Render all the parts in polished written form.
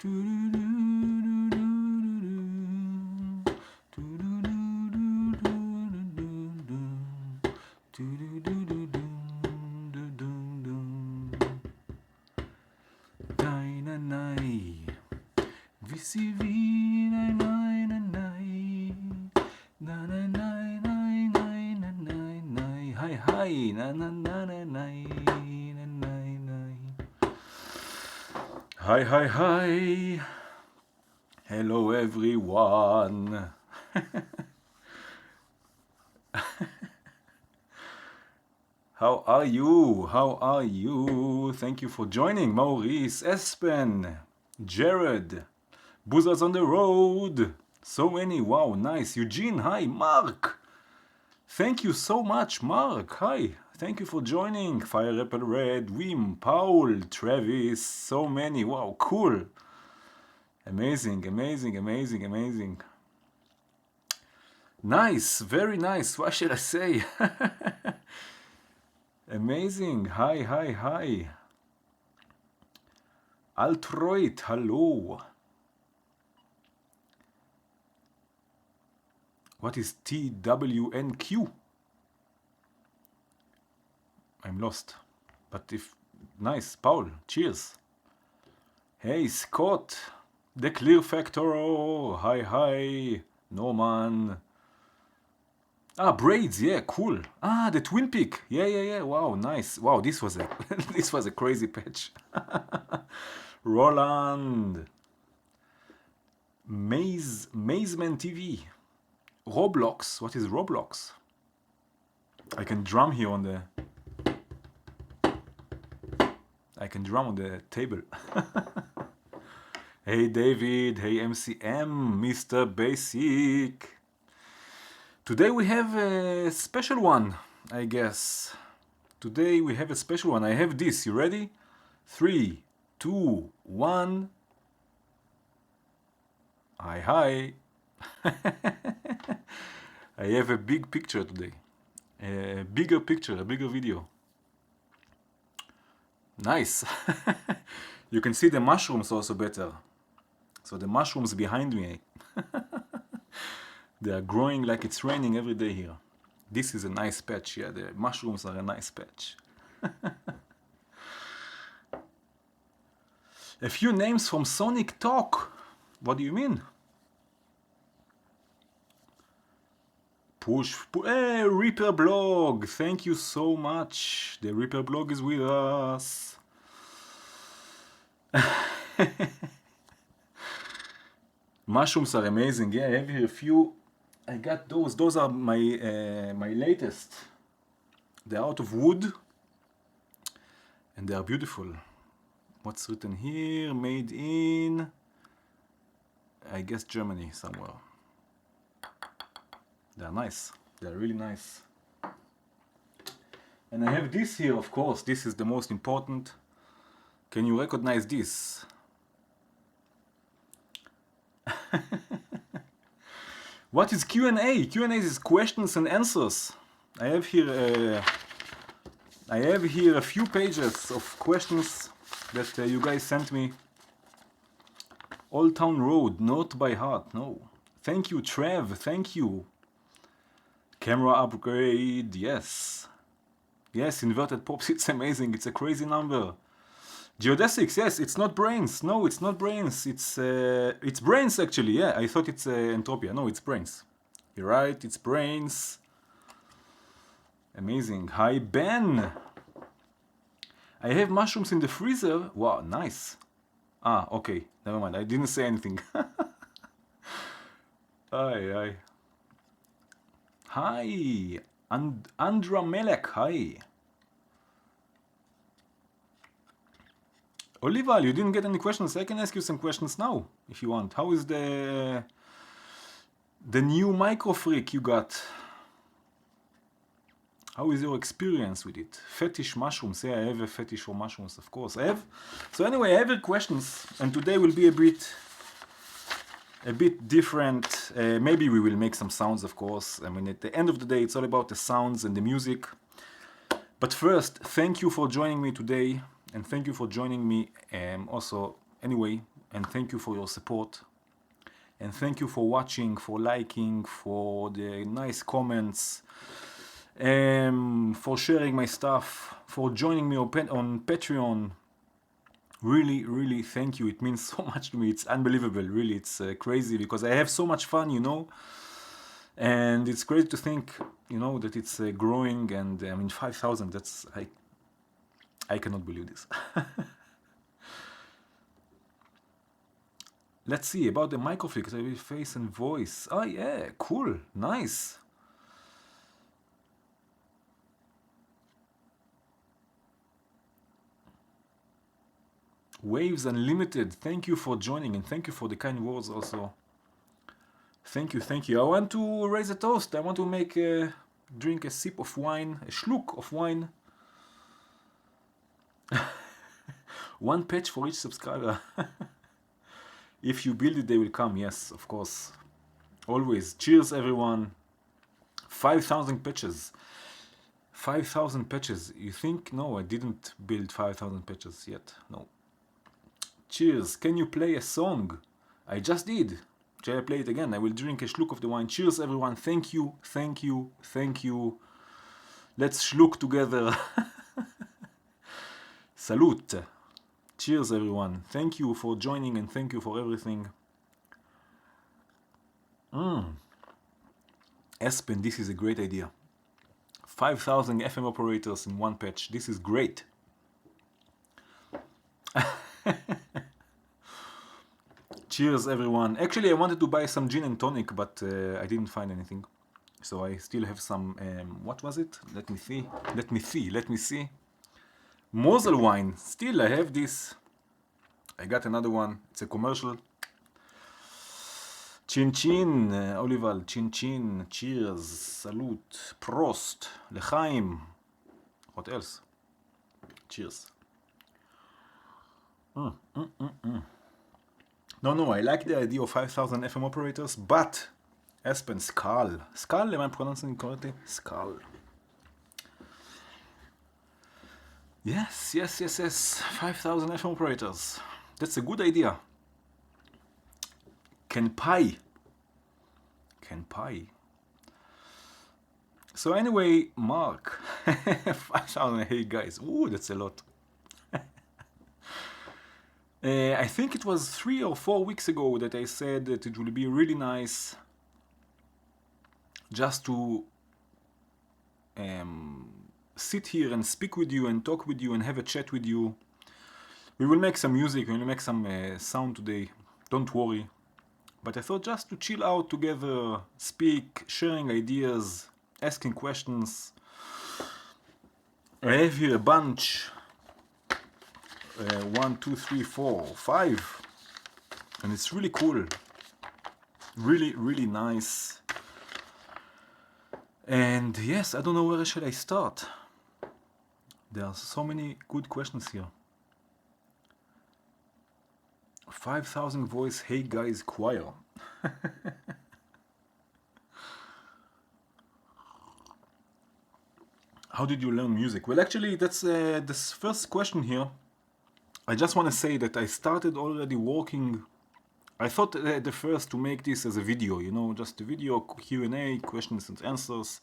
VCV, nai nai nai nai, na na nai nai nai nai nai nai, hi hi, na na na na nai na nai nai. Hi hi hi. Hello everyone. How are you? How are you? Thank you for joining. Maurice, Espen, Jared, Buzzers on the road. So many. Wow, nice. Eugene, hi. Mark. Thank you so much, Mark. Hi. Thank you for joining. Fire Apple Red, Wim, Paul, Travis. So many. Wow, cool. Amazing, amazing, amazing, amazing. Nice, very nice. What should I say? Amazing. Hi, hi, hi. Altroit, hello. What is TWNQ? I'm lost. But if... Nice. Paul, cheers. Hey, Scott. The Clear Factor. Hi, hi. Norman. Ah, braids. Yeah, cool. Ah, the Twin Peak. Yeah, yeah, yeah. Wow, nice. Wow, this was a this was a crazy patch. Roland. Mazeman TV. Roblox. What is Roblox? I can drum here on the... I can drum on the table. Hey David, hey MCM, Mr. Basic. Today we have a special one, I guess. Today we have a special one. I have this. You ready? 3, 2, 1. Hi, hi. I have a big picture today. A bigger picture, a bigger video. Nice. You can see the mushrooms also better. So the mushrooms behind me, they are growing like it's raining every day here. This is a nice patch. Yeah, the mushrooms are a nice patch. A few names from Sonic Talk. What do you mean? Hey, Reaper Blog. Thank you so much. The Reaper Blog is with us. Mushrooms are amazing. Yeah, I have here a few. I got those. Those are my my latest. They're out of wood. And they are beautiful. What's written here? Made in... I guess Germany somewhere. They're nice. They're really nice. And I have this here, of course. This is the most important. Can you recognize this? What is Q&A? Q&A is questions and answers. I have here a few pages of questions that you guys sent me. Old Town Road, not by heart, no. Thank you, Trev, thank you. Camera upgrade, yes. Yes, inverted pops, it's amazing, it's a crazy number. Geodesics, yes, it's not brains. No, it's not brains. It's brains actually. Yeah, I thought it's Entropia. No, it's brains. You're right, it's brains. Amazing. Hi, Ben. I have mushrooms in the freezer. Wow, nice. Ah, okay. Never mind. I didn't say anything. Hi. Hi. Andra Melek. Hi. Oliva, you didn't get any questions. I can ask you some questions now, if you want. How is the new micro freak you got? How is your experience with it? Fetish mushrooms. Yeah, I have a fetish for mushrooms, of course. I have. So anyway, I have questions, and today will be a bit different. Maybe we will make some sounds, of course. I mean, at the end of the day, it's all about the sounds and the music. But first, thank you for joining me today. And thank you for joining me. Also, anyway, and thank you for your support. And thank you for watching, for liking, for the nice comments, for sharing my stuff, for joining me on Patreon. Really, really thank you. It means so much to me. It's unbelievable, really. It's crazy because I have so much fun, you know. And it's great to think, you know, that it's growing. And I mean, 5,000, that's, I cannot believe this. Let's see about the microfix, face and voice. Oh yeah, cool, nice. Waves Unlimited, thank you for joining and thank you for the kind words also. Thank you, thank you. I want to raise a toast. I want to make drink a sip of wine, a schluck of wine. One patch for each subscriber. If you build it, they will come. Yes, of course. Always. Cheers, everyone. 5,000 patches. 5,000 patches. You think? No, I didn't build 5,000 patches yet. No. Cheers. Can you play a song? I just did. Shall I play it again? I will drink a schluck of the wine. Cheers, everyone. Thank you. Thank you. Thank you. Let's schluck together. Salute. Cheers, everyone. Thank you for joining and thank you for everything. Espen, this is a great idea. 5,000 FM operators in one patch. This is great. Cheers, everyone. Actually, I wanted to buy some gin and tonic, but I didn't find anything. So I still have some, what was it? Let me see. Mosel wine. Still, I have this. I got another one. It's a commercial. Chin chin, Olival. Chin chin. Cheers. Salute. Prost. L'chaim. What else? Cheers. No, I like the idea of 5,000 FM operators, but Espen, Skal. Skal, am I pronouncing it correctly? Skal. Yes. 5,000 FM operators. That's a good idea. Can pie. So anyway, Mark. 5,000, hey guys. Ooh, that's a lot. I think it was 3 or 4 weeks ago that I said that it would be really nice just to sit here and speak with you and talk with you and have a chat with you. We will make some music, we will make some sound today, don't worry. But I thought just to chill out together, speak, sharing ideas, asking questions. I have here a bunch. 1, 2, 3, 4, 5. And it's really cool. Really, really nice. And yes, I don't know where should I start. There are so many good questions here. 5,000 voice, hey guys, choir. How did you learn music? Well, actually, that's this first question here. I just want to say that I started already working. I thought at the first to make this as a video, you know, just a video, Q&A, questions and answers.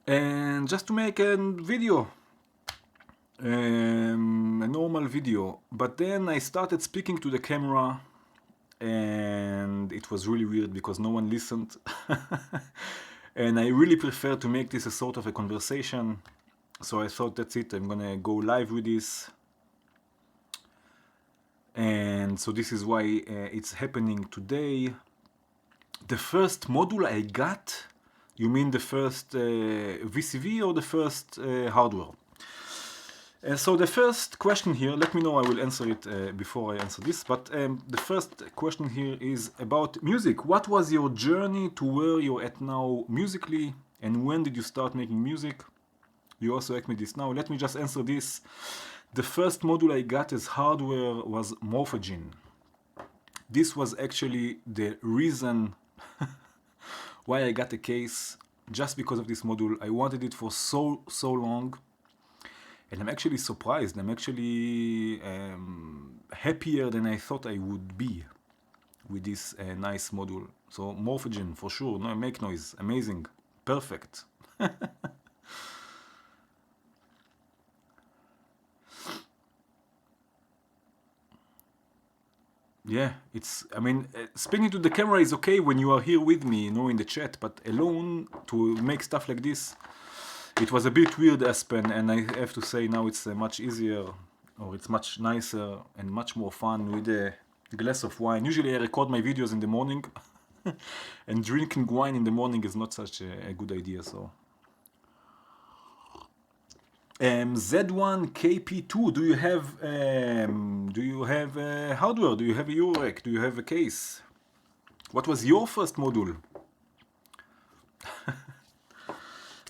And just to make a video. A normal video. But then I started speaking to the camera and it was really weird because no one listened. And I really prefer to make this a sort of a conversation. So I thought that's it, I'm gonna go live with this. And so this is why it's happening today. The first module I got, you mean the first VCV or the first hardware? So the first question here, let me know, I will answer it before I answer this, but the first question here is about music. What was your journey to where you're at now musically, and when did you start making music? You also asked me this now. Let me just answer this. The first module I got as hardware was Morphagene. This was actually the reason why I got the case, just because of this module. I wanted it for so long. And I'm actually surprised. I'm actually happier than I thought I would be with this nice module. So morphogen for sure. No, make noise, amazing, perfect. Yeah, it's, I mean, speaking to the camera is okay when you are here with me, you know, in the chat, but alone to make stuff like this, it was a bit weird, Aspen, and I have to say now it's much easier, or it's much nicer and much more fun with a glass of wine. Usually I record my videos in the morning, and drinking wine in the morning is not such a good idea, so. Z1KP2, do you have hardware? Do you have a eurorack? Do you have a case? What was your first module?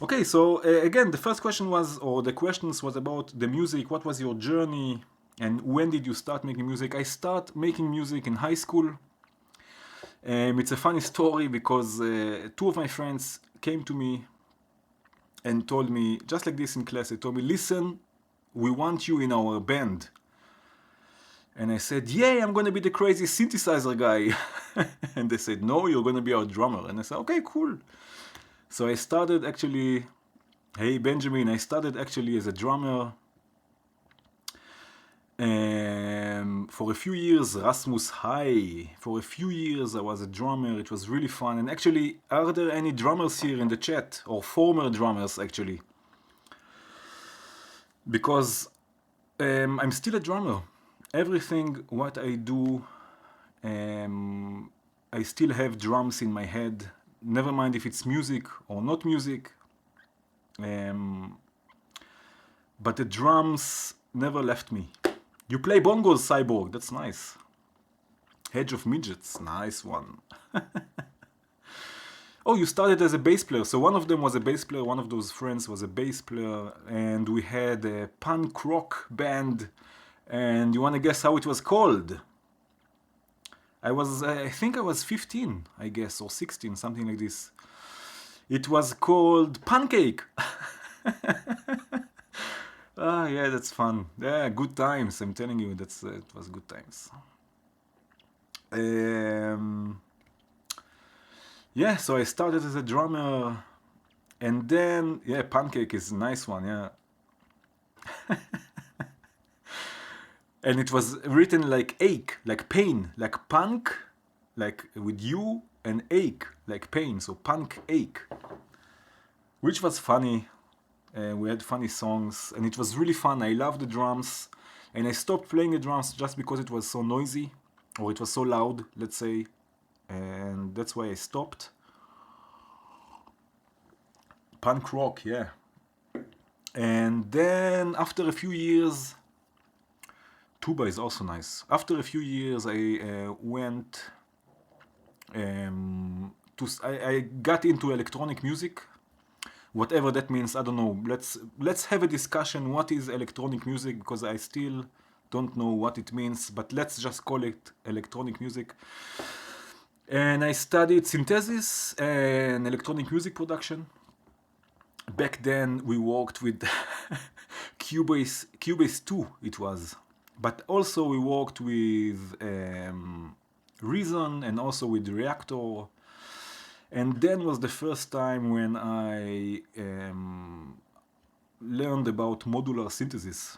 Okay, so again, the first question was, or the questions was about the music. What was your journey, and when did you start making music? I start making music in high school. It's a funny story because two of my friends came to me and told me, just like this in class, they told me, listen, we want you in our band. And I said, yay, I'm gonna be the crazy synthesizer guy. And they said, no, you're gonna be our drummer. And I said, okay, cool. So I started actually, hey Benjamin, I started actually as a drummer. For a few years, Rasmus High. For a few years I was a drummer. It was really fun. And actually, are there any drummers here in the chat? Or former drummers, actually? Because I'm still a drummer. Everything what I do, I still have drums in my head. Never mind if it's music or not music. But the drums never left me. You play bongos, Cyborg. That's nice. Hedge of Midgets. Nice one. Oh, you started as a bass player. So one of them was a bass player. One of those friends was a bass player. And we had a punk rock band. And you want to guess how it was called? I think I was 15, I guess, or 16, something like this. It was called Pancake. Ah, yeah, that's fun. Yeah, good times. I'm telling you, it was good times. Yeah, so I started as a drummer, and then yeah, Pancake is a nice one. Yeah, and it was written like ache, like pain, like punk, like with you, and ache, like pain. So punk ache, which was funny. We had funny songs, and it was really fun. I loved the drums, and I stopped playing the drums just because it was so noisy, or it was so loud, let's say, and that's why I stopped. Punk rock, yeah. And then after a few years, tuba is also nice. After a few years, I went I got into electronic music. Whatever that means, I don't know. Let's have a discussion. What is electronic music? Because I still don't know what it means. But let's just call it electronic music. And I studied synthesis and electronic music production. Back then, we worked with Cubase 2. It was, but also we worked with Reason and also with Reactor. And then was the first time when I learned about modular synthesis.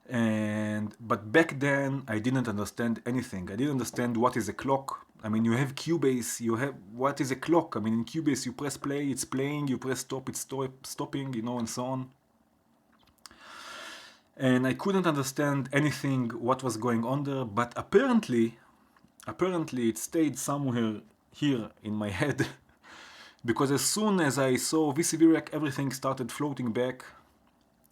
But back then I didn't understand anything. I didn't understand what is a clock. I mean, you have Cubase, you have, what is a clock? I mean, in Cubase you press play, it's playing, you press stop, it's stopping, you know, and so on. And I couldn't understand anything, what was going on there, but apparently it stayed somewhere here in my head. Because as soon as I saw VCV Rack, everything started floating back,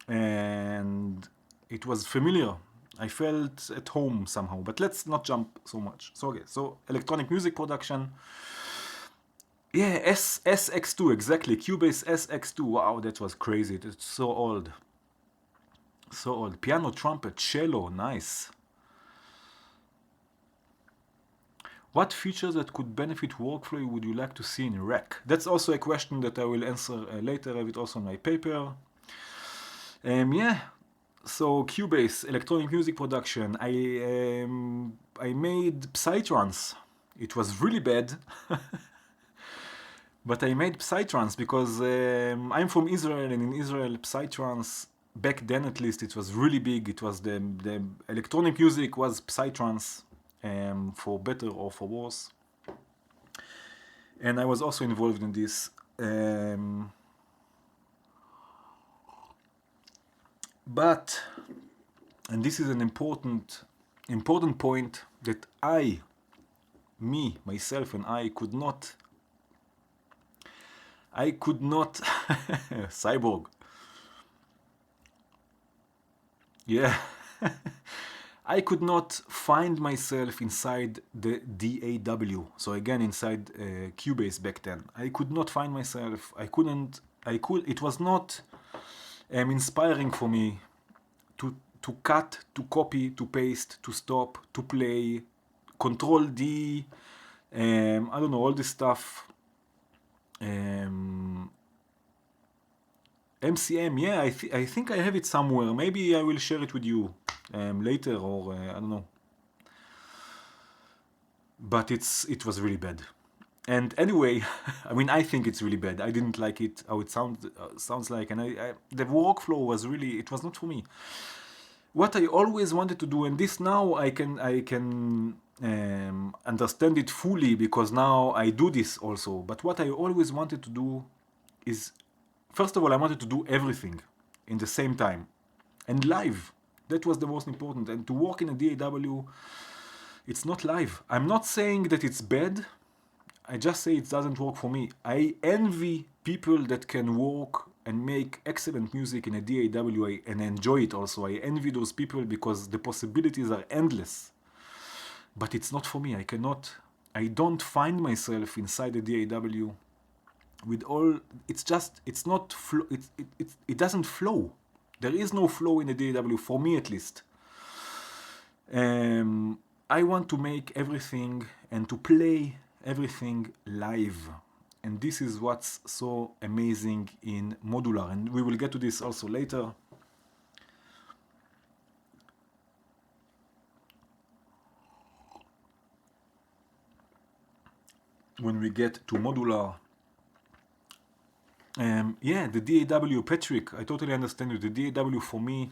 and it was familiar. I felt at home somehow, but let's not jump so much. So okay, so electronic music production. Yeah, SX2, exactly. Cubase SX2. Wow, that was crazy. It's so old. So old. Piano, trumpet, cello, nice. What features that could benefit workflow would you like to see in Rack? That's also a question that I will answer later. I have it also in my paper. Yeah, So Cubase, electronic music production. I made Psytrance. It was really bad, but I made Psytrance because I'm from Israel, and in Israel, Psytrance back then at least it was really big. It was the electronic music was Psytrance, for better or for worse. And I was also involved in this. But, and this is an important point, that myself and I could not cyborg. Yeah. I could not find myself inside the DAW. So again, inside Cubase back then. I could not find myself. It was not inspiring for me to cut, to copy, to paste, to stop, to play, Control D, I don't know, all this stuff. MCM, yeah, I think I have it somewhere. Maybe I will share it with you later, or I don't know. But it was really bad. And anyway, I mean, I think it's really bad. I didn't like it, how it sounds like, and the workflow was really, it was not for me. What I always wanted to do, and this now I can understand it fully because now I do this also. But what I always wanted to do is, first of all, I wanted to do everything in the same time and live. That was the most important. And to work in a DAW, it's not live. I'm not saying that it's bad. I just say it doesn't work for me. I envy people that can work and make excellent music in a DAW and enjoy it also. I envy those people because the possibilities are endless. But it's not for me. I don't find myself inside a DAW with all, it doesn't flow. There is no flow in a DAW, for me at least. I want to make everything and to play everything live. And this is what's so amazing in modular. And we will get to this also later. When we get to modular. Yeah, the DAW, Patrick, I totally understand you. The DAW for me,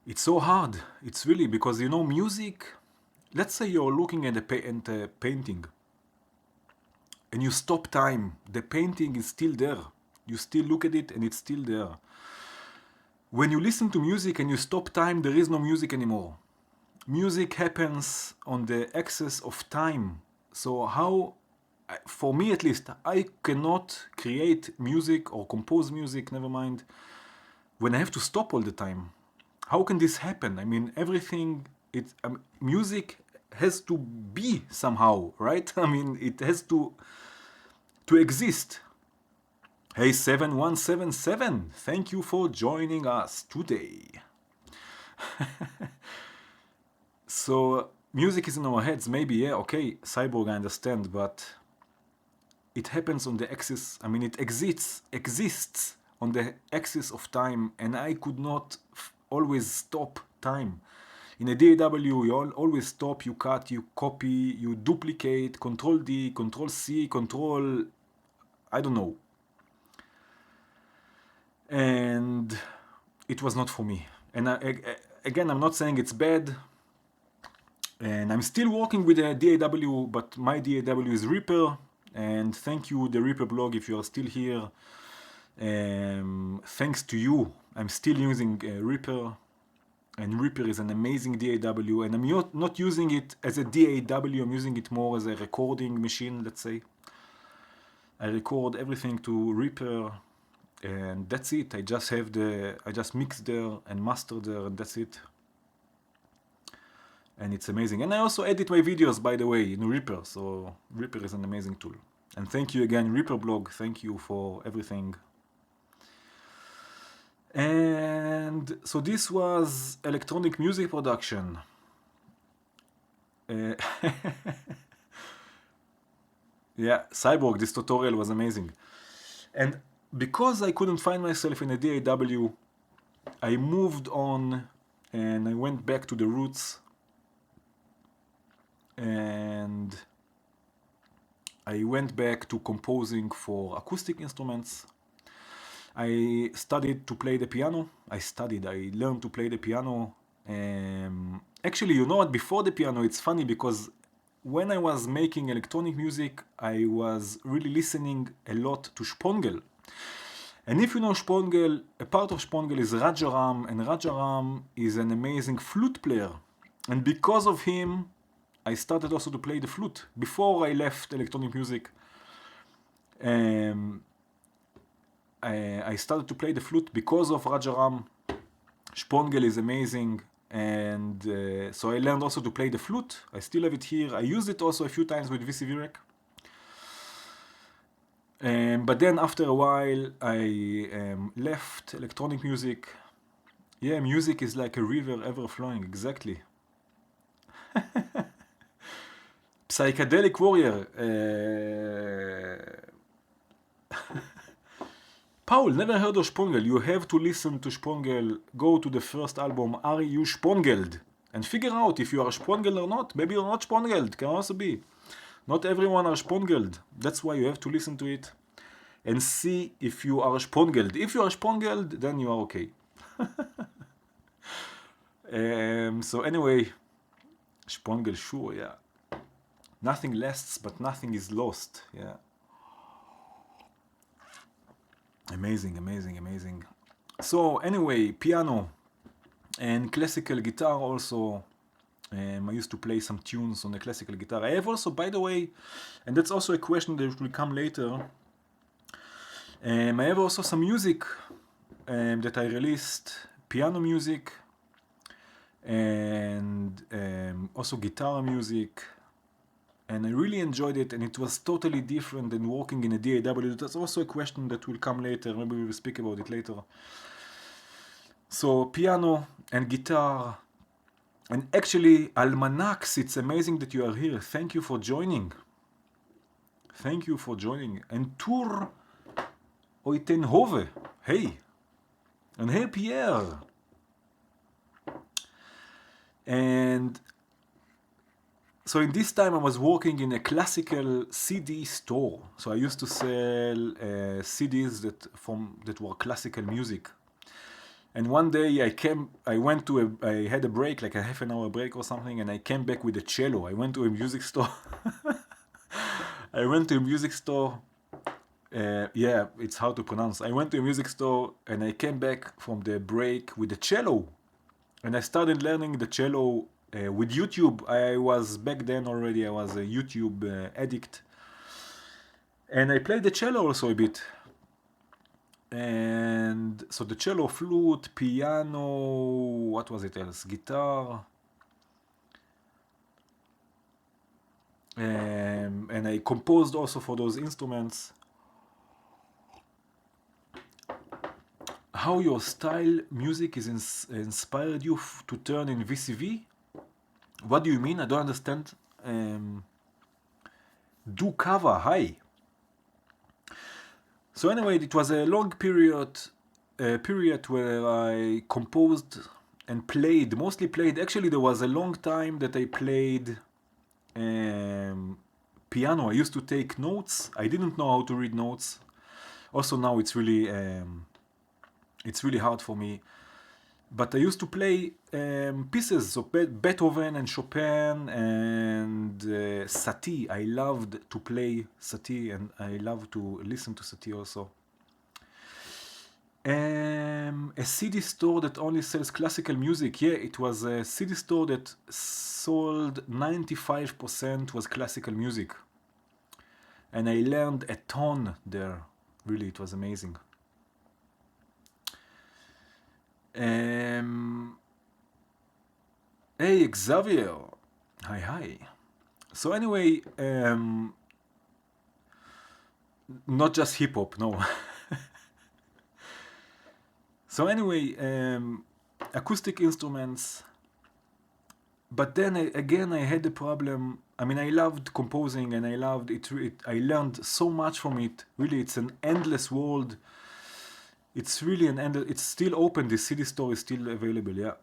it's so hard. It's really, because you know, music, let's say you're looking at a painting and you stop time. The painting is still there. You still look at it and it's still there. When you listen to music and you stop time, there is no music anymore. Music happens on the axis of time. So how, for me at least, I cannot create music or compose music, never mind, when I have to stop all the time. How can this happen? I mean, everything, music has to be somehow, right? I mean, it has to exist. Hey, 7177, thank you for joining us today. So, music is in our heads, maybe, yeah, okay, Cyborg, I understand, but it happens on the axis, I mean, it exists on the axis of time, and I could not always stop time. In a DAW, you always stop, you cut, you copy, you duplicate, Control D, Control C, Control, I don't know. And it was not for me. And again, I'm not saying it's bad. And I'm still working with a DAW, but my DAW is Reaper. And thank you, the Reaper blog, if you are still here. Thanks to you, I'm still using Reaper. And Reaper is an amazing DAW. And I'm not using it as a DAW, I'm using it more as a recording machine, let's say. I record everything to Reaper. And that's it. I just mix there and master there, and that's it. And it's amazing. And I also edit my videos, by the way, in Reaper. So Reaper is an amazing tool. And thank you again, Reaper blog. Thank you for everything. And so this was electronic music production. Yeah, Cyborg, this tutorial was amazing. And because I couldn't find myself in a DAW, I moved on and I went back to the roots, and I went back to composing for acoustic instruments. I studied to play the piano. I learned to play the piano. Actually, you know what, before the piano, it's funny because when I was making electronic music, I was really listening a lot to Spongel. And if you know Spongel, a part of Spongel is Rajaram, and Rajaram is an amazing flute player. And because of him, I started also to play the flute. Before I left electronic music, I started to play the flute because of Rajaram. Spongel is amazing, and so I learned also to play the flute. I still have it here. I used it also a few times with VCV Rack. But then after a while, I left electronic music. Yeah, music is like a river ever flowing, exactly. Psychedelic Warrior. Paul, never heard of Spongel. You have to listen to Spongel. Go to the first album, Are You Spongeld? And figure out if you are Spongeld or not. Maybe you're not Spongeld. Can also be. Not everyone are Spongeld. That's why you have to listen to it and see if you are Spongeld. If you are Spongeld, then you are okay. So anyway, Spongel, sure, yeah. Nothing lasts, but nothing is lost. Yeah. Amazing, amazing, amazing. So anyway, piano and classical guitar also. I used to play some tunes on the classical guitar. I have also, by the way, and that's also a question that will come later. I have also some music that I released, piano music, and also guitar music. And I really enjoyed it, and it was totally different than working in a DAW. That's also a question that will come later. Maybe we will speak about it later. So piano and guitar. And actually, Almanacs, it's amazing that you are here. Thank you for joining. Thank you for joining. And Tur Oitenhove. Hey. And hey, Pierre. And so in this time I was working in a classical CD store. So I used to sell CDs that were classical music. And one day I had a break, like a half an hour break or something, and I came back with a cello. I went to a music store. Yeah, it's hard to pronounce. I went to a music store and I came back from the break with a cello. And I started learning the cello with YouTube. Back then already, I was a YouTube addict. And I played the cello also a bit. And so the cello, flute, piano, what was it else? Guitar. And I composed also for those instruments. How your style music is inspired you to turn in VCV? What do you mean? I don't understand. Do cover, hi. So anyway, it was a long period where I composed and played, mostly played. Actually, there was a long time that I played piano. I used to take notes. I didn't know how to read notes. Also now it's really hard for me. But I used to play pieces of Beethoven and Chopin and Satie. I loved to play Satie, and I love to listen to Satie also. A CD store that only sells classical music. Yeah, it was a CD store that sold 95% was classical music. And I learned a ton there. Really, it was amazing. Hey, Xavier. Hi. So anyway, not just hip hop, no. So anyway, acoustic instruments. But then again, I had the problem. I mean, I loved composing and I loved it. I learned so much from it. Really, it's an endless world. It's really an end. It's still open. The CD store is still available. Yeah,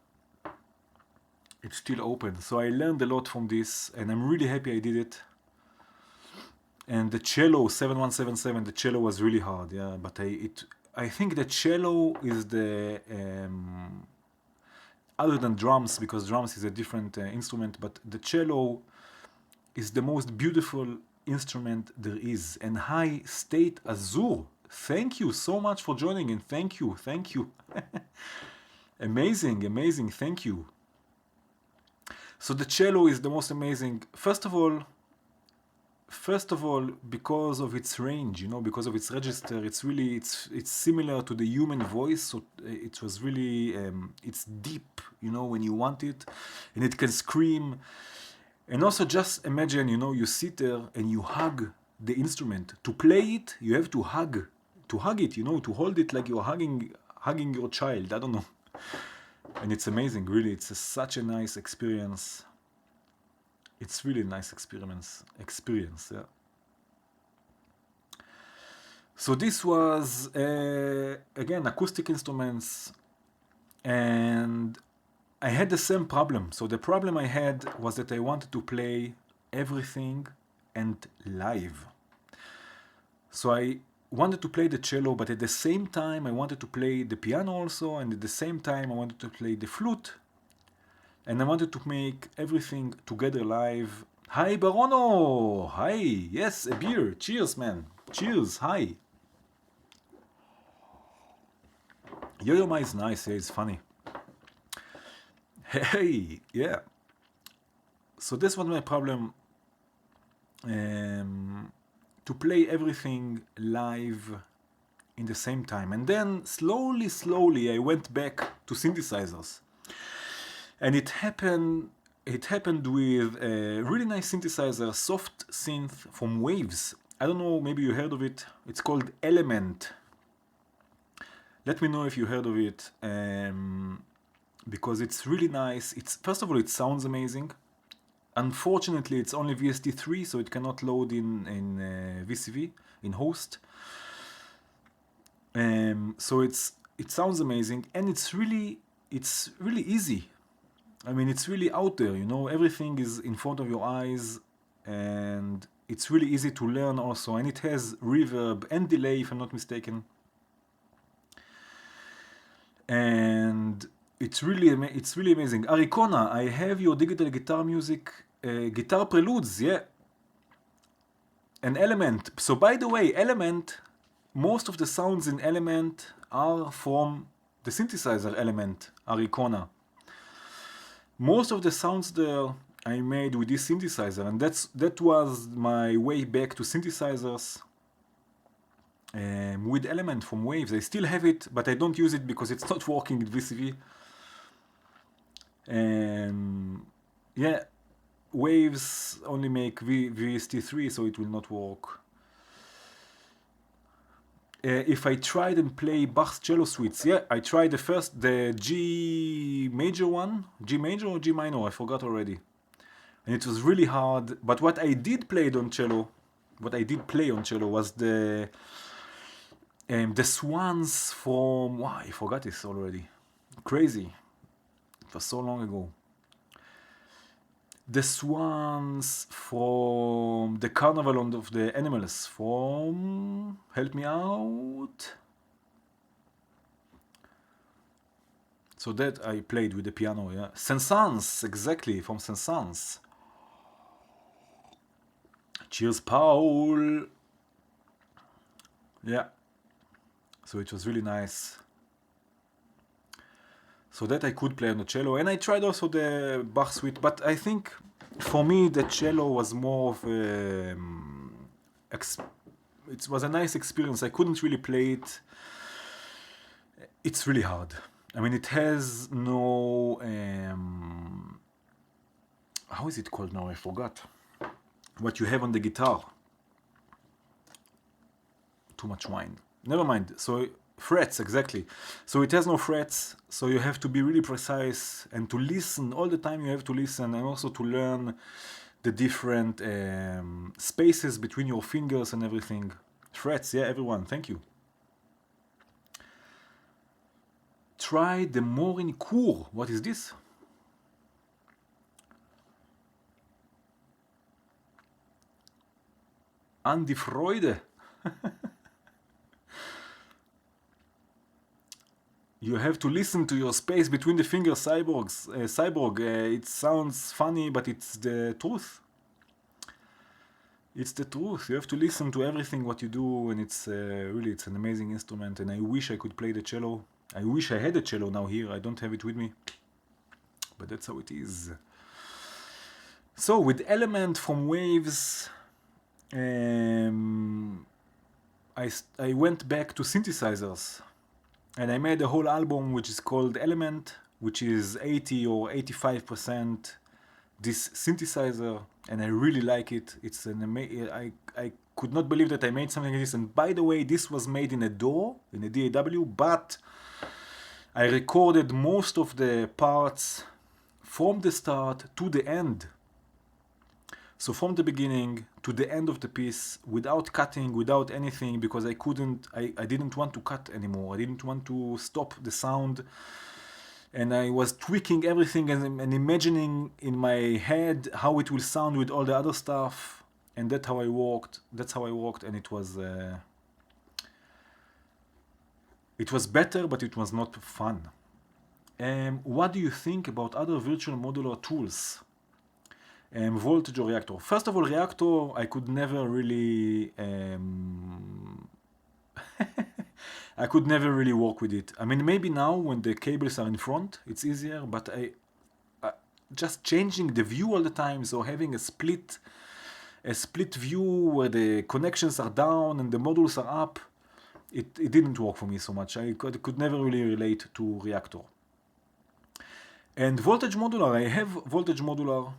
it's still open. So I learned a lot from this, and I'm really happy I did it. And the cello 7177, the cello was really hard. Yeah, but I think the cello is the other than drums, because drums is a different instrument, but the cello is the most beautiful instrument there is. And hi, State Azure, thank you so much for joining, and thank you. Amazing, amazing, thank you. So the cello is the most amazing. First of all, because of its range, because of its register, it's really it's similar to the human voice. So it was really it's deep, when you want it, and it can scream. And also, just imagine, you sit there and you hug the instrument. To play it, you have to hug it, to hold it like you're hugging your child. I don't know. And it's amazing, really. It's such a nice experience. It's really a nice experience, yeah. So this was, again, acoustic instruments, and I had the same problem. So the problem I had was that I wanted to play everything and live. So I wanted to play the cello, but at the same time I wanted to play the piano also, and at the same time I wanted to play the flute. And I wanted to make everything together live. Hi, Barono! Hi! Yes, a beer. Cheers, man. Cheers. Hi. Yo-Yo-Ma is nice. Yeah, it's funny. Hey, yeah. So this was my problem. To play everything live in the same time. And then slowly I went back to synthesizers. And it happened with a really nice synthesizer, soft synth from Waves. I don't know, maybe you heard of it. It's called Element. Let me know if you heard of it, because it's really nice. First of all, it sounds amazing. Unfortunately, it's only VST3, so it cannot load in VCV, in host. So it sounds amazing, and it's really easy. I mean, it's really out there, everything is in front of your eyes, and it's really easy to learn also, and it has reverb and delay, if I'm not mistaken. And it's really amazing. Arikona, I have your digital guitar music, guitar preludes, yeah. An Element. So by the way, Element, most of the sounds in Element are from the synthesizer Element, Arikona. Most of the sounds there I made with this synthesizer, and that was my way back to synthesizers with Element from Waves. I still have it, but I don't use it because it's not working with VCV. Yeah, Waves only make VST3, so it will not work. If I tried and play Bach's cello suites, yeah, I tried the G major one, G major or G minor, I forgot already. And it was really hard, but what I did play on cello was the swans from, wow, I forgot this already. Crazy. It was so long ago. The swans from the Carnival of the Animals from, help me out. So that I played with the piano, yeah. Saint-Saëns, exactly, from Saint-Saëns. Cheers, Paul. Yeah. So it was really nice. So that I could play on the cello. And I tried also the Bach suite, but I think for me the cello was more of a... it was a nice experience. I couldn't really play it. It's really hard. I mean, it has no... how is it called now? I forgot. What you have on the guitar. Too much wine. Never mind. So frets, exactly. So it has no frets, so you have to be really precise and to listen all the time. You have to listen, and also to learn the different spaces between your fingers and everything. Frets, yeah, everyone, thank you. try the more in Kur. What is this? An die Freude. You have to listen to your space between the fingers, cyborg. It sounds funny, but it's the truth. It's the truth. You have to listen to everything what you do, and it's really, it's an amazing instrument. And I wish I could play the cello. I wish I had a cello now here. I don't have it with me, but that's how it is. So with element from waves, I went back to synthesizers. And I made a whole album which is called Element, which is 80 or 85% this synthesizer, and I really like it. It's an I could not believe that I made something like this. And by the way, this was made in a DAW, in a DAW, but I recorded most of the parts from the start to the end. So from the beginning to the end of the piece, without cutting, without anything, because I didn't want to cut anymore. I didn't want to stop the sound. And I was tweaking everything and imagining in my head how it will sound with all the other stuff. And that's how I worked. And it was better, but it was not fun. What do you think about other virtual modular tools? Voltage or reactor. First of all, reactor, I could never really I could never really work with it. I mean, maybe now when the cables are in front, it's easier, but I just changing the view all the time, so having a split view where the connections are down and the modules are up, it didn't work for me so much. I could never really relate to reactor. And voltage modular, I have voltage modular.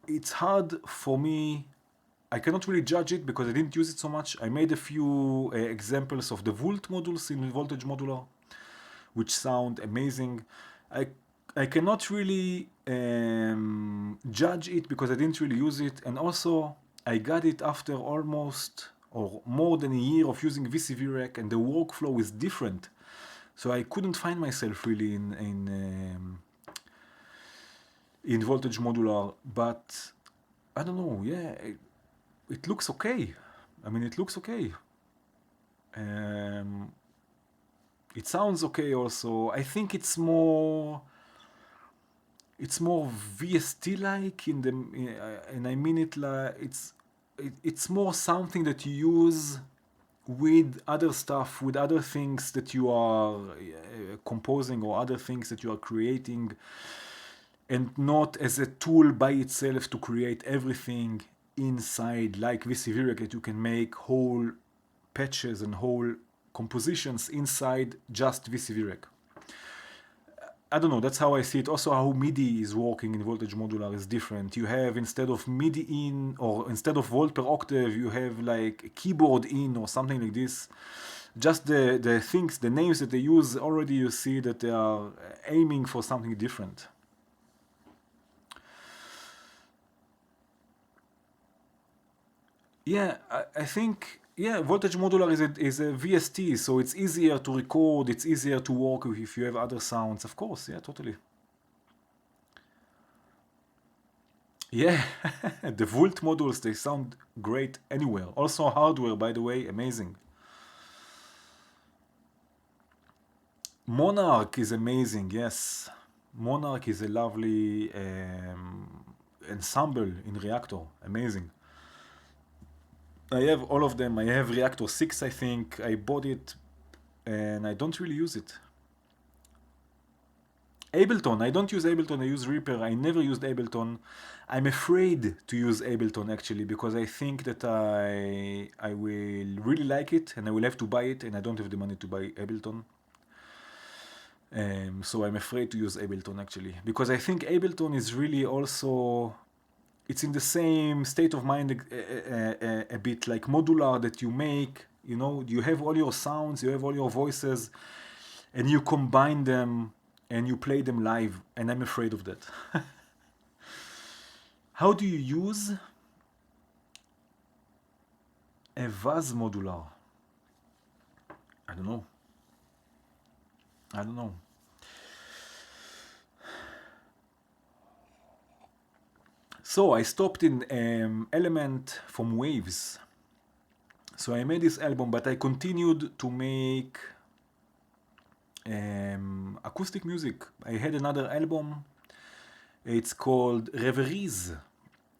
It's hard for me. I cannot really judge it because I didn't use it so much. I made a few examples of the volt modules in voltage modular, which sound amazing. I cannot really judge it because I didn't really use it, and also I got it after almost or more than a year of using VCV Rack, and the workflow is different. So I couldn't find myself really in voltage modular, but I don't know. Yeah, it looks okay. I mean, it looks okay. It sounds okay also. I think it's more VST like and I mean it like it's more something that you use with other stuff, with other things that you are composing or other things that you are creating, and not as a tool by itself to create everything inside, like VCV Rack, that you can make whole patches and whole compositions inside just VCV Rack. I don't know, that's how I see it. Also, how MIDI is working in voltage modular is different. You have, instead of MIDI in, or instead of volt per octave, you have like a keyboard in or something like this. Just the things, the names that they use, already you see that they are aiming for something different. Yeah, I think, yeah, voltage modular is a VST, so it's easier to record, it's easier to work with if you have other sounds, of course, yeah, totally. Yeah, the volt modules, they sound great anywhere. Also hardware, by the way, amazing. Monarch is amazing, yes. Monarch is a lovely ensemble in Reactor, amazing. I have all of them. I have Reactor 6, I think. I bought it and I don't really use it. Ableton. I don't use Ableton. I use Reaper. I never used Ableton. I'm afraid to use Ableton actually because I think that I will really like it and I will have to buy it, and I don't have the money to buy Ableton. So I'm afraid to use Ableton actually because I think Ableton is really also, it's in the same state of mind a bit like modular, that you make, you know, you have all your sounds, you have all your voices, and you combine them and you play them live, and I'm afraid of that. How do you use a Vaz modular? I don't know. I don't know. So I stopped in Element from Waves. So I made this album, but I continued to make acoustic music. I had another album. It's called Reveries,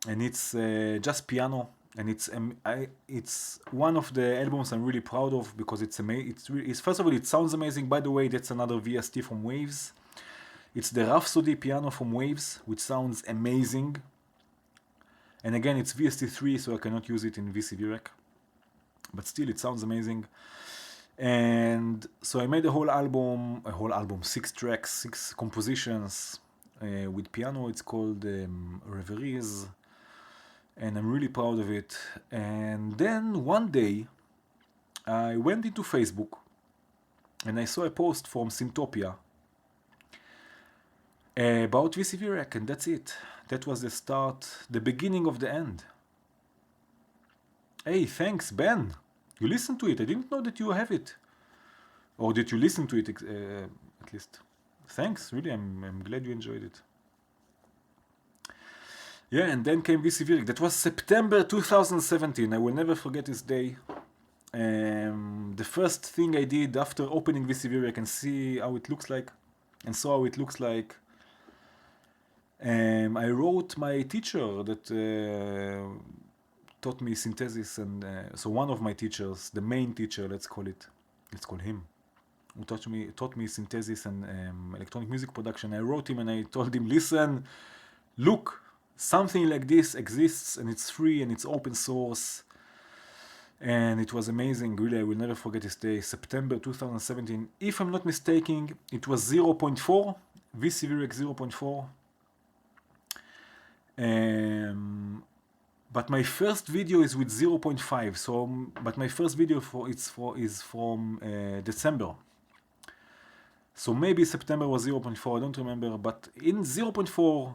and it's just piano. And it's one of the albums I'm really proud of because it's amazing. It's first of all, it sounds amazing. By the way, that's another VST from Waves. It's the Rhapsody piano from Waves, which sounds amazing. And again, it's VST3, so I cannot use it in VCV Rack. But still, it sounds amazing. And so I made a whole album, 6 tracks, 6 compositions with piano. It's called Reveries. And I'm really proud of it. And then one day, I went into Facebook and I saw a post from Syntopia about VCV Rack, and that's it. That was the start, the beginning of the end. Hey, thanks, Ben. You listened to it. I didn't know that you have it. Or that you listened to it, at least. Thanks, really. I'm glad you enjoyed it. Yeah, and then came VCV Rack. That was September 2017. I will never forget this day. The first thing I did after opening VCV Rack and see how it looks like, and saw how it looks like, I wrote my teacher that taught me synthesis, and so one of my teachers, the main teacher, let's call him, who taught me synthesis and electronic music production. I wrote him and I told him, listen, look, something like this exists and it's free and it's open source. And it was amazing, really. I will never forget this day, September 2017. If I'm not mistaken, it was 0.4, VCV Rack 0.4. But my first video is with 0.5. So, but my first video is from December. So maybe September was 0.4. I don't remember. But in 0.4,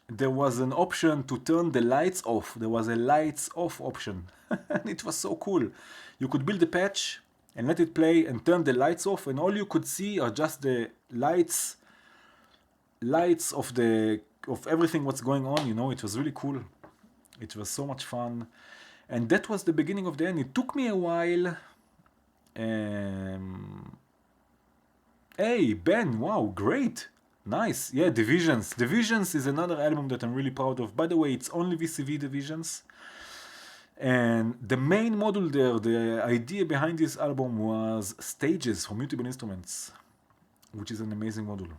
there was an option to turn the lights off. There was a lights off option. And it was so cool. You could build a patch and let it play and turn the lights off, and all you could see are just the lights of everything what's going on. You know, it was really cool. It was so much fun. And that was the beginning of the end. It took me a while. Hey, Ben, wow, great. Nice. Yeah, Divisions. Divisions is another album that I'm really proud of. By the way, it's only VCV Divisions. And the main module there, the idea behind this album was stages for mutable instruments, which is an amazing module.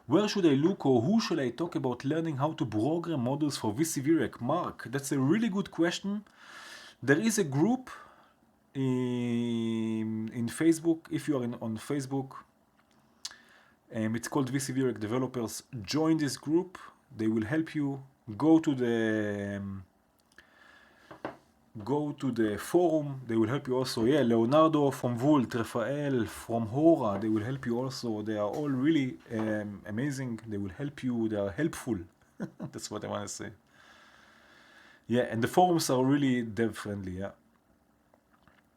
Where should I look, or who should I talk about learning how to program modules for VCV Rack? Mark, that's a really good question. There is a group in Facebook. If you are on Facebook, it's called VCV Rack Developers. Join this group. They will help you. Go to the forum. They will help you also. Yeah, Leonardo from Vult, Rafael from Hora. They will help you also. They are all really amazing. They will help you. They are helpful. That's what I want to say. Yeah, and the forums are really dev friendly. Yeah.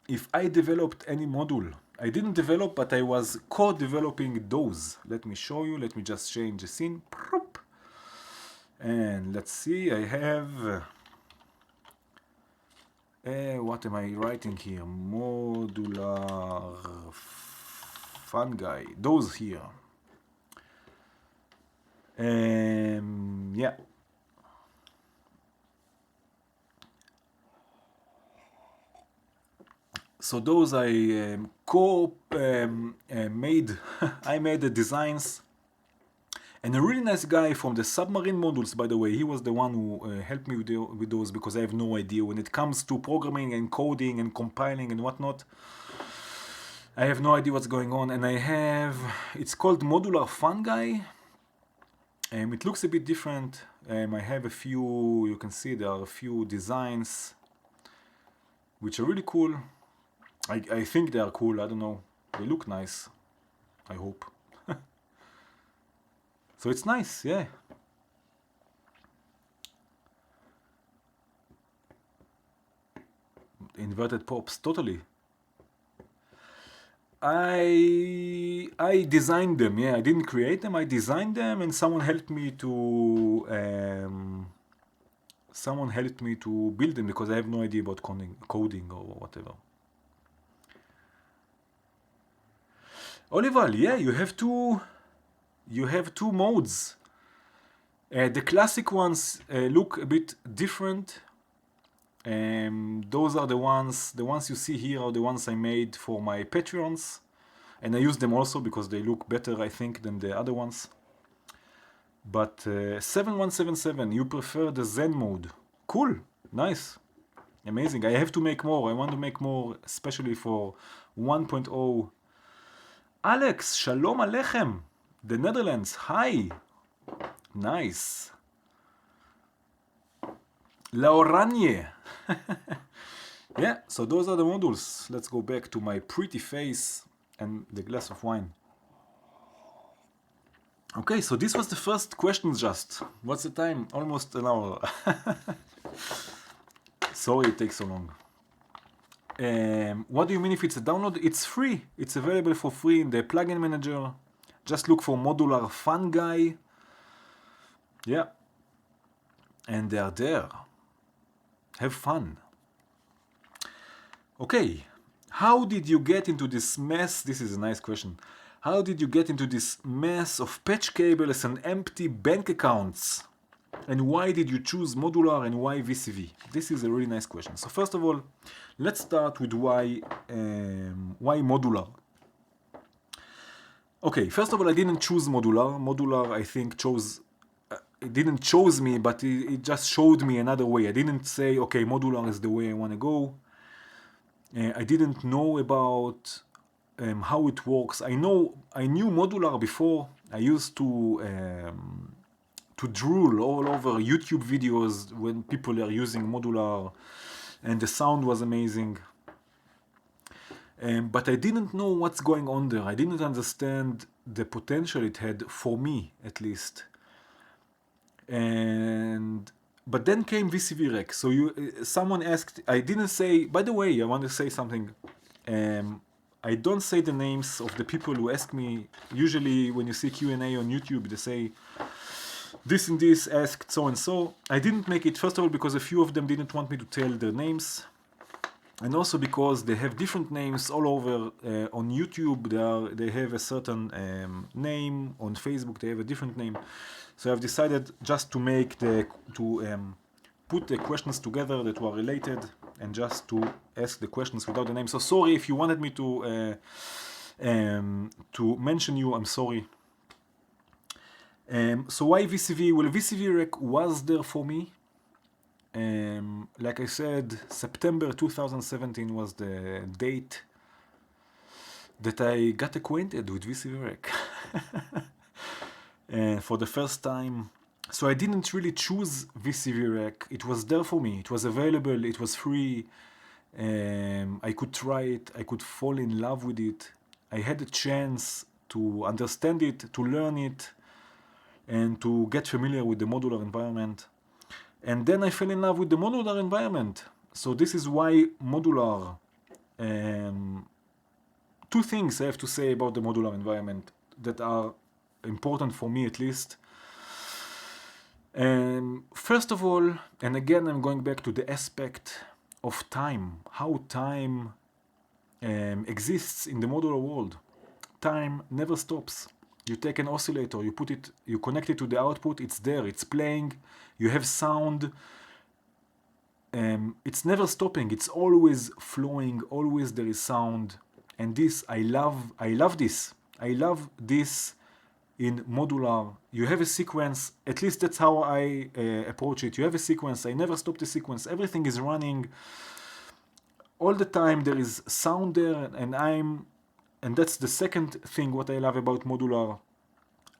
If I developed any module, I didn't develop, but I was co-developing those. Let me show you. Let me just change the scene. And let's see. I have. What am I writing here? Modular fungi. Those here. Yeah. So those I made. I made the designs. And a really nice guy from the submarine modules, by the way, he was the one who helped me with those, because I have no idea. When it comes to programming and coding and compiling and whatnot, I have no idea what's going on. And I have, it's called Modular Fungi. It looks a bit different. I have a few, you can see there are a few designs which are really cool. I think they are cool, I don't know. They look nice, I hope. So it's nice, yeah. Inverted pops, totally. I designed them. Yeah, I didn't create them. I designed them, and someone helped me to build them because I have no idea about coding or whatever. Oliver, yeah, you have two modes. The classic ones look a bit different. Those are the ones you see here are the ones I made for my Patreons, and I use them also because they look better, I think, than the other ones. But 7177, you prefer the Zen mode. Cool, nice, amazing. I have to make more. I want to make more, especially for 1.0. Alex, shalom alechem, the Netherlands. Hi, nice. La Oranje. Yeah, so those are the modules. Let's go back to my pretty face and the glass of wine. Okay, so this was the first question just. What's the time? Almost an hour. Sorry it takes so long. What do you mean if it's a download? It's free. It's available for free in the plugin manager. Just look for modular fun guy. Yeah. And they are there. Have fun. Okay. How did you get into this mess? This is a nice question. How did you get into this mess of patch cables and empty bank accounts? And why did you choose modular and why VCV? This is a really nice question. So first of all, let's start with why modular. Okay, first of all, I didn't choose modular. Modular, I think, it didn't choose me, but it just showed me another way. I didn't say, okay, modular is the way I want to go. I didn't know about how it works. I knew modular before. I used to drool all over YouTube videos when people are using modular, and the sound was amazing. But I didn't know what's going on there. I didn't understand the potential it had, for me at least. But then came VCV Rack. So someone asked, I didn't say, by the way, I want to say something. I don't say the names of the people who ask me. Usually when you see Q&A on YouTube, they say, this and this asked so and so. I didn't make it, first of all, because a few of them didn't want me to tell their names. And also because they have different names all over. On YouTube, they have a certain name. On Facebook, they have a different name. So I've decided just to put the questions together that were related and just to ask the questions without the name. So sorry if you wanted me to mention you. I'm sorry. So why VCV? Well, VCV Rack was there for me. Like I said, September 2017 was the date that I got acquainted with VCV Rack. For the first time. So I didn't really choose VCV Rack. It was there for me. It was available. It was free. I could try it. I could fall in love with it. I had a chance to understand it, to learn it, and to get familiar with the modular environment. And then I fell in love with the modular environment. So this is why modular. Two things I have to say about the modular environment that are important for me at least. First of all, and again I'm going back to the aspect of time, how time exists in the modular world. Time never stops. You take an oscillator, you connect it to the output, it's there, it's playing, you have sound. It's never stopping, it's always flowing, always there is sound. And this, I love this. I love this in modular. You have a sequence, at least that's how I approach it. You have a sequence, I never stop the sequence, everything is running. All the time there is sound there, and that's the second thing what I love about modular.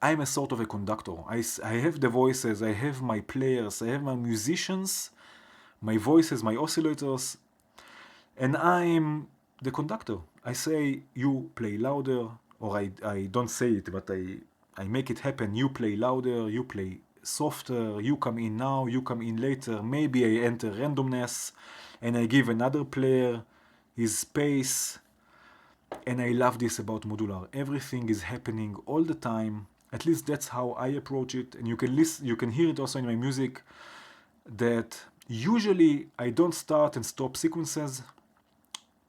I'm a sort of a conductor. I have the voices, I have my players, I have my musicians, my voices, my oscillators, and I'm the conductor. I say, you play louder, or I don't say it, but I make it happen. You play louder, you play softer, you come in now, you come in later. Maybe I enter randomness, and I give another player his space. And I love this about modular. Everything is happening all the time. At least that's how I approach it. And you can listen, you can hear it also in my music, that usually I don't start and stop sequences.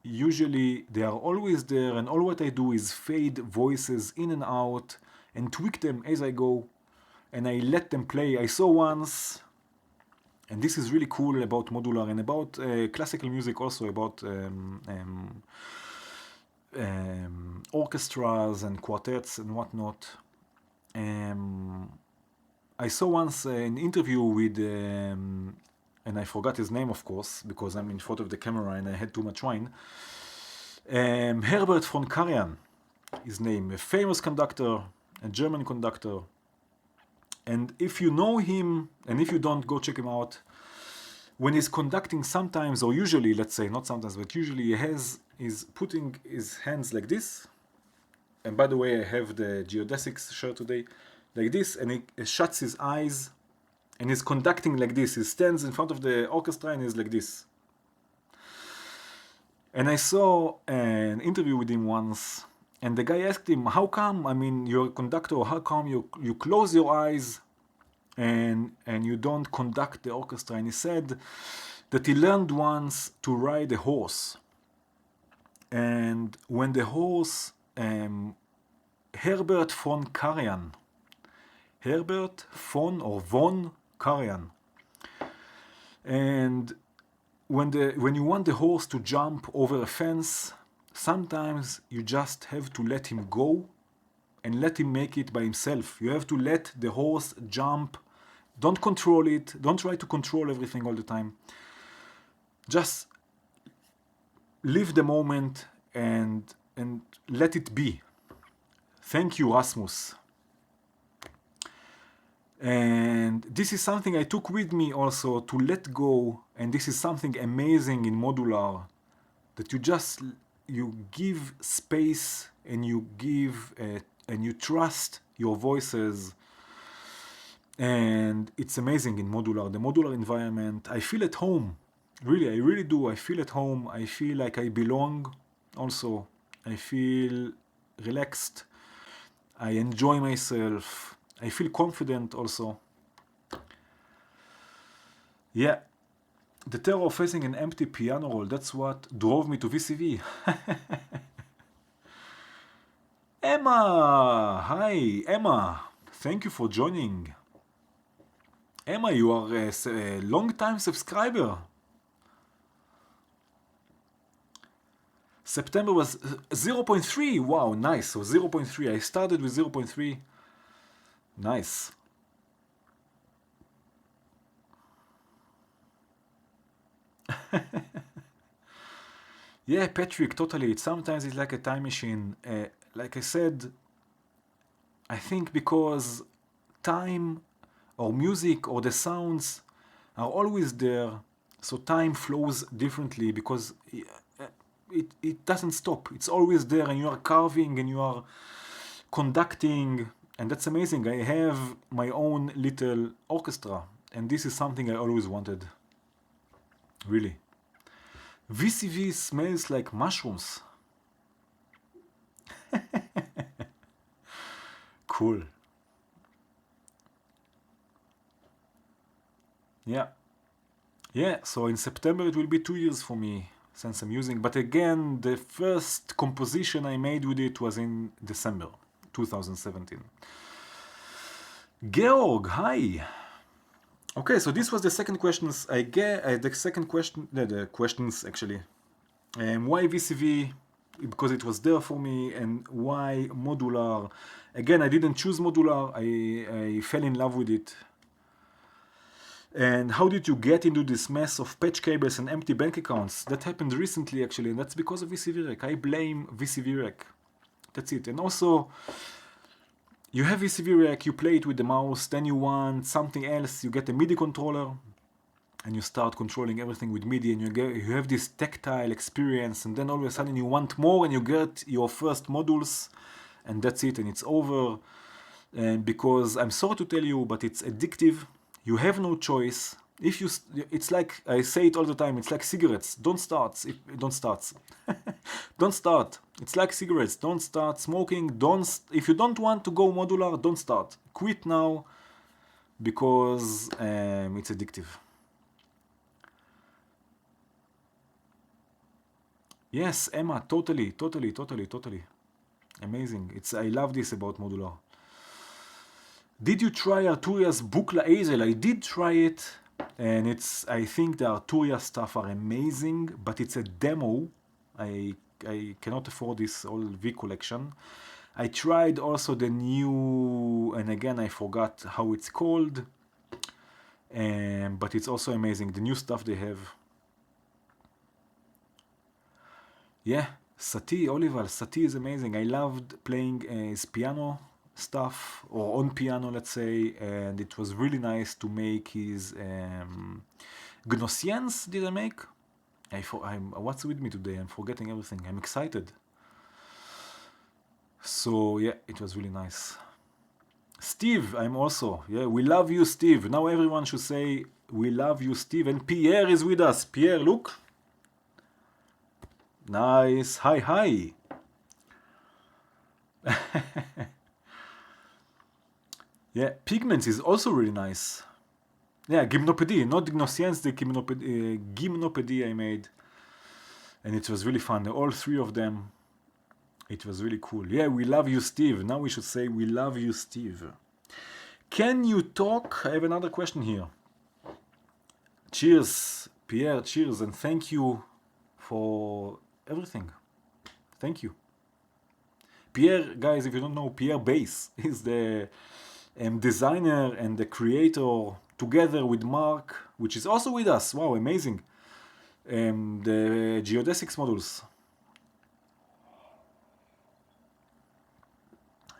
Usually they are always there, and all what I do is fade voices in and out and tweak them as I go, and I let them play. I saw once, and this is really cool about modular and about classical music also, about orchestras and quartets and whatnot. I saw once an interview with, and I forgot his name, of course, because I'm in front of the camera and I had too much wine. Herbert von Karajan, his name, a famous conductor, a German conductor. And if you know him, and if you don't, go check him out. When he's conducting sometimes, or usually, let's say, not sometimes, but usually he's putting his hands like this. And by the way, I have the Geodesics shirt today, like this, and he shuts his eyes, and he's conducting like this. He stands in front of the orchestra and he's like this. And I saw an interview with him once, and the guy asked him, how come, I mean, you're a conductor, how come you close your eyes and you don't conduct the orchestra? And he said that he learned once to ride a horse. And when the horse, Herbert von Karajan, Herbert von Karajan, and when you want the horse to jump over a fence, sometimes you just have to let him go and let him make it by himself. You have to let the horse jump. Don't control it. Don't try to control everything all the time. Just live the moment and let it be. Thank you, Rasmus. And this is something I took with me also, to let go. And this is something amazing in modular, that you give space and you give and you trust your voices. And it's amazing in modular, the modular environment. I feel at home. Really, I really do. I feel at home. I feel like I belong also. I feel relaxed. I enjoy myself. I feel confident also. Yeah. The terror of facing an empty piano roll, that's what drove me to VCV. Emma! Hi, Emma. Thank you for joining. Emma, you are a long-time subscriber. September was 0.3. Wow, nice. So 0.3. I started with 0.3. Nice. Yeah, Patrick, totally. Sometimes it's like a time machine. Like I said, I think because time or music or the sounds are always there, so time flows differently because it doesn't stop. It's always there, and you are carving and you are conducting, and that's amazing. I have my own little orchestra, and this is something I always wanted. Really. VCV smells like mushrooms. Cool. Yeah. Yeah, so in September it will be 2 years for me since I'm using. But again, the first composition I made with it was in December 2017. Georg, hi. Okay, so this was the second questions I get. The second question, the questions actually. Why VCV? Because it was there for me. And why modular? Again, I didn't choose modular. I fell in love with it. And how did you get into this mess of patch cables and empty bank accounts? That happened recently actually, and that's because of VCV Rack. I blame VCV Rack. That's it. And also, you have VCV Rack, you play it with the mouse, then you want something else, you get a MIDI controller, and you start controlling everything with MIDI, and you have this tactile experience, and then all of a sudden you want more, and you get your first modules, and that's it, and it's over. And because I'm sorry to tell you, but it's addictive. You have no choice. It's like, I say it all the time, it's like cigarettes. Don't start. Don't start. It's like cigarettes. Don't start smoking. If you don't want to go modular, don't start. Quit now because it's addictive. Yes, Emma, totally. Amazing. I love this about modular. Did you try Arturia's Buchla Easle? I did try it, and I think the Arturia stuff are amazing, but it's a demo. I cannot afford this all V collection. I tried also the new, and again I forgot how it's called, but it's also amazing. The new stuff they have. Yeah, Oliver, Satie is amazing. I loved playing his piano stuff, or on piano, let's say, and it was really nice to make his Gnossians. Did I make? What's with me today? I'm forgetting everything. I'm excited. So yeah, it was really nice. Steve, I'm also. Yeah, we love you, Steve. Now everyone should say, we love you, Steve. And Pierre is with us. Pierre, look. Nice. Hi. Yeah, Pigments is also really nice. Yeah, Gymnopédie, not Gnossians, the Gymnopédie I made. And it was really fun. All three of them. It was really cool. Yeah, we love you, Steve. Now we should say, we love you, Steve. Can you talk? I have another question here. Cheers, Pierre, cheers, and thank you for everything. Thank you. Pierre, guys, if you don't know, Pierre Bass is the designer and the creator, together with Mark, which is also with us. Wow, amazing. The Geodesics modules.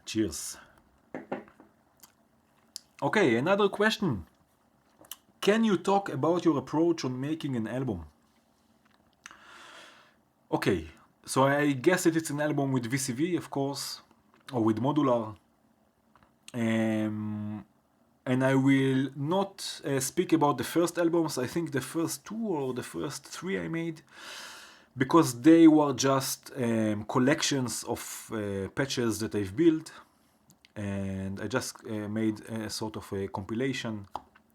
Cheers. Okay, another question. Can you talk about your approach on making an album? Okay, so I guess that it's an album with VCV, of course, or with modular. And I will not speak about the first albums. I think the first two or the first three I made, because they were just collections of patches that I've built, and I just made a sort of a compilation,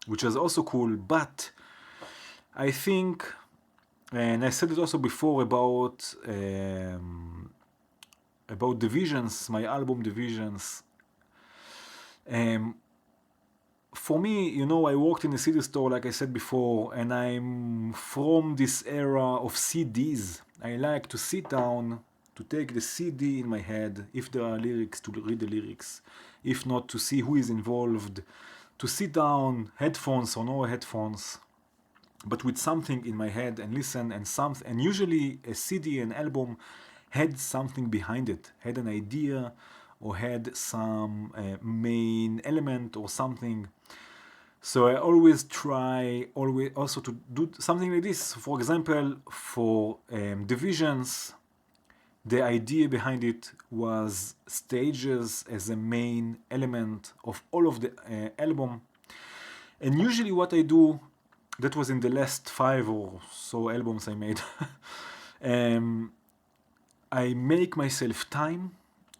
which was also cool. But I think, and I said it also before about divisions, my album divisions. For me, I worked in a CD store, like I said before, and I'm from this era of CDs. I like to sit down, to take the CD in my head, if there are lyrics, to read the lyrics, if not, to see who is involved, to sit down, headphones or no headphones, but with something in my head and listen, and usually a CD, an album, had something behind it, had an idea, or had some main element or something. So I always try also to do something like this. For example, for divisions, the idea behind it was stages as a main element of all of the album. And usually what I do, that was in the last 5 or so albums I made, I make myself time.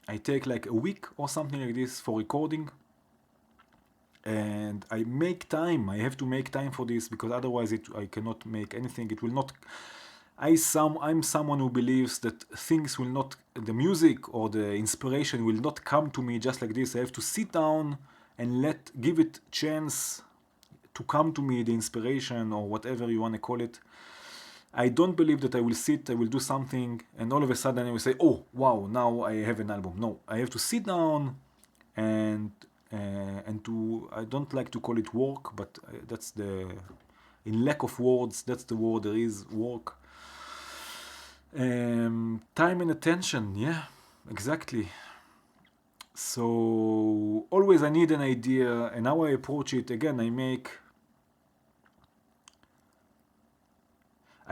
I take like a week or something like this for recording, and I make time. I have to make time for this, because otherwise I cannot make anything. It will not. I'm someone who believes that things will not, the music or the inspiration will not come to me just like this. I have to sit down and give it chance to come to me, the inspiration or whatever you want to call it. I don't believe that I will do something, and all of a sudden I will say, oh, wow, now I have an album. No, I have to sit down and I don't like to call it work, but that's in lack of words, that's the word, there is work. Time and attention, yeah, exactly. So always I need an idea, and how I approach it, again,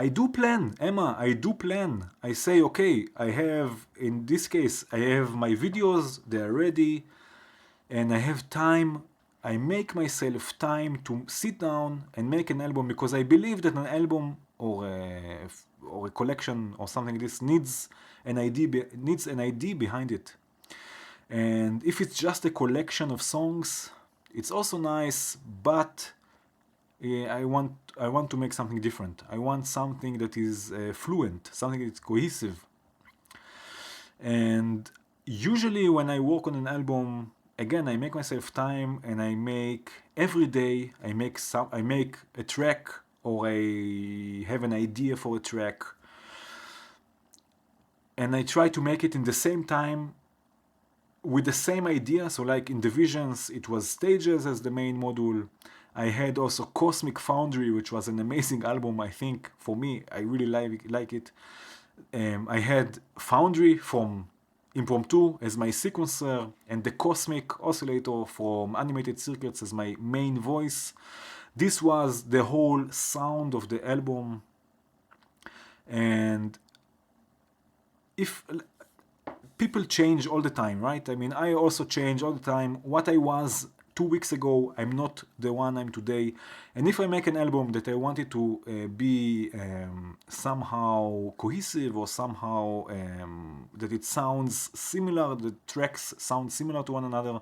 I do plan, Emma, I do plan. I say, okay, in this case, I have my videos, they're ready, and I have time. I make myself time to sit down and make an album, because I believe that an album or a collection or something like this needs an idea behind it. And if it's just a collection of songs, it's also nice, but I want to make something different. I want something that is fluent, something that's cohesive. And usually when I work on an album, again, I make myself time, and I make every day. I make a track, or I have an idea for a track, and I try to make it in the same time with the same idea. So like in Divisions, it was Stages as the main module. I had also Cosmic Foundry, which was an amazing album. I think for me, I really like it. I had Foundry from Impromptu as my sequencer, and the Cosmic Oscillator from Animated Circuits as my main voice. This was the whole sound of the album. And if people change all the time, right? I mean, I also change all the time. What I was 2 weeks ago, I'm not the one I'm today. And if I make an album that I want it to be somehow cohesive, or somehow that it sounds similar, the tracks sound similar to one another,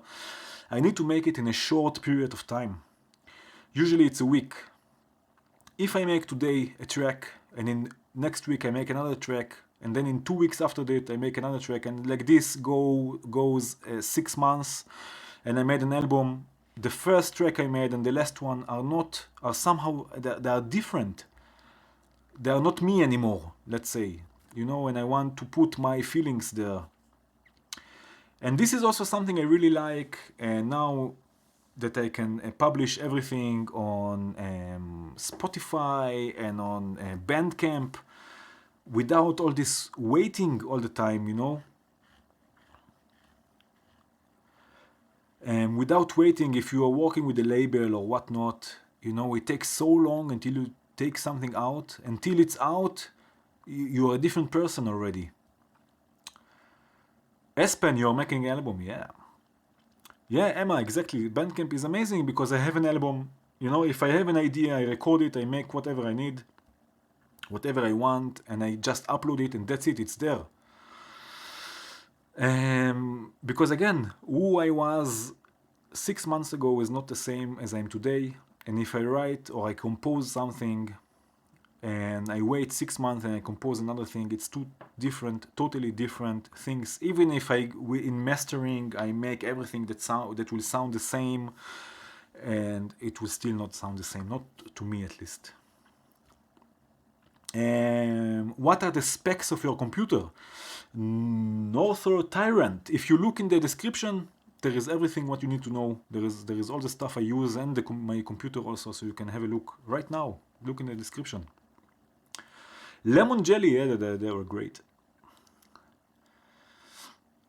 I need to make it in a short period of time. Usually it's a week. If I make today a track, and in next week I make another track, and then in 2 weeks after that I make another track, and like this goes 6 months, and I made an album. The first track I made and the last one are somehow they are different. They are not me anymore, let's say, and I want to put my feelings there. And this is also something I really like, and now that I can publish everything on Spotify and on Bandcamp without all this waiting all the time, without waiting. If you are working with a label or whatnot, it takes so long until you take something out. Until it's out, you are a different person already. Espen, you're making an album, yeah. Yeah, Emma, exactly. Bandcamp is amazing because I have an album. If I have an idea, I record it, I make whatever I need, whatever I want, and I just upload it, and that's it, it's there. Because again, who I was 6 months ago is not the same as I am today. And if I write or I compose something and I wait 6 months and I compose another thing, it's two totally different things. Even if in mastering, I make everything that will sound the same, and it will still not sound the same, not to me at least. What are the specs of your computer? Norther Tyrant. If you look in the description, there is everything what you need to know. There is all the stuff I use, and my computer also, so you can have a look right now. Look in the description. Lemon Jelly, yeah, they were great.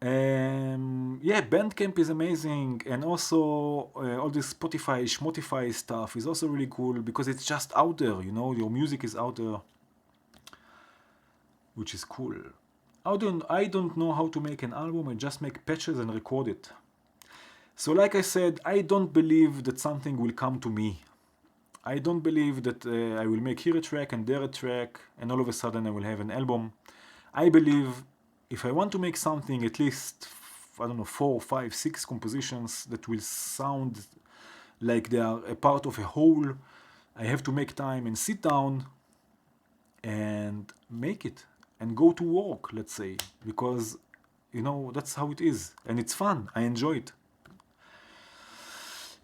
Yeah, Bandcamp is amazing, and also all this Spotify stuff is also really cool because it's just out there, your music is out there, which is cool. I don't know how to make an album. I just make patches and record it. So like I said, I don't believe that something will come to me. I don't believe that I will make here a track and there a track, and all of a sudden I will have an album. I believe if I want to make something, at least, 4, 5, 6 compositions that will sound like they are a part of a whole, I have to make time and sit down and make it and go to work, let's say, because, that's how it is. And it's fun. I enjoy it.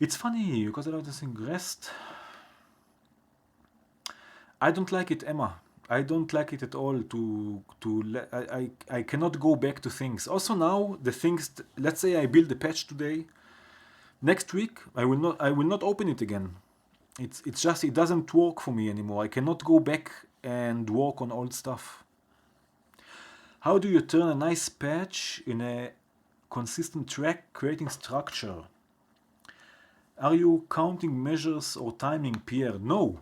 It's funny because I like to sing rest. I don't like it, Emma. I don't like it at all I cannot go back to things. Also now, the things, let's say I build a patch today, next week I will not open it again. It's just, it doesn't work for me anymore. I cannot go back and work on old stuff. How do you turn a nice patch in a consistent track, creating structure? Are you counting measures or timing, Pierre? No.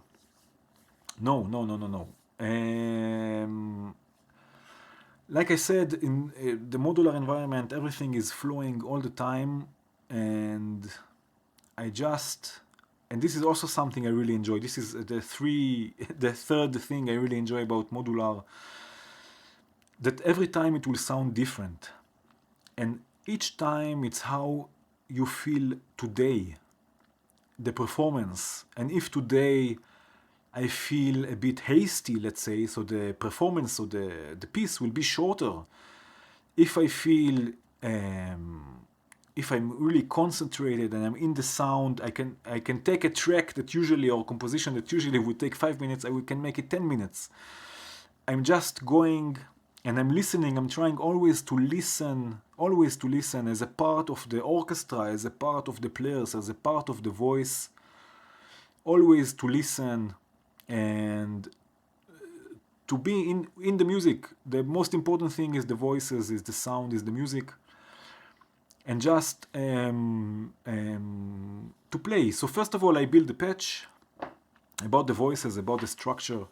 Like I said, in the modular environment, everything is flowing all the time, and I just this is also something I really enjoy. This is the third thing I really enjoy about modular, that every time it will sound different. And each time it's how you feel today, the performance. And if today I feel a bit hasty, let's say, so the performance of the piece will be shorter. If I feel, if I'm really concentrated and I'm in the sound, I can take a track that usually, or composition that usually would take 5 minutes, I can make it 10 minutes. I'm just going and I'm listening. I'm trying always to listen as a part of the orchestra, as a part of the players, as a part of the voice. Always to listen and to be in the music. The most important thing is the voices, is the sound, is the music. And just to play. So first of all, I build a patch about the voices, about the structure.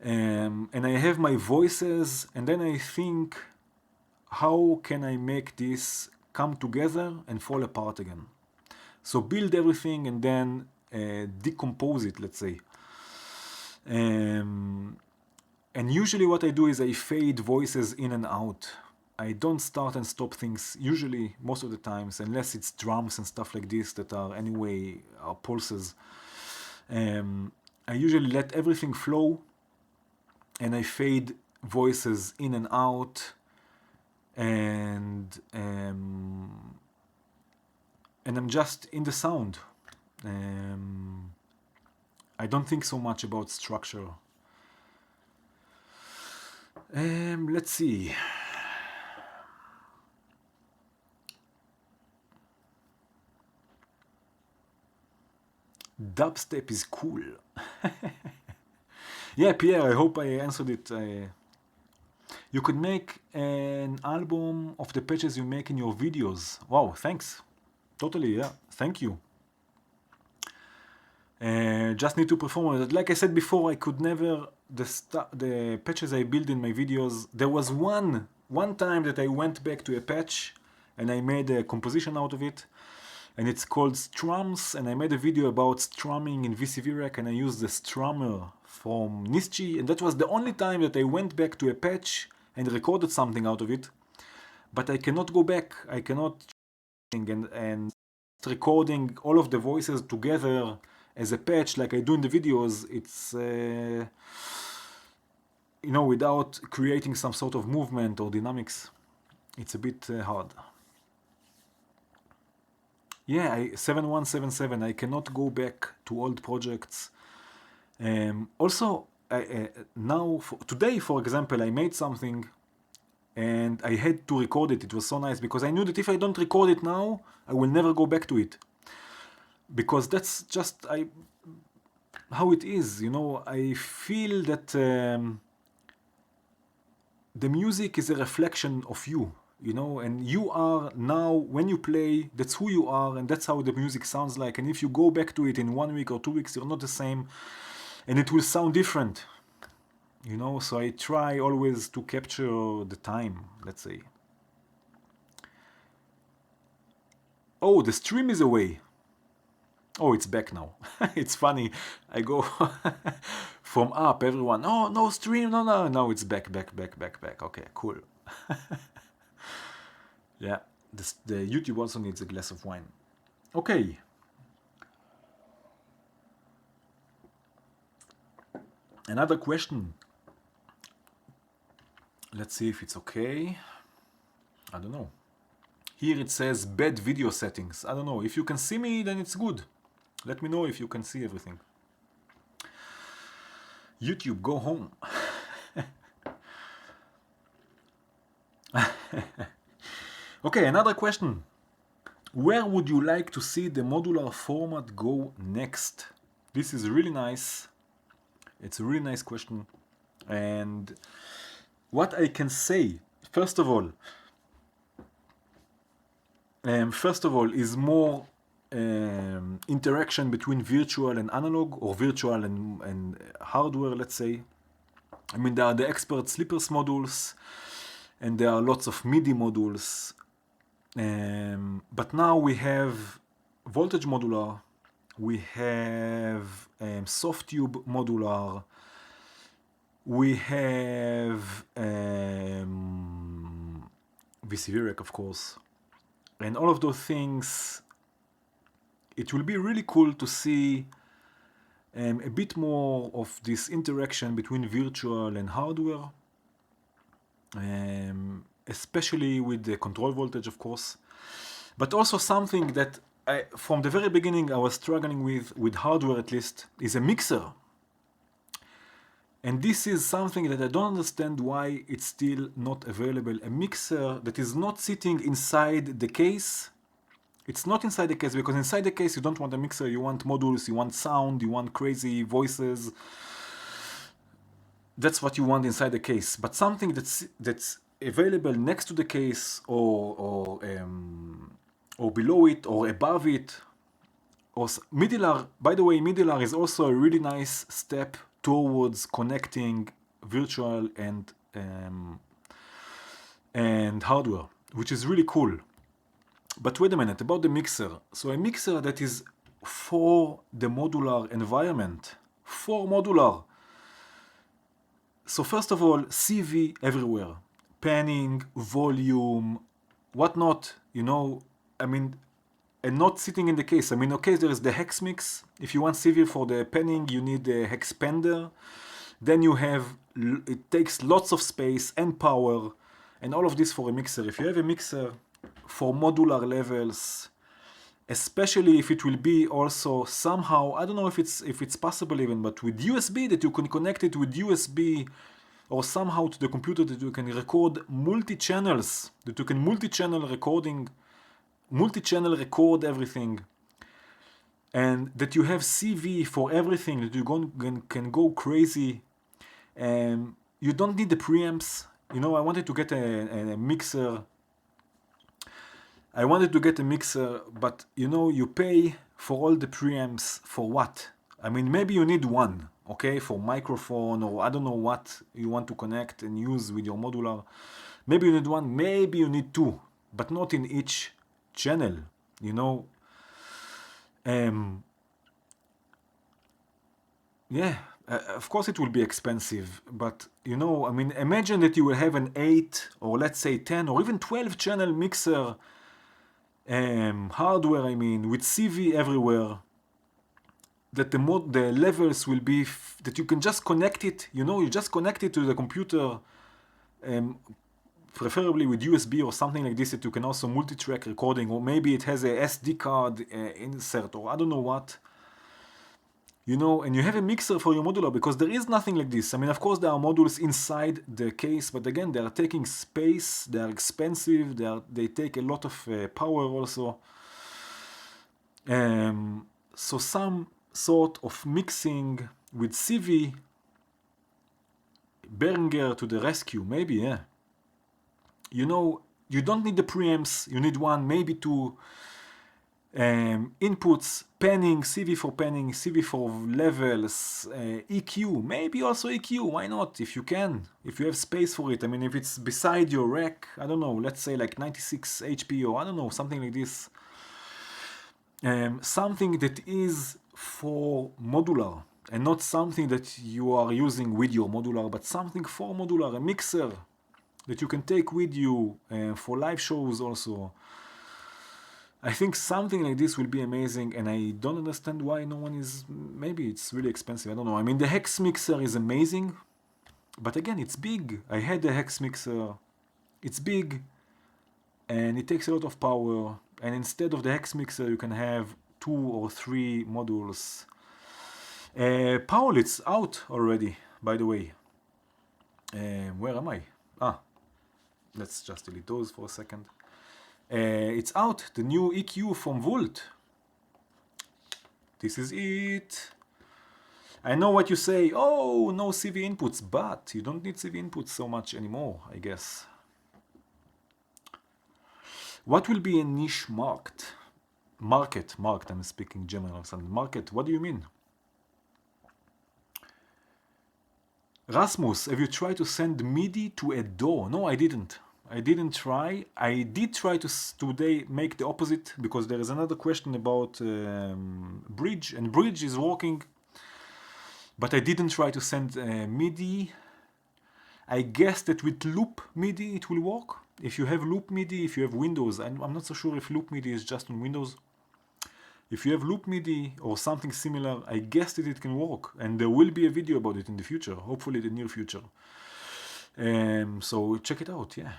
And I have my voices, and then I think, how can I make this come together and fall apart again? So build everything and then decompose it, let's say. And usually what I do is I fade voices in and out. I don't start and stop things, usually, most of the times, unless it's drums and stuff like this that are anyway are pulses. I usually let everything flow, and I fade voices in and out, and I'm just in the sound. I don't think so much about structure. Let's see. Dubstep is cool. Yeah, Pierre, I hope I answered it. You could make an album of the patches you make in your videos. Wow, thanks. Totally, yeah. Thank you. Just need to perform it. Like I said before, I could never, the patches I build in my videos, there was one time that I went back to a patch and I made a composition out of it, and it's called Strums, and I made a video about strumming in VCV Rack, and I used the strummer from Nischi, and that was the only time that I went back to a patch and recorded something out of it. But I cannot go back. I cannot and recording all of the voices together as a patch like I do in the videos. It's without creating some sort of movement or dynamics, it's a bit hard. Yeah, 7177, I cannot go back to old projects. Also, now, today, for example, I made something and I had to record it. It was so nice because I knew that if I don't record it now, I will never go back to it. Because that's just how it is, I feel that the music is a reflection of you. And you are now, when you play, that's who you are, and that's how the music sounds like. And if you go back to it in 1 week or 2 weeks, you're not the same, and it will sound different. So I try always to capture the time, let's say. Oh, the stream is away. Oh, it's back now. It's funny. I go from up, everyone. Oh, no stream, no. Now it's back. Okay, cool. Yeah, the YouTube also needs a glass of wine. Okay. Another question. Let's see if it's okay. I don't know. Here it says bad video settings. I don't know. If you can see me, then it's good. Let me know if you can see everything. YouTube, go home. Okay, another question. Where would you like to see the modular format go next? This is really nice. It's a really nice question. And what I can say, first of all, is more interaction between virtual and analog, or virtual and hardware, let's say. I mean, there are the expert slippers modules, and there are lots of MIDI modules. But now we have voltage modular, we have soft tube modular, we have VCV Rack, of course, and all of those things. It will be really cool to see a bit more of this interaction between virtual and hardware, especially with the control voltage, of course, but also something that from the very beginning I was struggling with hardware at least, is a mixer. And this is something that I don't understand why it's still not available. A mixer that is not sitting inside the case. It's not inside the case, because inside the case you don't want a mixer, you want modules, you want sound, you want crazy voices. That's what you want inside the case. But something that's available next to the case, or below it, or above it, or modular. By the way, modular is also a really nice step towards connecting virtual and hardware, which is really cool. But wait a minute, about the mixer. So a mixer that is for the modular environment, for modular. So first of all, CV everywhere, panning, volume, whatnot, you know, I mean, and not sitting in the case. I mean, okay, there is the hex mix. If you want CV for the panning, you need the hexpander. Then you have, it takes lots of space and power, and all of this for a mixer. If you have a mixer for modular levels, especially if it will be also somehow, I don't know if it's possible even, but with USB, that you can connect it with USB or somehow to the computer, that you can record multi-channels, that you can multi-channel record everything, and that you have CV for everything, that you can go crazy. And you don't need the preamps. You know, I wanted to get a mixer. But you know, you pay for all the preamps for what? I mean, maybe you need one, okay, for microphone, or I don't know what you want to connect and use with your modular. Maybe you need one, maybe you need two, but not in each channel, you know. Yeah, of course it will be expensive, but you know, I mean, imagine that you will have an 8 or let's say 10 or even 12 channel mixer, hardware, I mean, with CV everywhere, that the levels will be that you can just connect it, you know, you just connect it to the computer, preferably with USB or something like this, that you can also multi-track recording, or maybe it has a SD card insert, or I don't know what. You know, and you have a mixer for your modular, because there is nothing like this. I mean, of course, there are modules inside the case, but again, they are taking space, they are expensive, they take a lot of power also. So some sort of mixing with CV, Behringer to the rescue, maybe, yeah. You know, you don't need the preamps, you need one, maybe two. Inputs, panning, CV for levels, EQ, maybe also EQ, why not, if you can, if you have space for it. I mean, if it's beside your rack, I don't know, let's say like 96 HP, or I don't know, something like this. Something that is for modular, and not something that you are using with your modular, but something for modular, a mixer that you can take with you for live shows also. I think something like this will be amazing, and I don't understand why no one is. Maybe it's really expensive, I don't know. I mean, the hex mixer is amazing, but again, it's big. I had the hex mixer. It's big, and it takes a lot of power, and instead of the hex mixer, you can have 2 or 3 modules. Paul, it's out already, by the way. Where am I? Let's just delete those for a second. It's out, the new EQ from Volt. This is it. I know what you say, oh, no CV inputs, but you don't need CV inputs so much anymore, I guess. What will be a niche market, I'm speaking German or something. Market, what do you mean? Rasmus, have you tried to send MIDI to a DAW? No, I didn't. I didn't try. I did try to today make the opposite because there is another question about bridge, and bridge is working, but I didn't try to send MIDI. I guess that with loop MIDI it will work. If you have loop MIDI, if you have Windows, I'm not so sure if loop MIDI is just on Windows. If you have loop MIDI or something similar, I guess that it can work, and there will be a video about it in the future, hopefully the near future. So check it out, yeah.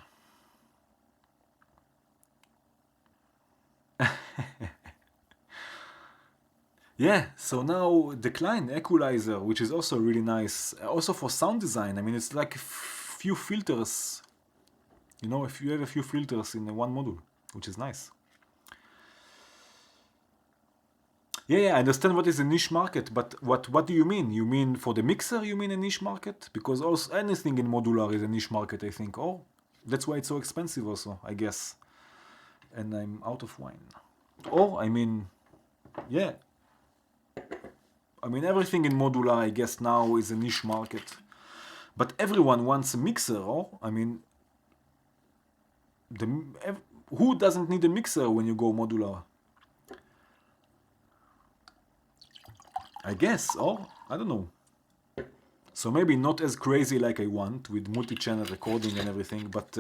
Yeah, so now the Klein equalizer, which is also really nice, also for sound design. I mean, it's like a few filters, you know, if you have a few filters in one module, which is nice. Yeah, I understand what is a niche market, but what do you mean? You mean for the mixer, you mean a niche market? Because also anything in modular is a niche market, I think. Oh, that's why it's so expensive also, I guess. And I'm out of wine. Or, I mean, yeah. I mean, everything in modular, I guess, now is a niche market. But everyone wants a mixer, or? I mean, who doesn't need a mixer when you go modular? I guess, or? I don't know. So maybe not as crazy like I want, with multi-channel recording and everything, but...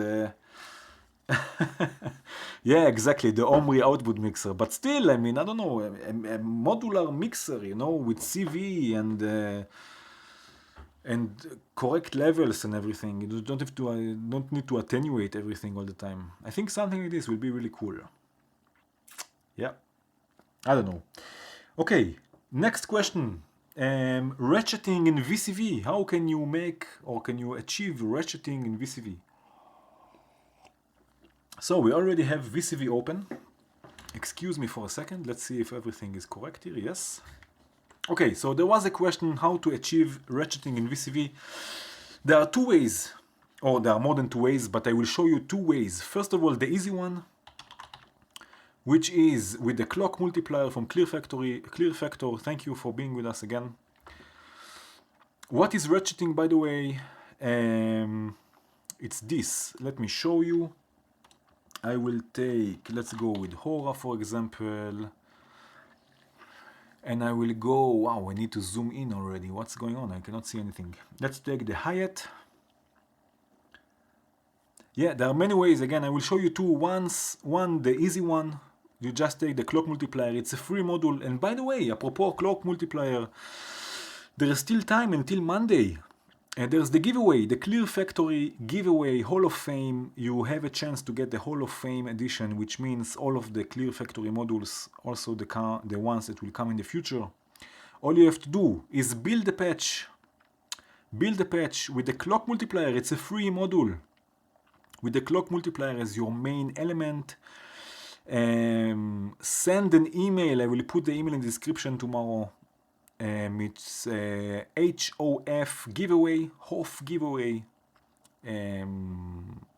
yeah, exactly, the Omri output mixer. But still, I mean, I don't know, a modular mixer, you know, with CV and correct levels and everything. You don't have to, don't need to attenuate everything all the time. I think something like this will be really cool. Yeah, I don't know. Okay, next question. Ratcheting in VCV. How can you make or can you achieve ratcheting in VCV? So we already have VCV open. Excuse me for a second. Let's see if everything is correct here. Yes. Okay, so there was a question how to achieve ratcheting in VCV. There are two ways, or there are more than two ways, but I will show you two ways. First of all, the easy one, which is with the clock multiplier from Clear Factor. Thank you for being with us again. What is ratcheting, by the way? It's this. Let me show you. I will take, let's go with Hora, for example. And I will go, wow, I need to zoom in already. What's going on? I cannot see anything. Let's take the hi-hat. Yeah, there are many ways. Again, I will show you two. One, the easy one. You just take the clock multiplier. It's a free module. And by the way, apropos clock multiplier, there is still time until Monday. There's the giveaway, the Clear Factory giveaway, Hall of Fame. You have a chance to get the Hall of Fame edition, which means all of the Clear Factory modules, also the ones that will come in the future. All you have to do is build a patch. Build a patch with the clock multiplier. It's a free module. With the clock multiplier as your main element. Send an email. I will put the email in the description tomorrow. It's HOF giveaway,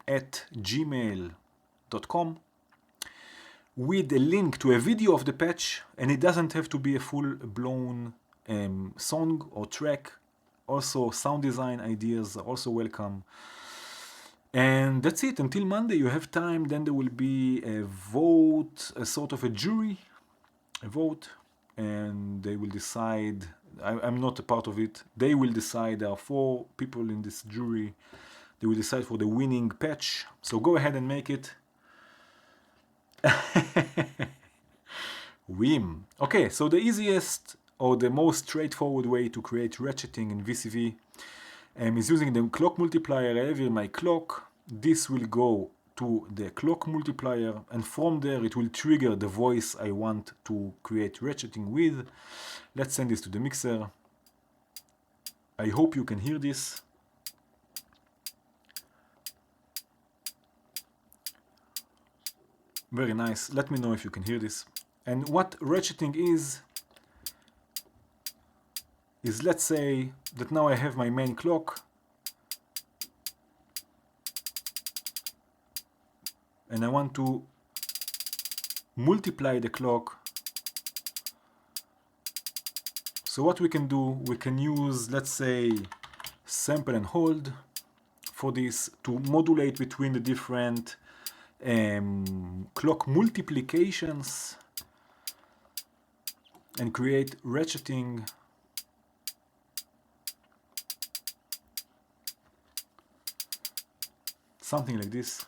at gmail.com with a link to a video of the patch, and it doesn't have to be a full-blown song or track. Also, sound design ideas are also welcome. And that's it. Until Monday, you have time. Then there will be a vote, a sort of a jury, a vote. And they will decide. I'm not a part of it. They will decide. There are 4 people in this jury. They will decide for the winning patch. So go ahead and make it. Whim. Okay, so the easiest or the most straightforward way to create ratcheting in VCV is using the clock multiplier. I have here my clock. This will go to the clock multiplier, and from there it will trigger the voice I want to create ratcheting with. Let's send this to the mixer. I hope you can hear this. Very nice. Let me know if you can hear this. And what ratcheting is let's say that now I have my main clock. And I want to multiply the clock. So what we can do, we can use, let's say, sample and hold for this to modulate between the different clock multiplications and create ratcheting. Something like this.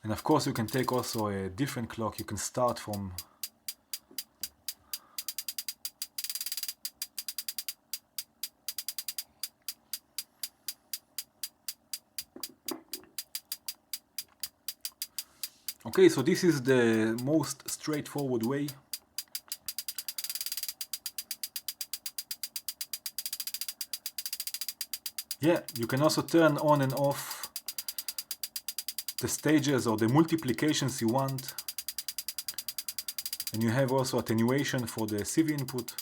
And of course you can take also a different clock. You can start from okay, so this is the most straightforward way. Yeah, you can also turn on and off the stages or the multiplications you want. And you have also attenuation for the CV input.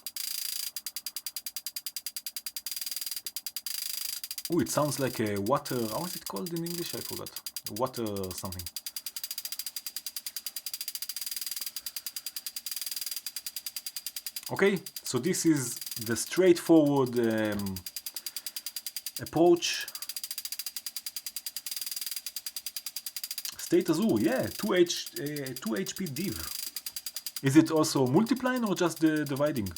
Oh, it sounds like a water, how is it called in English? I forgot. Water something. Okay, so this is the straightforward approach. State Azure, yeah, 2 HP div. Is it also multiplying or just the dividing?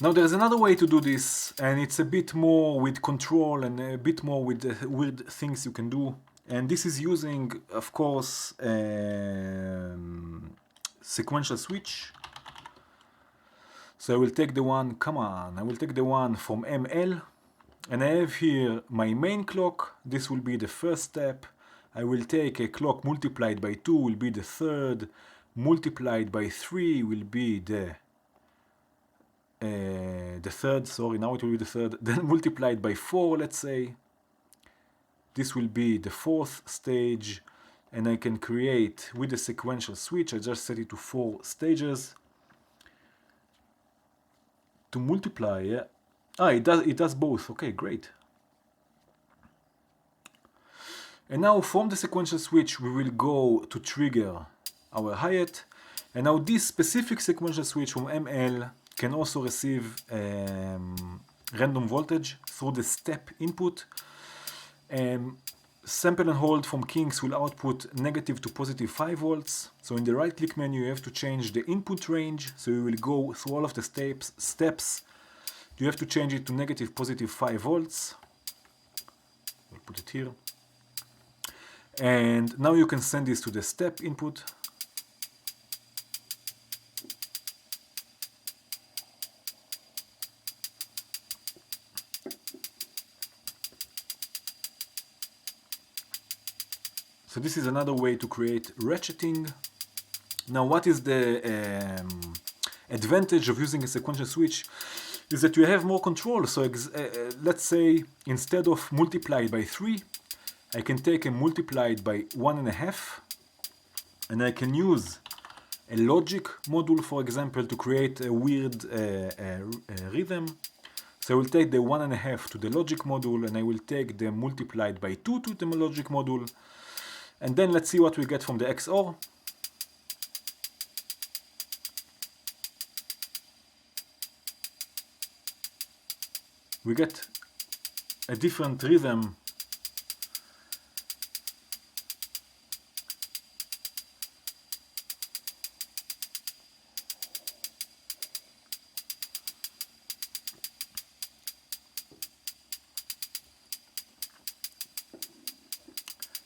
Now there's another way to do this, and it's a bit more with control and a bit more with the weird things you can do. And this is using, of course, sequential switch. So I will take the one, come on, I will take the one from ML, and I have here my main clock. This will be the first step. I will take a clock multiplied by 2 will be the third, multiplied by 3 will be the third, sorry, now it will be the third, then multiplied by 4, let's say. This will be the fourth stage, and I can create with the sequential switch, I just set it to 4 stages. To multiply, yeah. Ah, it does both. Okay, great. And now from the sequential switch, we will go to trigger our hi-hat. And now this specific sequential switch from ML can also receive random voltage through the step input. Sample and hold from Kings will output negative to positive 5 volts. So in the right click menu you have to change the input range. So you will go through all of the steps. You have to change it to negative positive 5 volts. I'll put it here. And now you can send this to the step input. So this is another way to create ratcheting. Now what is the advantage of using a sequential switch is that you have more control. So let's say instead of multiplied by 3, I can take a multiplied by 1.5, and I can use a logic module, for example, to create a weird rhythm. So I will take the 1.5 to the logic module, and I will take the multiplied by 2 to the logic module. And then let's see what we get from the XOR. We get a different rhythm.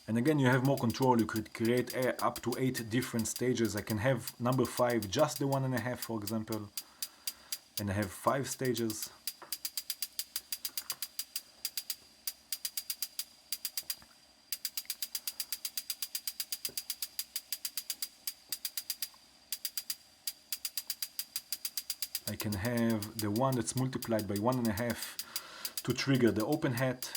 And again, you have more control. You could create up to 8 different stages. I can have number 5, just the 1.5, for example. And I have 5 stages. I can have the one that's multiplied by 1.5 to trigger the open hat.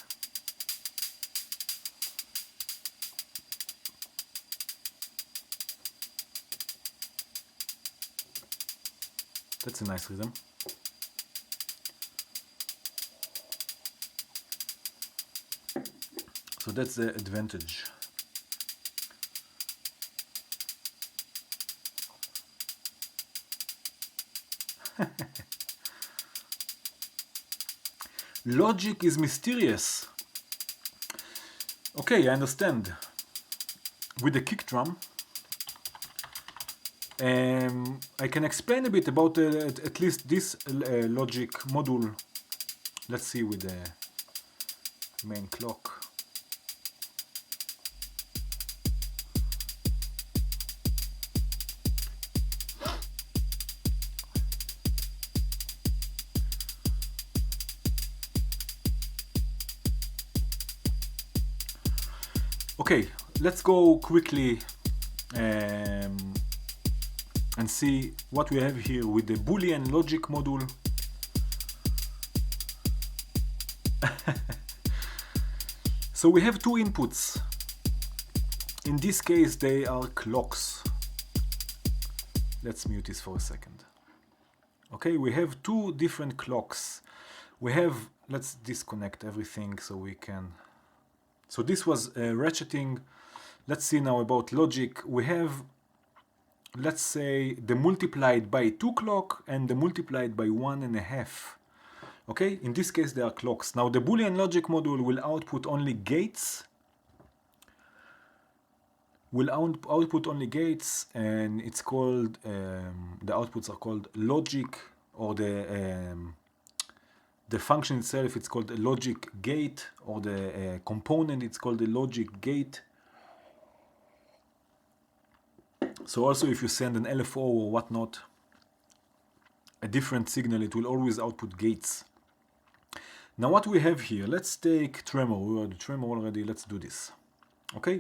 That's a nice rhythm. So that's the advantage. Logic is mysterious. Okay, I understand. With the kick drum, I can explain a bit about at least this logic module. Let's see with the main clock. Okay, let's go quickly and see what we have here with the Boolean Logic module. So we have two inputs. In this case, they are clocks. Let's mute this for a second. Okay, we have two different clocks. We have, let's disconnect everything so we can. So this was ratcheting. Let's see now about logic. We have, let's say, the multiplied by 2 clock and the multiplied by 1.5. Okay, in this case they are clocks. Now the Boolean logic module will output only gates. Output only gates, and it's called, the outputs are called logic, or the function itself, it's called a logic gate, or the component, it's called the logic gate. So also if you send an LFO or whatnot, a different signal, it will always output gates. Now what we have here, let's take tremor. We had tremor already, let's do this. Okay,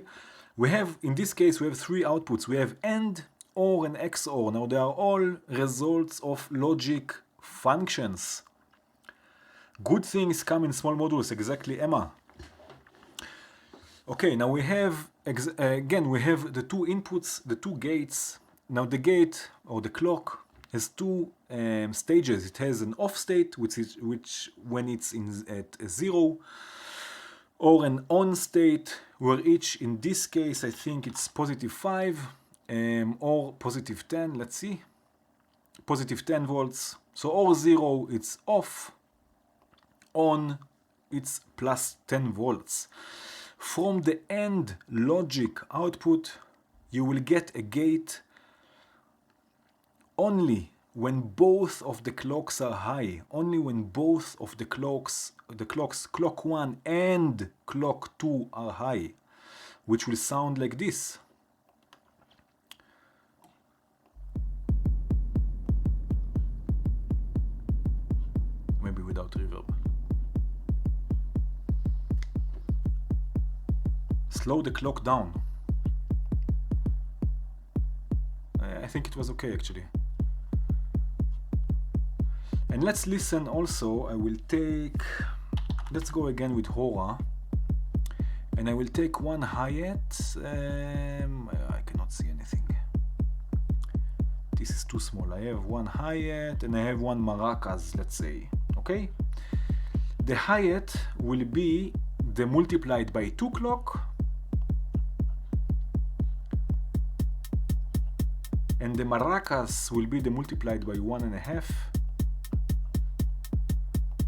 we have, in this case, we have three outputs. We have AND, OR, and XOR. Now they are all results of logic functions. Good things come in small modules, exactly, Emma. Okay, now we have, again, we have the two inputs, the two gates. Now the gate, or the clock, has two stages. It has an off state, which when it's at 0, or an on state, where each, in this case, I think it's +5, or +10, let's see, +10 volts. So or 0, it's off, on, it's +10 volts. From the AND logic output, you will get a gate only when both of the clocks are high. Only when both of the clocks, clock 1 and clock 2 are high, which will sound like this. Maybe without reverb. Slow the clock down. I think it was okay actually. And let's listen also. I will take, let's go again with Hora. And I will take one hi-hat. I cannot see anything. This is too small. I have one hi-hat and I have one maracas, let's say. Okay? The hi-hat will be the multiplied by 2 clock. And the maracas will be the multiplied by 1.5.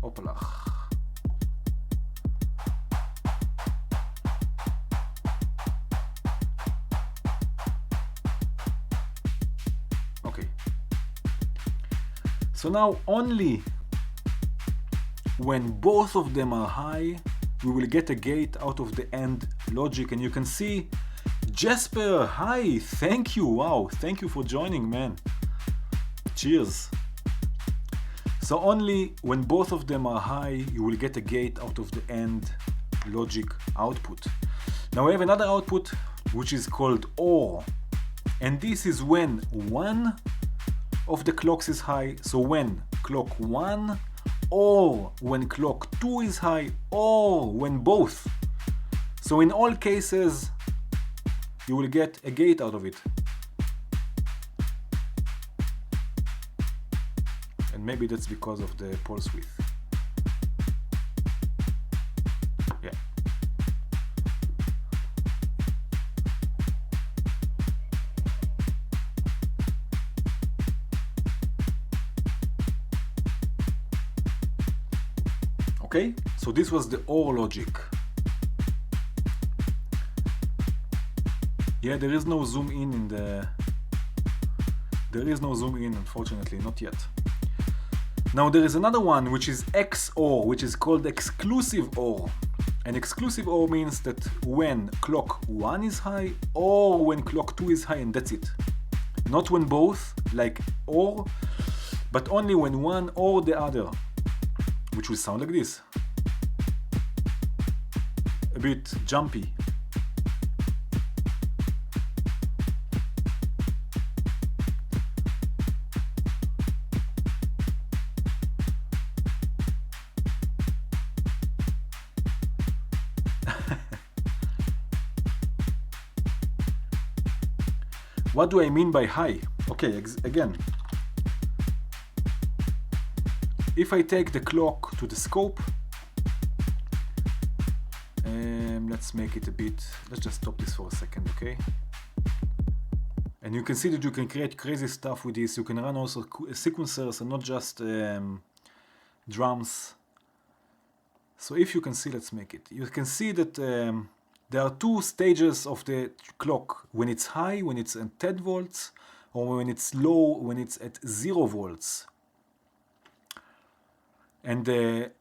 Opalach. Okay. So now only when both of them are high, we will get a gate out of the AND logic. And you can see Jasper, hi, thank you, wow, thank you for joining, man. Cheers. So only when both of them are high, you will get a gate out of the AND logic output. Now we have another output, which is called OR. And this is when one of the clocks is high, so when clock 1, or when clock 2 is high, or when both. So in all cases, you will get a gate out of it. And maybe that's because of the pulse width. Yeah. Okay, so this was the OR logic. Yeah, there is no zoom in the... There is no zoom in, unfortunately, not yet. Now there is another one which is XOR, which is called exclusive OR. And exclusive OR means that when clock 1 is high or when clock 2 is high, and that's it. Not when both, like OR, but only when one or the other, which will sound like this. A bit jumpy. What do I mean by high? Okay, again, if I take the clock to the scope, let's make it a bit, let's just stop this for a second, okay? And you can see that you can create crazy stuff with this. You can run also sequencers and not just drums. So if you can see, let's make it. You can see that there are two stages of the clock. When it's high, when it's at 10 volts, or when it's low, when it's at 0 volts. And the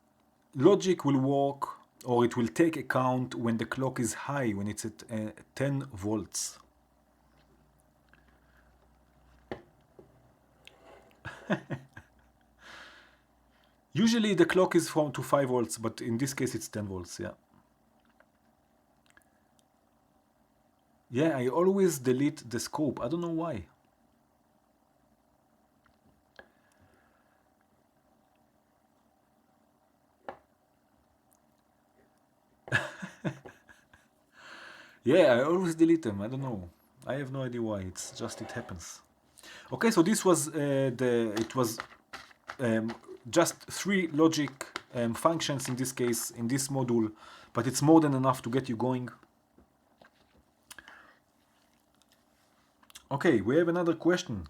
logic will work, or it will take account when the clock is high, when it's at 10 volts. Usually the clock is from to 5 volts, but in this case it's 10 volts, yeah. Yeah, I always delete the scope. I don't know why. Yeah, I always delete them. I don't know. I have no idea why. It's just it happens. Okay, so this was just 3 logic functions in this case, in this module, but it's more than enough to get you going. Okay, we have another question.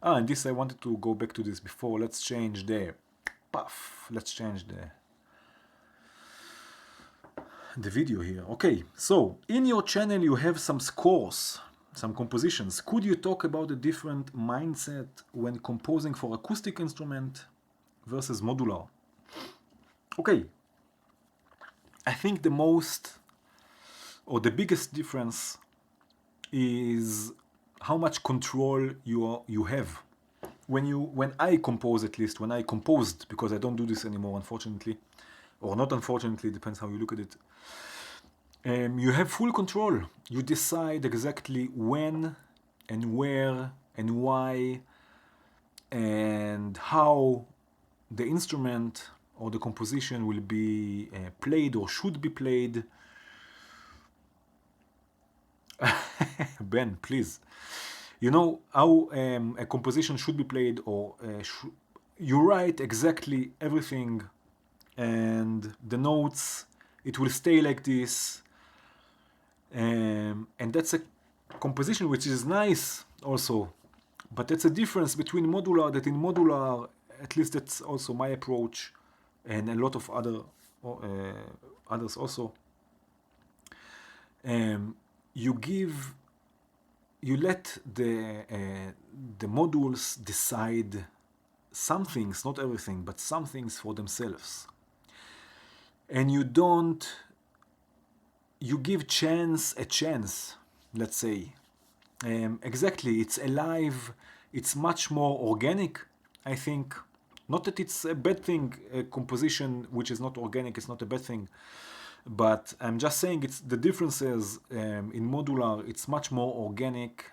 And this, I wanted to go back to this before. Let's change the puff. Let's change the video here. Okay, so in your channel you have some scores, some compositions. Could you talk about the different mindset when composing for acoustic instrument versus modular? Okay, I think the most or the biggest difference is how much control you have. When I compose, at least when I composed, because I don't do this anymore, unfortunately, or not unfortunately, depends how you look at it. You have full control. You decide exactly when and where and why and how the instrument or the composition will be played or should be played. Ben, please. You know how a composition should be played, or you write exactly everything, and the notes, it will stay like this, and that's a composition which is nice also, but that's a difference between modular, that in modular, at least that's also my approach, and a lot of others also, you let the modules decide some things, not everything, but some things for themselves. And you give a chance, let's say. Exactly, it's alive, it's much more organic, I think. Not that it's a bad thing, a composition which is not organic, it's not a bad thing. But I'm just saying it's the differences in modular, it's much more organic.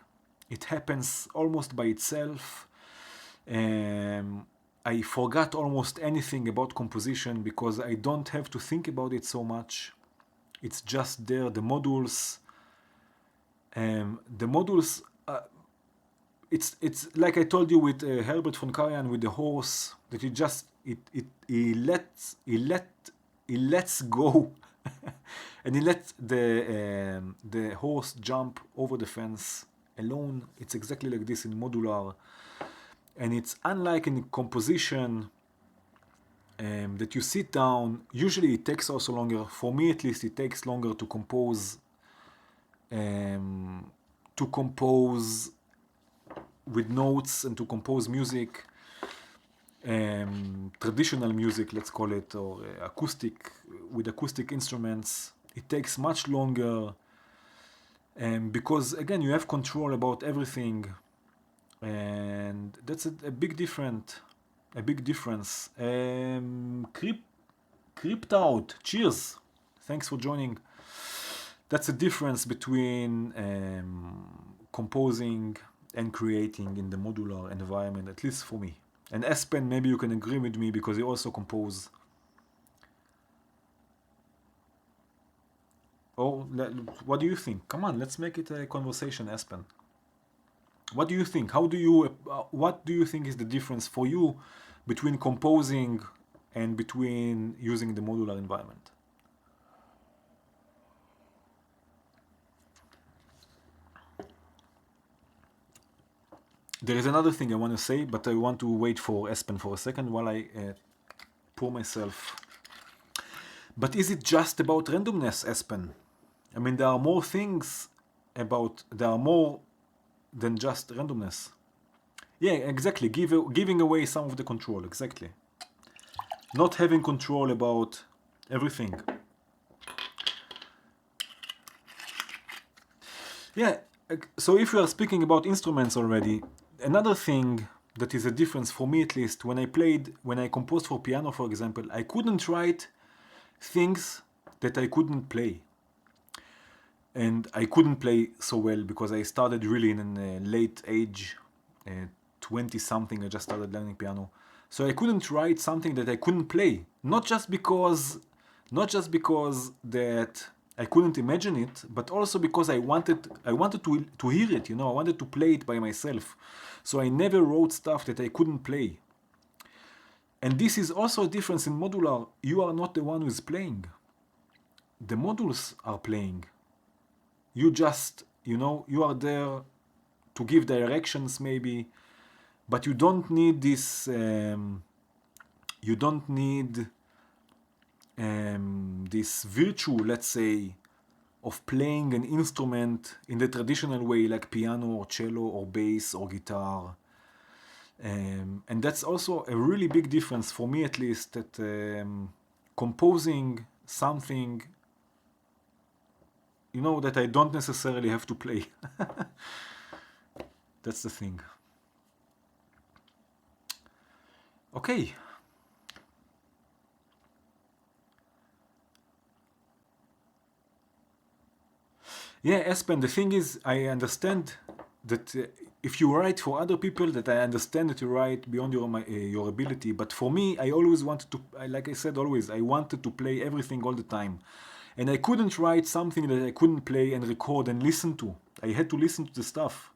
It happens almost by itself. I forgot almost anything about composition because I don't have to think about it so much. It's just there, the modules. It's like I told you with Herbert von Karajan with the horse, that he lets go. And he let the horse jump over the fence alone. It's exactly like this in modular. And it's unlike in composition that you sit down. Usually it takes also longer. For me, at least, it takes longer to compose. With notes and to compose music, traditional music, let's call it, or acoustic, with acoustic instruments. It takes much longer, because again, you have control about everything, and that's a big difference. Creeped out. Cheers. Thanks for joining. That's a difference between composing and creating in the modular environment, at least for me. And Espen, maybe you can agree with me because he also composes. Oh, what do you think? Come on, let's make it a conversation, Espen. What do you think? What do you think is the difference for you between composing and between using the modular environment? There is another thing I want to say, but I want to wait for Espen for a second while I pour myself. But is it just about randomness, Espen? I mean, there are more than just randomness. Yeah, exactly. Giving away some of the control, exactly. Not having control about everything. Yeah, so if we are speaking about instruments already, another thing that is a difference for me, at least, when I composed for piano, for example, I couldn't write things that I couldn't play. And I couldn't play so well because I started really in a late age, 20-something, I just started learning piano. So I couldn't write something that I couldn't play. Not just because that I couldn't imagine it, but also because I wanted to hear it, I wanted to play it by myself. So I never wrote stuff that I couldn't play. And this is also a difference in modular. You are not the one who is playing. The modules are playing. You just, you are there to give directions maybe, but you don't need this, this virtue, let's say, of playing an instrument in the traditional way, like piano or cello or bass or guitar. And that's also a really big difference for me, at least, that composing something, that I don't necessarily have to play. That's the thing. Okay. Yeah, Espen, the thing is, I understand that if you write for other people, that I understand that you write beyond your ability. But for me, I always wanted to, like I said, I wanted to play everything all the time. And I couldn't write something that I couldn't play and record and listen to. I had to listen to the stuff.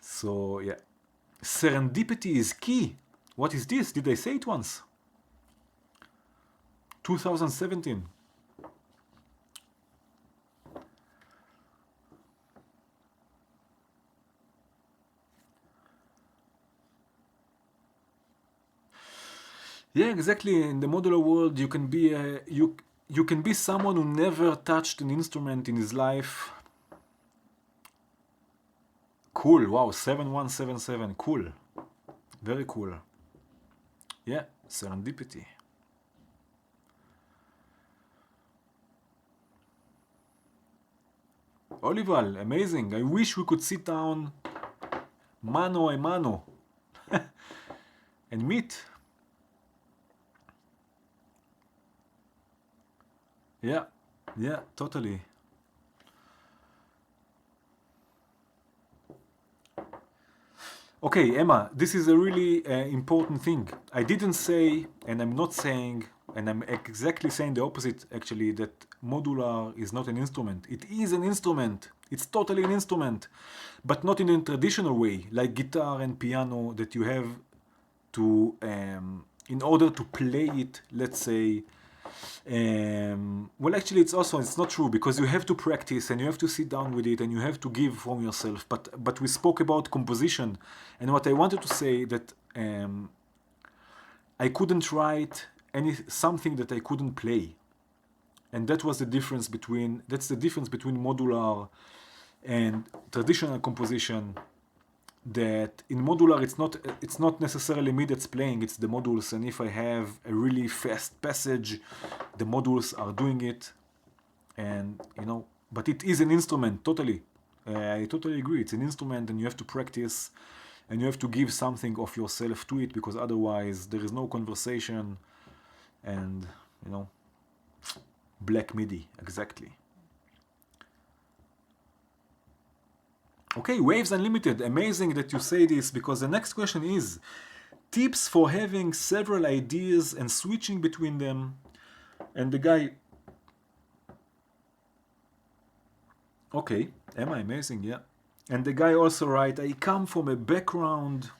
So, yeah. Serendipity is key. What is this? Did I say it once? 2017. Yeah, exactly. In the modular world, you can be you can be someone who never touched an instrument in his life. Cool. Wow, 7177. Cool. Very cool. Yeah, serendipity. Olival, amazing. I wish we could sit down mano a mano and meet. Yeah, totally. Okay, Emma, this is a really important thing. I didn't say, and I'm not saying, and I'm exactly saying the opposite, actually, that modular is not an instrument. It is an instrument. It's totally an instrument, but not in a traditional way, like guitar and piano, that you have to, in order to play it, let's say, well, actually, it's not true, because you have to practice and you have to sit down with it and you have to give from yourself. But we spoke about composition, and what I wanted to say that I couldn't write something that I couldn't play. And that was the difference between, that's the difference between modular and traditional composition, that in modular it's not necessarily me that's playing, it's the modules, and if I have a really fast passage, the modules are doing it. And you know, but it is an instrument, totally. I totally agree, it's an instrument, and you have to practice, and you have to give something of yourself to it, because otherwise there is no conversation, and you know, black MIDI, exactly. Okay, Waves Unlimited, amazing that you say this, because the next question is tips for having several ideas and switching between them. And the guy, okay, Emma, amazing, yeah. And the guy also write, I come from a background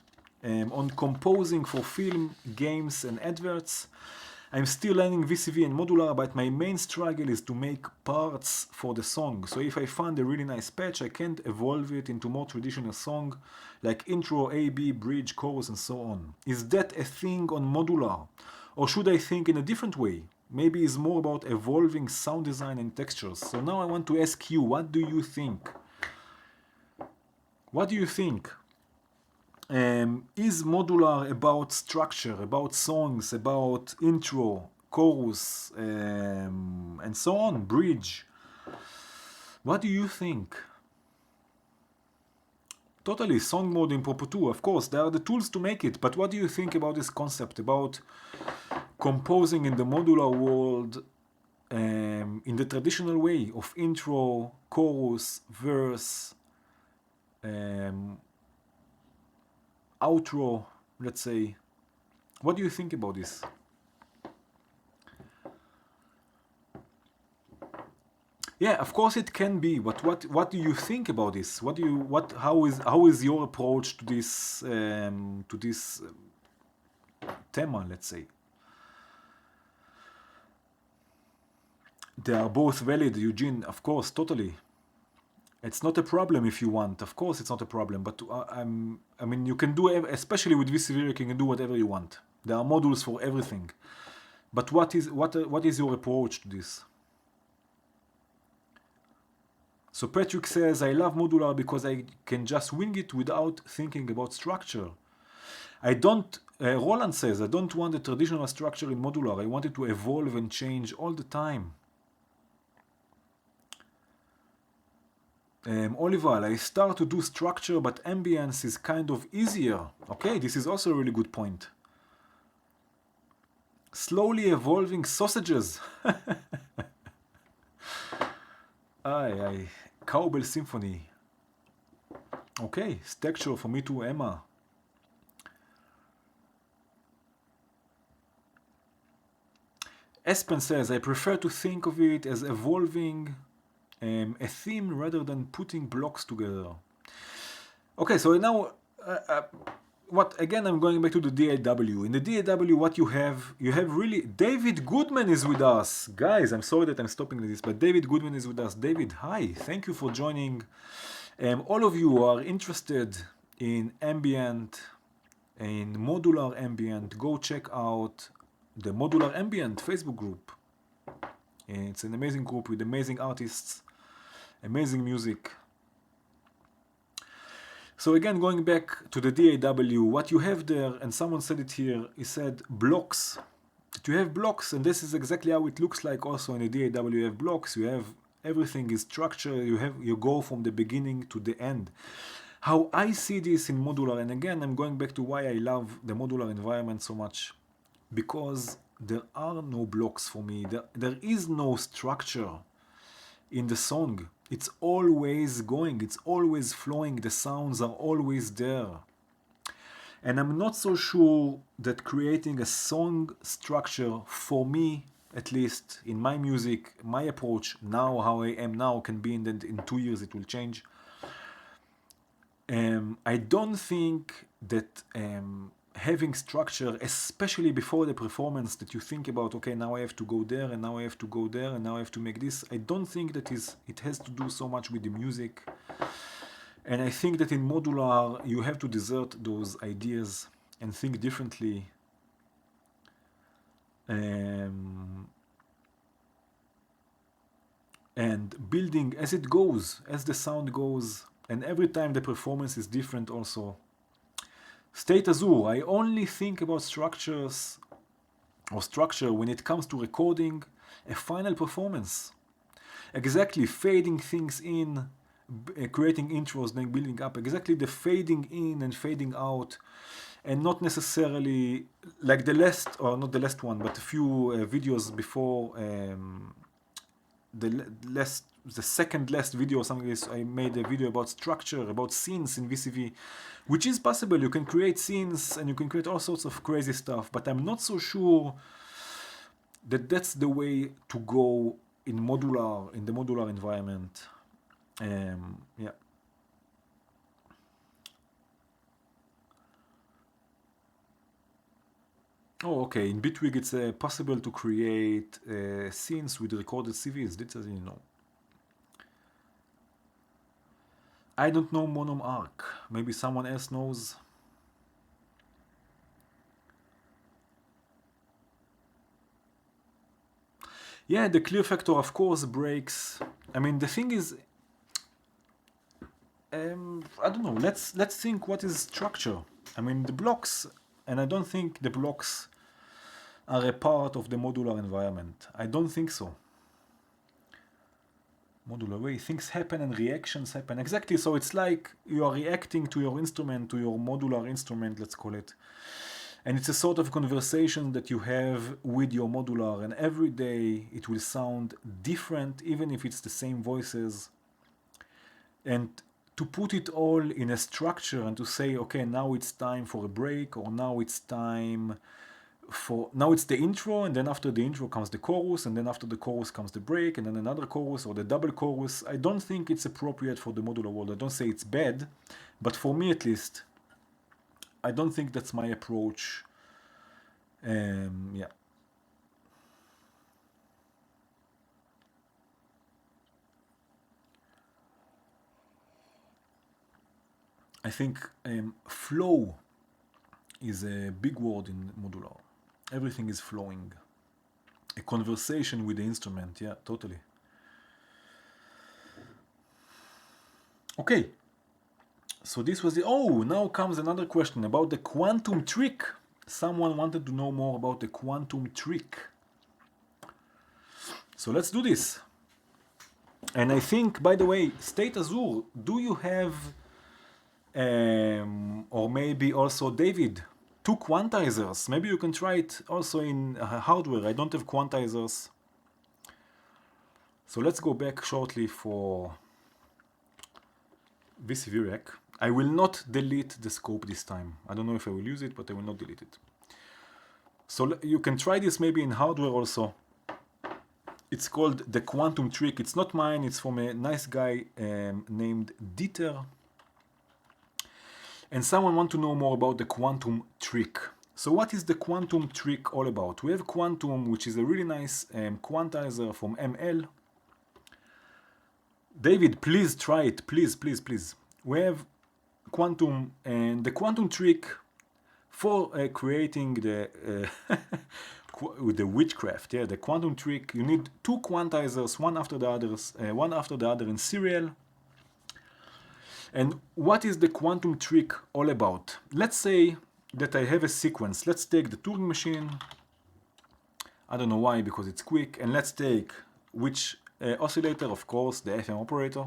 on composing for film, games and adverts. I'm still learning VCV and modular, but my main struggle is to make parts for the song. So if I find a really nice patch, I can't evolve it into more traditional song, like intro, A, B, bridge, chorus, and so on. Is that a thing on modular? Or should I think in a different way? Maybe it's more about evolving sound design and textures. So now I want to ask you, what do you think? What do you think? Is modular about structure, about songs, about intro, chorus, and so on, bridge? What do you think? Totally, song mode in Propo 2, of course, there are the tools to make it, but what do you think about this concept, about composing in the modular world in the traditional way of intro, chorus, verse, outro, let's say? What do you think about this? Yeah, of course it can be, but what do you think about this? How is your approach to this tema, let's say? They are both valid, Eugene, of course, totally. It's not a problem if you want. Of course, it's not a problem. But I mean, you can do, especially with VCV Rack, you can do whatever you want. There are modules for everything. But what is your approach to this? So Patrick says, I love modular because I can just wing it without thinking about structure. I don't. Roland says, I don't want a traditional structure in modular. I want it to evolve and change all the time. Oliver, I start to do structure, but ambience is kind of easier. Okay, this is also a really good point. Slowly evolving sausages. Aye. Cowbell Symphony. Okay, texture for me too, Emma. Espen says, I prefer to think of it as evolving a theme rather than putting blocks together. Okay, so now, again, I'm going back to the DAW. In the DAW, what you have really, David Goodman is with us. Guys, I'm sorry that I'm stopping this, but David Goodman is with us. David, hi, thank you for joining. All of you who are interested in ambient, in modular ambient, go check out the Modular Ambient Facebook group. It's an amazing group with amazing artists, amazing music. So again, going back to the DAW, what you have there, and someone said it here, he said blocks. You have blocks, and this is exactly how it looks like also in the DAW. You have blocks, you have everything is structured, you go from the beginning to the end. How I see this in modular, and again, I'm going back to why I love the modular environment so much, because there are no blocks for me. There is no structure in the song. It's always going, it's always flowing, the sounds are always there. And I'm not so sure that creating a song structure, for me, at least in my music, my approach now, how I am now, can be in 2 years it will change. I don't think that having structure, especially before the performance, that you think about, okay, now I have to go there, and now I have to go there, and now I have to make this. I don't think that it has to do so much with the music. And I think that in modular, you have to desert those ideas and think differently. And building as it goes, as the sound goes, and every time the performance is different also. State Azure, I only think about structures or structure when it comes to recording a final performance. Exactly, fading things in, creating intros, then building up. Exactly the fading in and fading out, and not necessarily like the last, or not the last one, but a few videos before the second last video or something is I made a video about structure, about scenes in VCV, which is possible. You can create scenes and you can create all sorts of crazy stuff, but I'm not so sure that that's the way to go in the modular environment. Yeah. Oh, okay. In Bitwig, it's possible to create scenes with recorded CVs. That doesn't you know. I don't know Monom Arc. Maybe someone else knows. Yeah, the clear factor, of course, breaks. I mean, the thing is, I don't know. Let's think what is structure. I mean, the blocks, and I don't think the blocks are a part of the modular environment. I don't think so. Modular way, things happen and reactions happen. Exactly, so it's like you are reacting to your instrument, to your modular instrument, let's call it. And it's a sort of conversation that you have with your modular, and every day it will sound different, even if it's the same voices. And to put it all in a structure and to say, okay, now it's time for a break, or now it's time for, now it's the intro, and then after the intro comes the chorus, and then after the chorus comes the break, and then another chorus or the double chorus. I don't think it's appropriate for the modular world. I don't say it's bad, but for me at least, I don't think that's my approach. Yeah. I think flow is a big word in modular. Everything is flowing. A conversation with the instrument, yeah, totally. Okay, so this was the, oh, now comes another question about the quantum trick. Someone wanted to know more about the quantum trick. So let's do this. And I think, by the way, State Azure, do you have, or maybe also David, two quantizers? Maybe you can try it also in hardware. I don't have quantizers. So let's go back shortly for VCV Rack. I will not delete the scope this time. I don't know if I will use it, but I will not delete it. So you can try this maybe in hardware also. It's called the quantum trick. It's not mine. It's from a nice guy named Dieter. And someone wants to know more about the quantum trick. So what is the quantum trick all about? We have quantum, which is a really nice quantizer from ML. David, please try it. Please, please, please. We have quantum, and the quantum trick for creating the with the witchcraft, yeah, the quantum trick. You need two quantizers, one after the other in serial. And what is the quantum trick all about? Let's say that I have a sequence. Let's take the Turing machine. I don't know why, because it's quick. And let's take which oscillator, of course, the FM operator.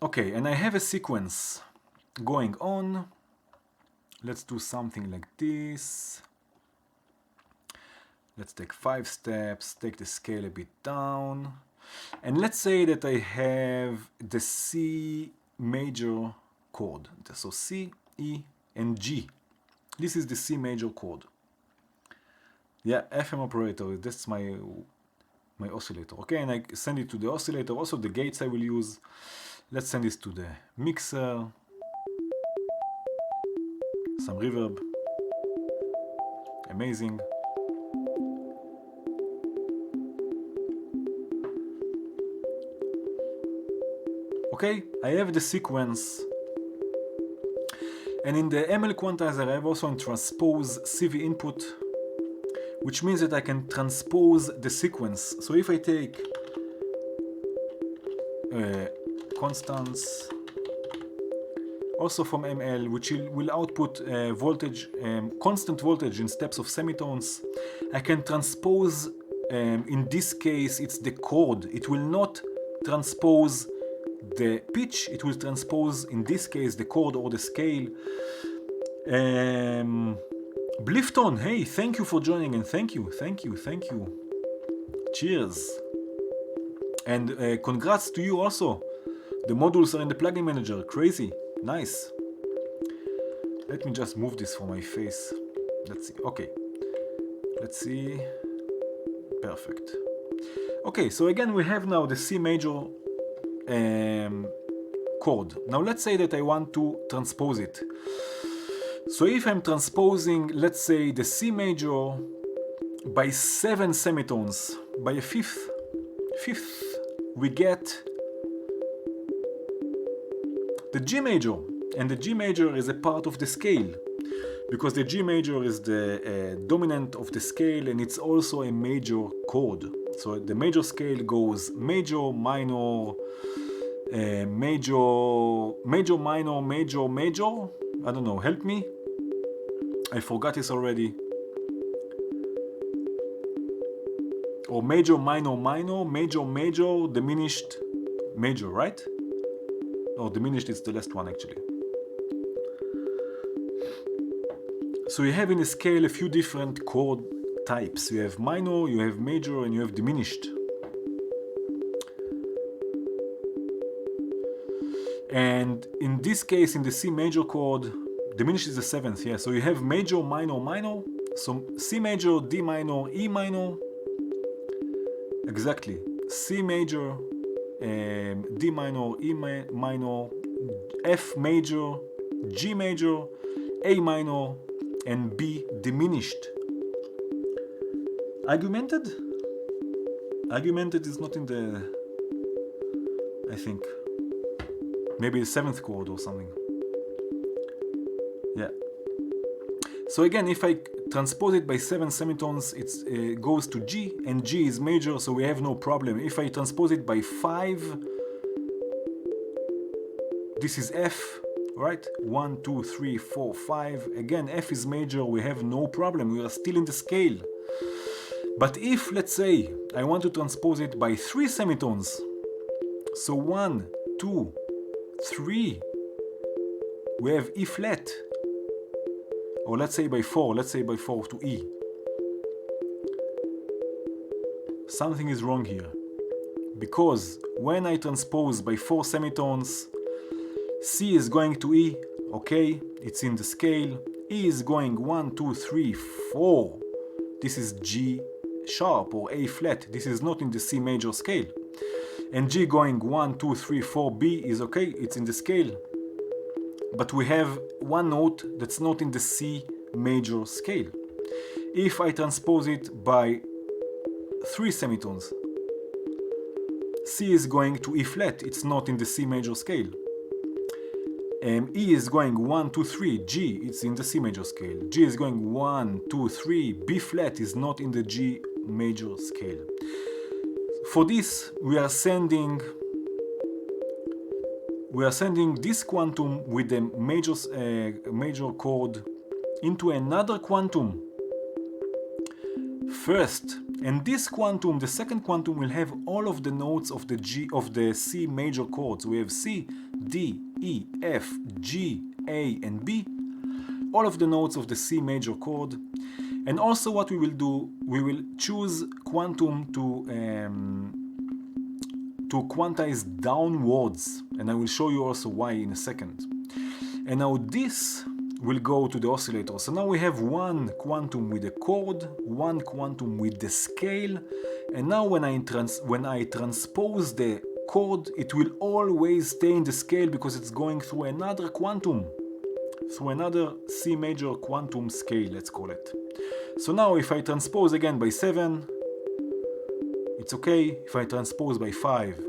Okay, and I have a sequence going on. Let's do something like this. Let's take 5 steps, take the scale a bit down. And let's say that I have the C major chord. So C, E, and G. This is the C major chord. Yeah, FM operator, that's my oscillator. Okay, and I send it to the oscillator. Also the gates I will use. Let's send this to the mixer. Some reverb. Amazing. Okay, I have the sequence. And in the ML quantizer, I have also a transpose CV input, which means that I can transpose the sequence. So if I take constants, also from ML, which will output voltage, constant voltage in steps of semitones, I can transpose, in this case, it's the chord. It will not transpose the pitch, it will transpose, in this case, the chord or the scale. Blifton, hey, thank you for joining, and thank you. Cheers. And congrats to you also. The modules are in the plugin manager, crazy, nice. Let me just move this for my face. Let's see, okay. Let's see, perfect. Okay, so again we have now the C major chord. Now let's say that I want to transpose it. So if I'm transposing, let's say, the C major by 7 semitones, by a fifth, we get the G major. And the G major is a part of the scale, because the G major is the dominant of the scale, and it's also a major chord. So the major scale goes major, minor, major, minor, major. I don't know, help me. I forgot this already. Or major, minor, minor, major, diminished, major, right? Or diminished is the last one actually. So you have in a scale a few different chord types. You have minor, you have major, and you have diminished. And in this case, in the C major chord, diminished is the 7th, yeah. So you have major, minor, minor. So C major, D minor, E minor. Exactly. C major, D minor, E minor, F major, G major, A minor, and B diminished. Augmented? Augmented is not in the, I think, maybe the 7th chord or something. Yeah. So again, if I transpose it by 7 semitones, it goes to G, and G is major, so we have no problem. If I transpose it by 5, this is F, right? 1, 2, 3, 4, 5. Again, F is major, we have no problem, we are still in the scale. But if, let's say, I want to transpose it by 3 semitones, so 1, 2, 3, we have E flat. Or let's say by 4 to E. Something is wrong here. Because when I transpose by 4 semitones, C is going to E, okay, it's in the scale. E is going 1, 2, 3, 4. This is G sharp or A flat. This is not in the C major scale. And G going 1, 2, 3, 4, B is okay, it's in the scale. But we have one note that's not in the C major scale. If I transpose it by 3 semitones, C is going to E flat, it's not in the C major scale. E is going 1, 2, 3, G, it's in the C major scale. G is going 1, 2, 3, B flat is not in the G major scale. For this, we are sending this quantum with the major chord into another quantum first, and this quantum, the second quantum, will have all of the notes of the C major chords. We have C, D, E, F, G, A, and B, all of the notes of the C major chord. And also what we will do, we will choose quantum to quantize downwards, and I will show you also why in a second. And now this will go to the oscillator. So now we have one quantum with a chord, one quantum with the scale, and now when I transpose the chord, it will always stay in the scale because it's going through another quantum, through another C major quantum scale, let's call it. So now if I transpose again by 7, it's okay. If I transpose by 5,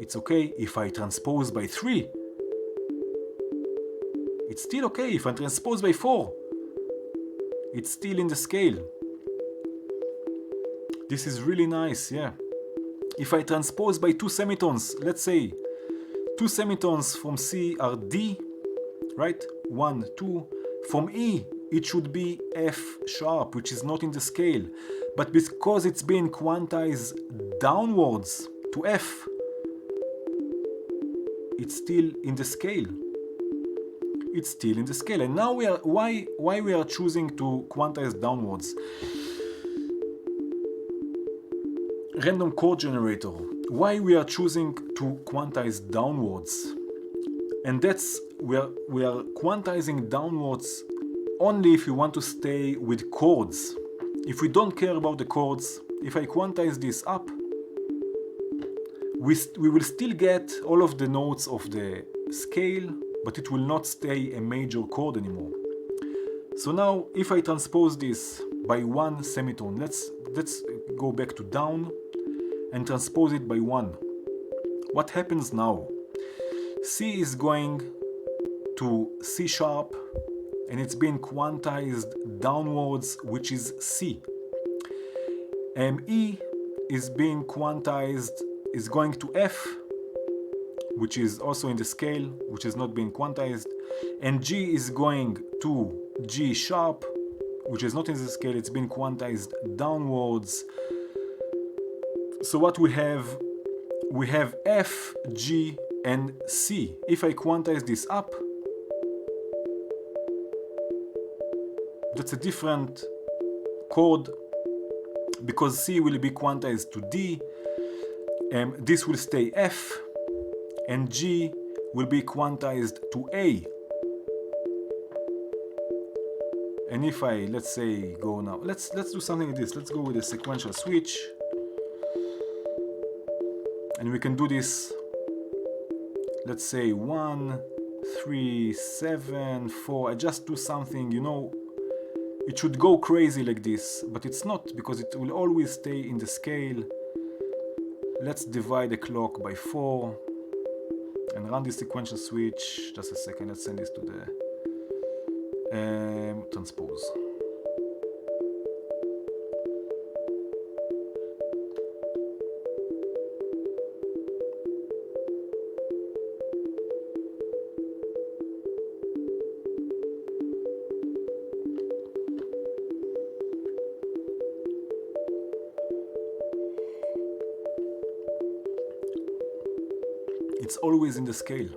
it's okay. If I transpose by 3, It's still okay. If I transpose by 4, it's still in the scale. This is really nice, yeah. If I transpose by 2 semitones, let's say 2 semitones from C are D, right? 1, 2. From E, it should be F sharp, which is not in the scale. But because it's being quantized downwards to F, it's still in the scale. It's still in the scale. And now why we are choosing to quantize downwards? Random chord generator. Why we are choosing to quantize downwards? And that's we are quantizing downwards only if we want to stay with chords. If we don't care about the chords, if I quantize this up, we will still get all of the notes of the scale, but it will not stay a major chord anymore. So now if I transpose this by 1 semitone, let's go back to down and transpose it by 1. What happens now? C is going to C sharp and it's being quantized downwards, which is C. E is being quantized, is going to F, which is also in the scale, which is not being quantized, and G is going to G sharp, which is not in the scale, it's been quantized downwards. So what we have F, G, and C. If I quantize this up, that's a different chord because C will be quantized to D, this will stay F, and G will be quantized to A. And if I, let's say, go now, let's do something like this. Let's go with a sequential switch, and we can do this. Let's say 1, 3, 7, 4. I just do something, you know, it should go crazy like this, but it's not because it will always stay in the scale. Let's divide the clock by 4 and run this sequential switch. Just a second, let's send this to the transpose. It's always in the scale.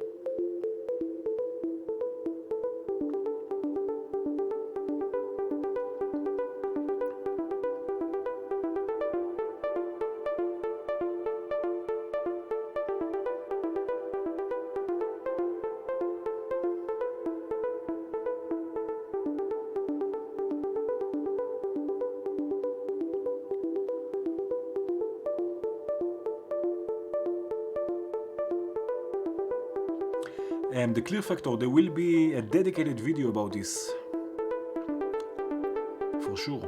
And the clear factor, there will be a dedicated video about this, for sure.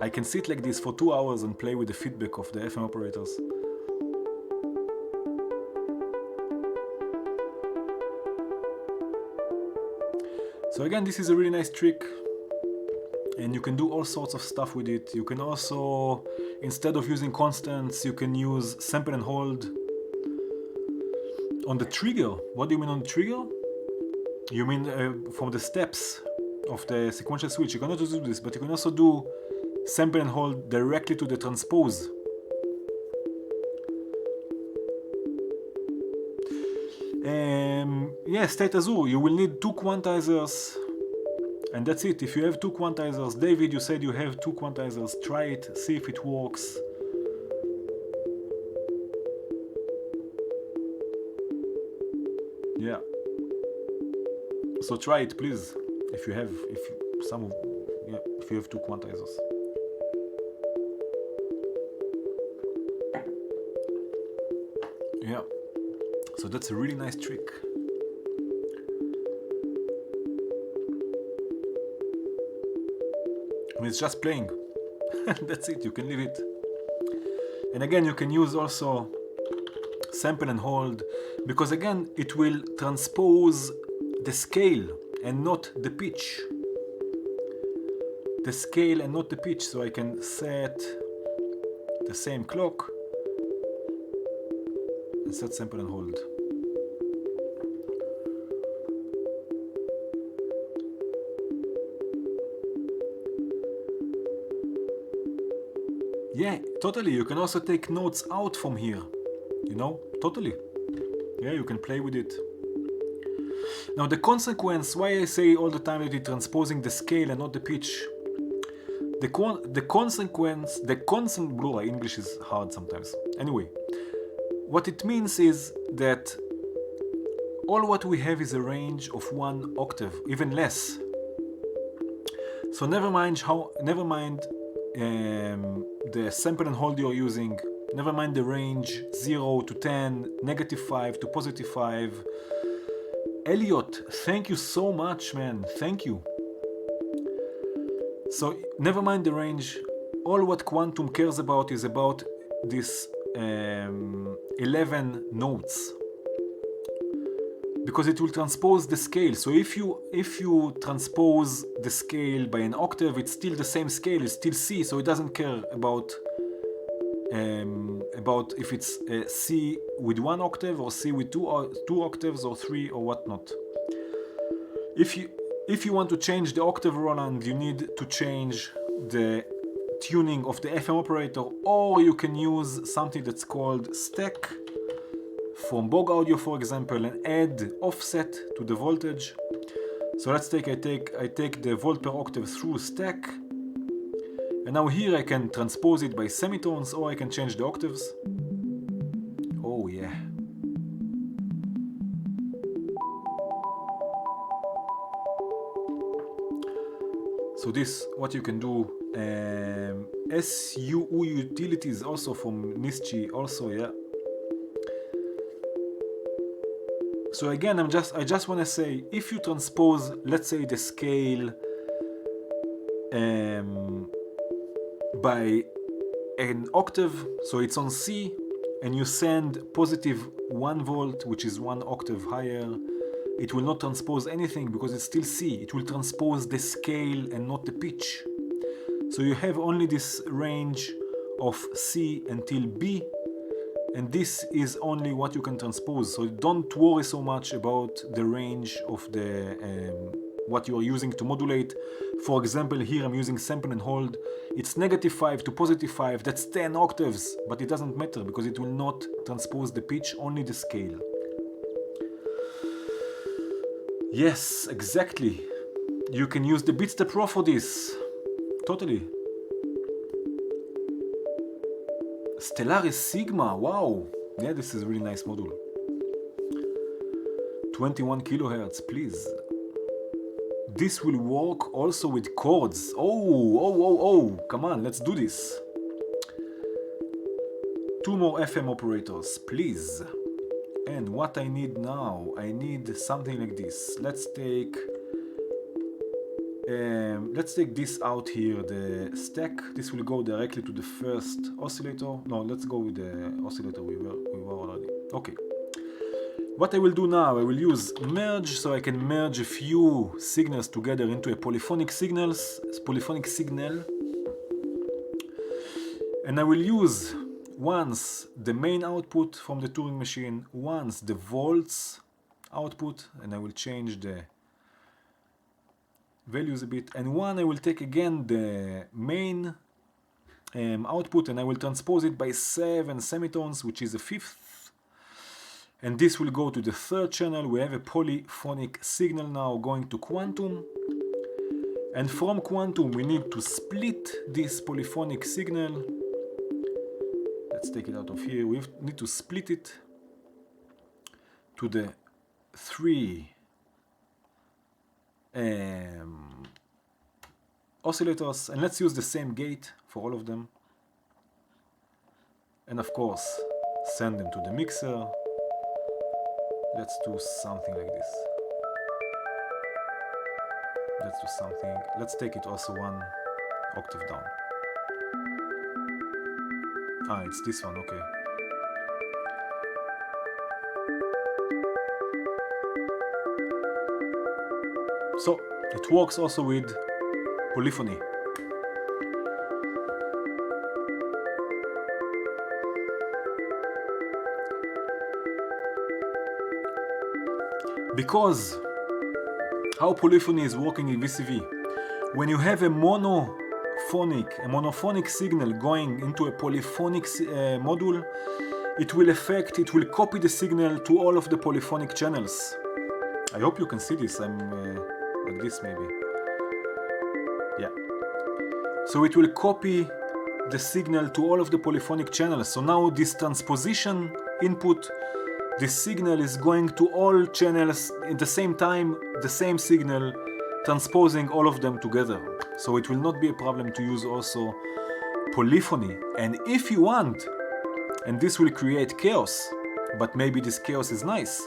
I can sit like this for 2 hours and play with the feedback of the FM operators. So again, this is a really nice trick. And you can do all sorts of stuff with it. You can also, instead of using constants, you can use sample and hold. On the trigger, what do you mean on the trigger? You mean from the steps of the sequential switch. You cannot just do this, but you can also do sample and hold directly to the transpose. Yeah, state azure, you will need 2 quantizers. And that's it. If you have 2 quantizers, David, you said you have 2 quantizers. Try it, see if it works. Yeah. So try it, please. If you have, if you have 2 quantizers. Yeah. So that's a really nice trick. I mean, it's just playing. That's it, you can leave it. And again, you can use also sample and hold, because again, it will transpose the scale and not the pitch. The scale and not the pitch, so I can set the same clock and set sample and hold. Yeah, totally. You can also take notes out from here, you know, totally. Yeah, you can play with it. Now the consequence, why I say all the time that it's transposing the scale and not the pitch. English is hard sometimes. Anyway, what it means is that all what we have is a range of 1 octave, even less. So never mind the sample and hold you're using, never mind the range 0 to 10, -5 to +5. Elliot, thank you so much, man. Thank you. So never mind the range. All what quantum cares about is about this 11 notes, because it will transpose the scale. So if you transpose the scale by an octave, it's still the same scale, it's still C, so it doesn't care about if it's C with 1 octave or C with two octaves or 3 or whatnot. If you want to change the octave, Roland, you need to change the tuning of the FM operator, or you can use something that's called stack from Bog Audio, for example, and add offset to the voltage. So let's take I take the volt per octave through stack, and now here I can transpose it by semitones, or I can change the octaves. Oh yeah. So this, what you can do, SUU utilities also from Nischi, also, yeah. So again, I just want to say, if you transpose, let's say, the scale by an octave, so it's on C, and you send +1 volt, which is 1 octave higher, it will not transpose anything because it's still C. It will transpose the scale and not the pitch. So you have only this range of C until B, and this is only what you can transpose. So don't worry so much about the range of the what you are using to modulate. For example, here I'm using sample and hold. It's -5 to +5. That's 10 octaves, but it doesn't matter because it will not transpose the pitch, only the scale. Yes, exactly. You can use the Beatstep Pro for this. Totally. Stellaris Sigma, wow. Yeah, this is a really nice module. 21 kilohertz, please. This will work also with chords. Oh, come on, let's do this. 2 more FM operators, please. And what I need now, I need something like this. Let's take this out here, the stack. This will go directly to the first oscillator. No, let's go with the oscillator we were already. Okay. What I will do now, I will use merge, so I can merge a few signals together into a polyphonic signal. And I will use once the main output from the Turing machine, once the volts output, and I will change the values a bit, and one I will take again the main output, and I will transpose it by 7 semitones, which is a fifth, and this will go to the third channel. We have a polyphonic signal now going to quantum, and from quantum we need to split this polyphonic signal. Let's take it out of here. We need to split it to the 3 oscillators, and let's use the same gate for all of them, and of course send them to the mixer. Let's do something like this. Let's take it also 1 octave down. Ah, it's this one, okay. So, it works also with polyphony. Because how polyphony is working in VCV, when you have a monophonic signal going into a polyphonic module, it will copy the signal to all of the polyphonic channels. I hope you can see this. I'm like this maybe. Yeah. So it will copy the signal to all of the polyphonic channels. So now this transposition input, this signal is going to all channels at the same time, the same signal, transposing all of them together. So it will not be a problem to use also polyphony. And if you want, and this will create chaos, but maybe this chaos is nice,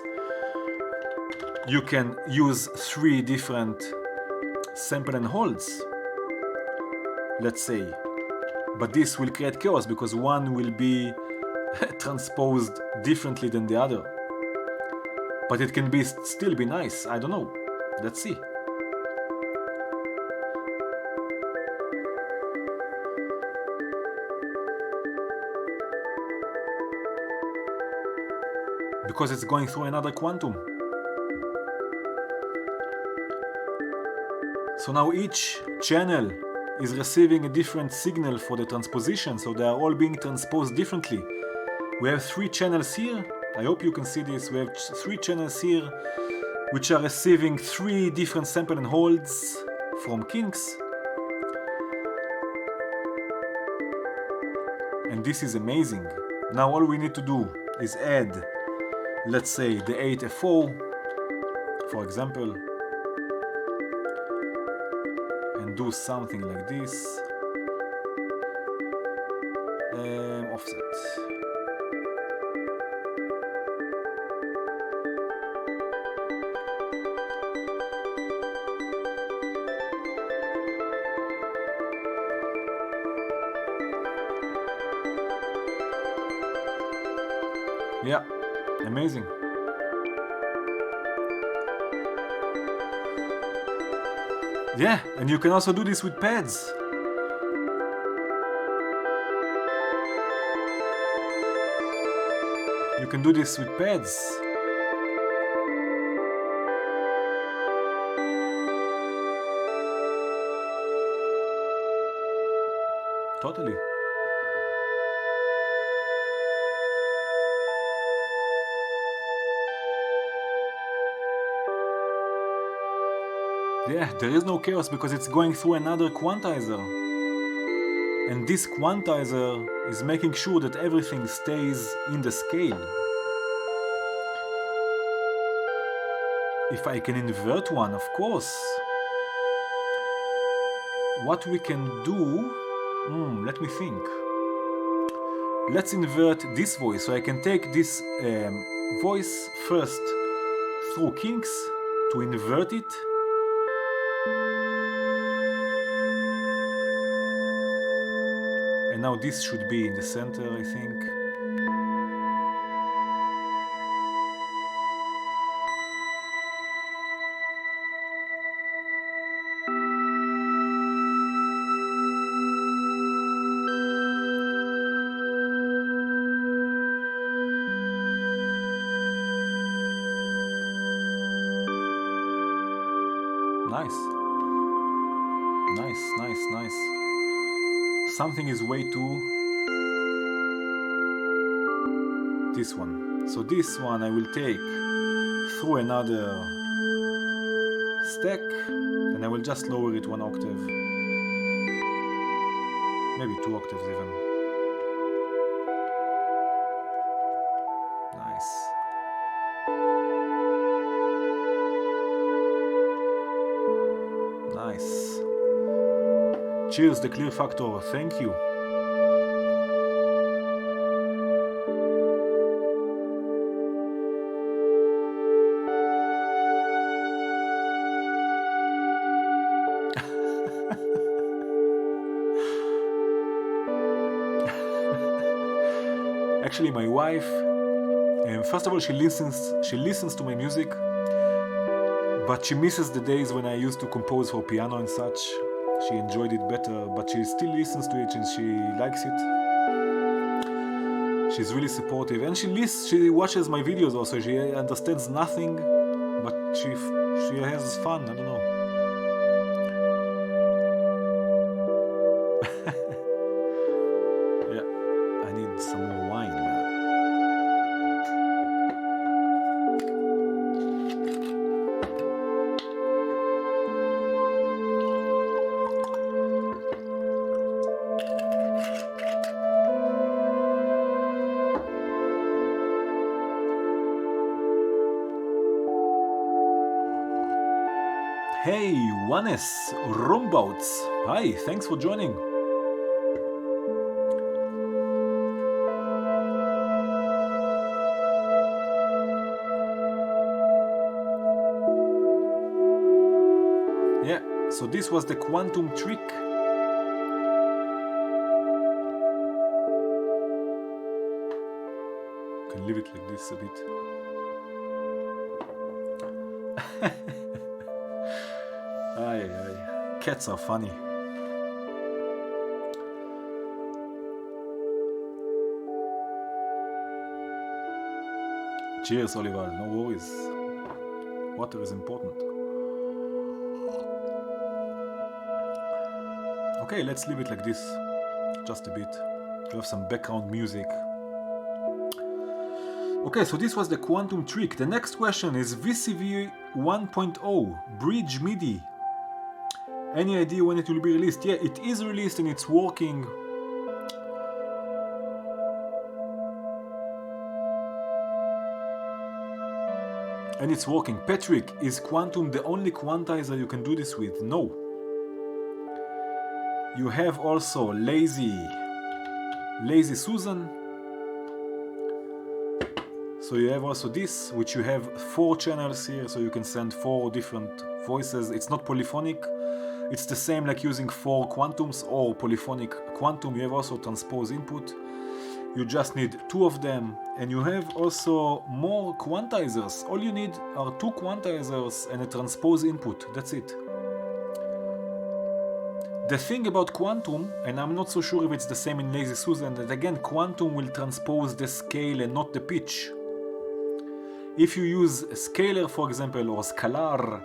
you can use 3 different sample and holds, let's say. But this will create chaos because one will be transposed differently than the other. But it can still be nice. I don't know. Let's see. Because it's going through another quantum. So now each channel is receiving a different signal for the transposition, so they are all being transposed differently. We have 3 channels here. I hope you can see this. We have 3 channels here which are receiving 3 different sample and holds from kinks. And this is amazing. Now all we need to do is add, let's say, the 8FO, for example, and do something like this. Offset. Yeah, amazing. Yeah, and you can also do this with pads. You can do this with pads. Totally. Yeah, there is no chaos because it's going through another quantizer. And this quantizer is making sure that everything stays in the scale. If I can invert one, of course. What we can do... let me think. Let's invert this voice. So I can take this voice first through kinks to invert it. And now this should be in the center, I think. Nice. Nice, nice, nice. Something is way too... this one. So this one I will take through another stack and I will just lower it 1 octave. Maybe 2 octaves even. Nice. Nice. Cheers, the clear factor. Thank you. Actually, my wife, first of all, she listens to my music, but she misses the days when I used to compose for piano and such. She enjoyed it better, but she still listens to it and she likes it. She's really supportive, and she watches my videos also. She understands nothing, but she has fun. I don't know. Yeah, I need some more wine. Hey, Wannes Rombouts. Hi, thanks for joining. Yeah, so this was the quantum trick. Can leave it like this a bit. Cats are funny. Cheers, Oliver. No worries. Water is important. Okay, let's leave it like this. Just a bit. To have some background music. Okay, so this was the quantum trick. The next question is VCV 1.0 Bridge MIDI. Any idea when it will be released? Yeah, it is released and it's working. And it's working. Patrick, is quantum the only quantizer you can do this with? No. You have also Lazy Susan. So you have also this, which you have 4 channels here, so you can send 4 different voices. It's not polyphonic. It's the same like using 4 quantums or polyphonic quantum. You have also transpose input. You just need 2 of them, and you have also more quantizers. All you need are 2 quantizers and a transpose input. That's it. The thing about quantum, and I'm not so sure if it's the same in Lazy Susan, that again quantum will transpose the scale and not the pitch. If you use scalar, for example, or scalar,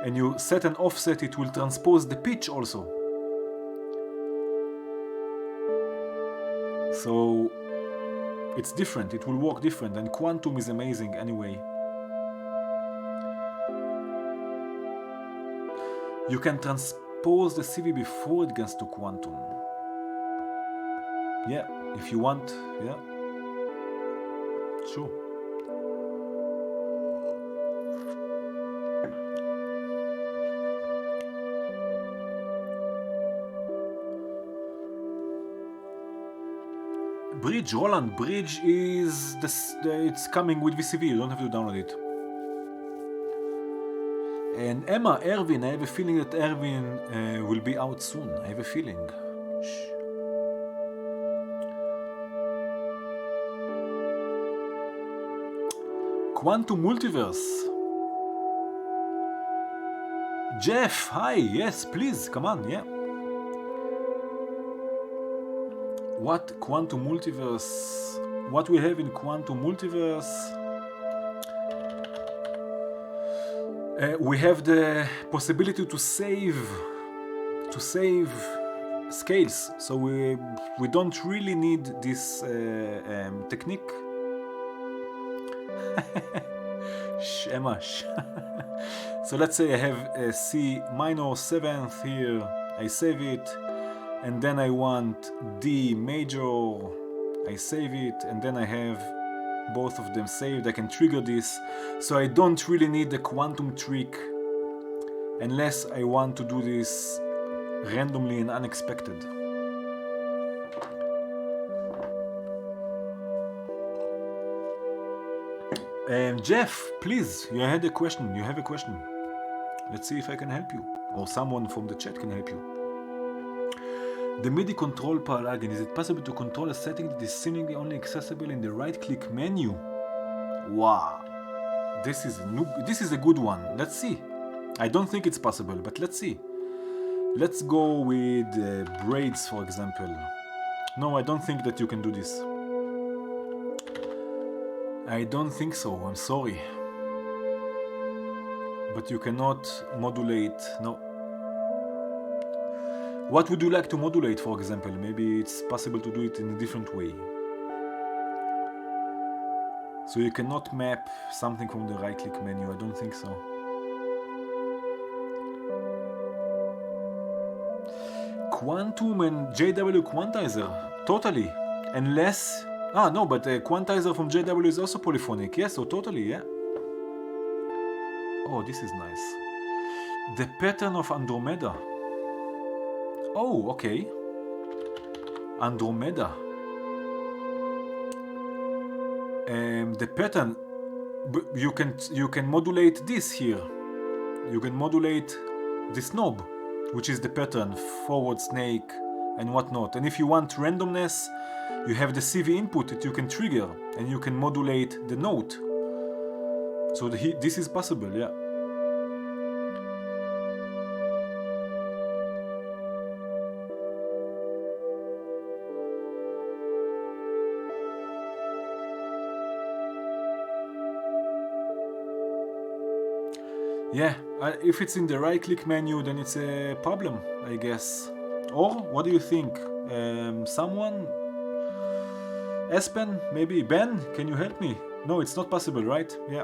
and you set an offset, it will transpose the pitch also. So it's different, it will work different, and quantum is amazing anyway. You can transpose the CV before it gets to quantum. Yeah, if you want, yeah. Sure. Bridge, Roland, Bridge is it's coming with VCV, you don't have to download it. And Emma, Erwin, I have a feeling that Erwin will be out soon. I have a feeling. Shh. Quantum Multiverse. Jeff, hi, yes, please, come on, yeah. What quantum multiverse? What we have in quantum multiverse? We have the possibility to save scales. So we don't really need this technique. Shh, Emma. So let's say I have a C minor 7th here. I save it. And then I want D major, I save it, and then I have both of them saved. I can trigger this, so I don't really need the quantum trick unless I want to do this randomly and unexpected. Jeff, please, you had a question. You have a question. Let's see if I can help you, or someone from the chat can help you. The MIDI control plugin, is it possible to control a setting that is seemingly only accessible in the right-click menu? Wow, this is a good one. Let's see. I don't think it's possible, but let's see. Let's go with braids, for example. No, I don't think that you can do this. I don't think so, I'm sorry. But you cannot modulate, no. What would you like to modulate, for example? Maybe it's possible to do it in a different way. So you cannot map something from the right-click menu, I don't think so. Quantum and JW quantizer, totally. Unless, no, but a quantizer from JW is also polyphonic, yes, so totally, yeah. Oh, this is nice. The pattern of Andromeda. Oh, okay. Andromeda. The pattern, you can modulate this here. You can modulate this knob, which is the pattern, forward snake and whatnot. And if you want randomness, you have the CV input that you can trigger and you can modulate the note. So this is possible, yeah. Yeah, if it's in the right-click menu, then it's a problem, I guess. Or, what do you think? Someone? Espen? Maybe? Ben? Can you help me? No, it's not possible, right? Yeah.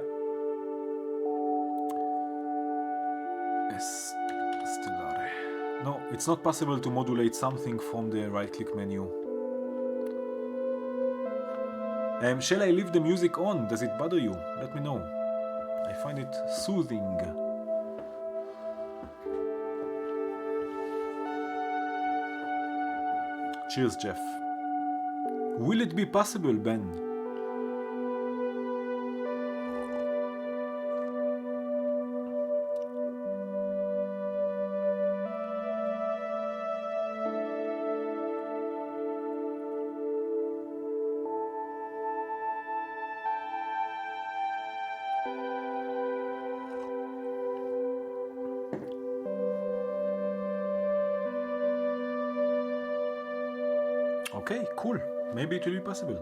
No, it's not possible to modulate something from the right-click menu. Shall I leave the music on? Does it bother you? Let me know. I find it soothing. Cheers, Jeff. Will it be possible, Ben? Okay, cool. Maybe it will be possible.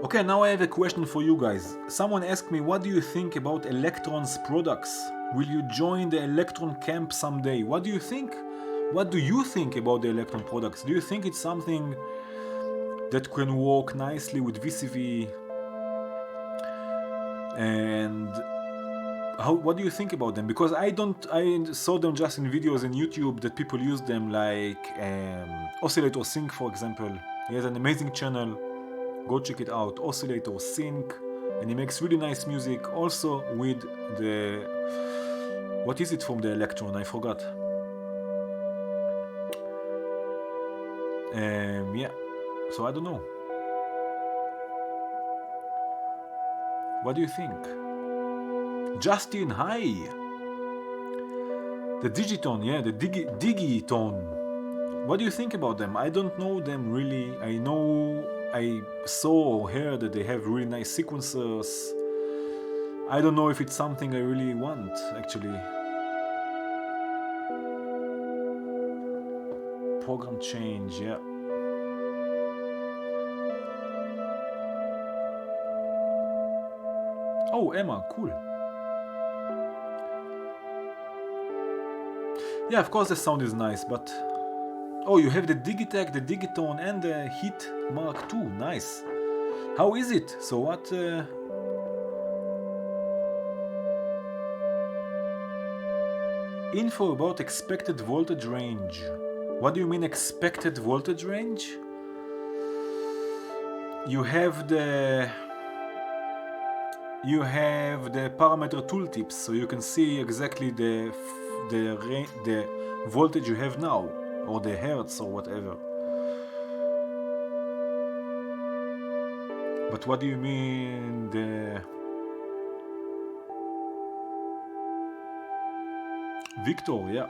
Okay, now I have a question for you guys. Someone asked me, what do you think about Elektron's products? Will you join the Elektron camp someday? What do you think? What do you think about the Elektron products? Do you think it's something that can work nicely with VCV? And what do you think about them? Because I saw them just in videos in YouTube that people use them, like Oscillator Sync, for example. He has an amazing channel. Go check it out, Oscillator Sync, and he makes really nice music. Also with the, what is it from the Elektron? I forgot. Yeah. So I don't know. What do you think? Justin, hi! The Digiton, yeah, the Digiton. What do you think about them? I don't know them really. I saw or heard that they have really nice sequencers. I don't know if it's something I really want, actually. Program change, yeah. Oh, Emma, cool. Yeah, of course the sound is nice, but... Oh, you have the Digitech, the Digiton, and the Heat Mark II. Nice. How is it? So what... Info about expected voltage range. What do you mean expected voltage range? You have the parameter tooltips, so you can see exactly the voltage you have now, or the hertz, or whatever. But what do you mean the... Victor, yeah.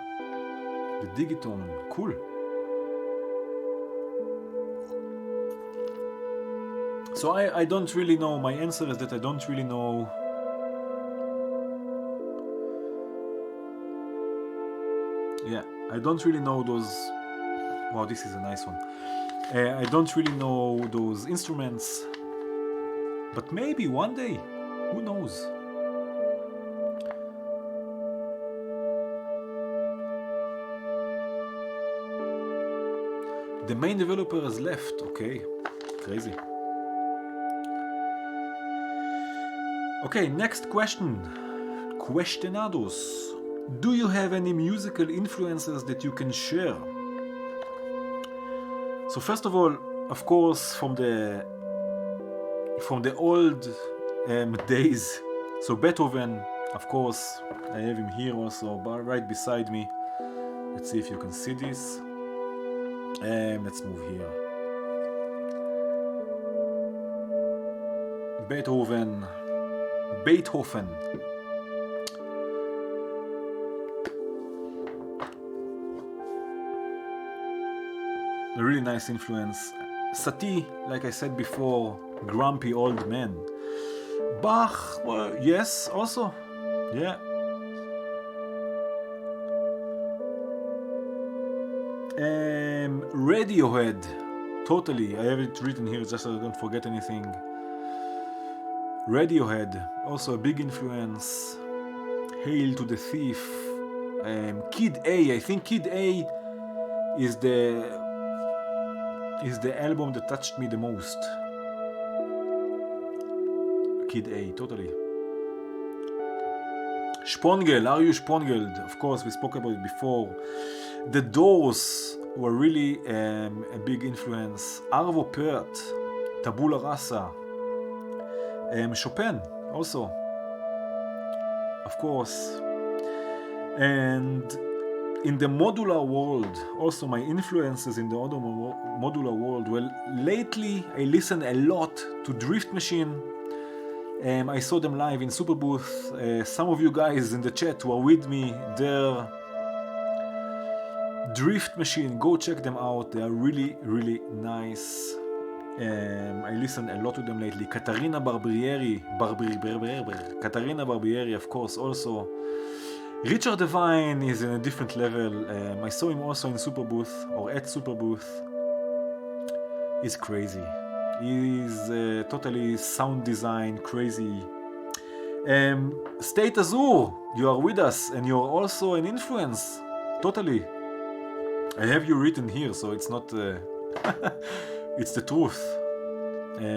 The Digiton, cool. So I don't really know. My answer is that I don't really know. Yeah, I don't really know those. Wow, this is a nice one. I don't really know those instruments, but maybe one day, who knows? The main developer has left. Okay, crazy. Okay, next question. Questionados. Do you have any musical influences that you can share? So first of all, of course, from the old days. So Beethoven, of course, I have him here also, right beside me. Let's see if you can see this. Let's move here. Beethoven. A really nice influence. Satie, like I said before, grumpy old man. Bach, well, yes, also, yeah. Radiohead, totally. I have it written here just so I don't forget anything. Radiohead, also a big influence. Hail to the Thief. Kid A, I think Kid A is the album that touched me the most. Kid A, totally. Spongel, are you Spongeld? Of course, we spoke about it before. The Doors were really a big influence. Arvo Pärt, Tabula Rasa. Chopin, also. Of course. And in the modular world, also my influences in the modular world, well, lately I listen a lot to Drift Machine. I saw them live in Superbooth. Some of you guys in the chat who are with me there. Drift Machine, go check them out. They are really, really nice. I listen a lot to them lately. Caterina Barbieri, of course, also. Richard Devine is in a different level. I saw him also in Superbooth, or at Superbooth. He's crazy. He's totally sound design crazy. State Azure, you are with us, and you're also an influence. Totally. I have you written here, so it's not... it's the truth.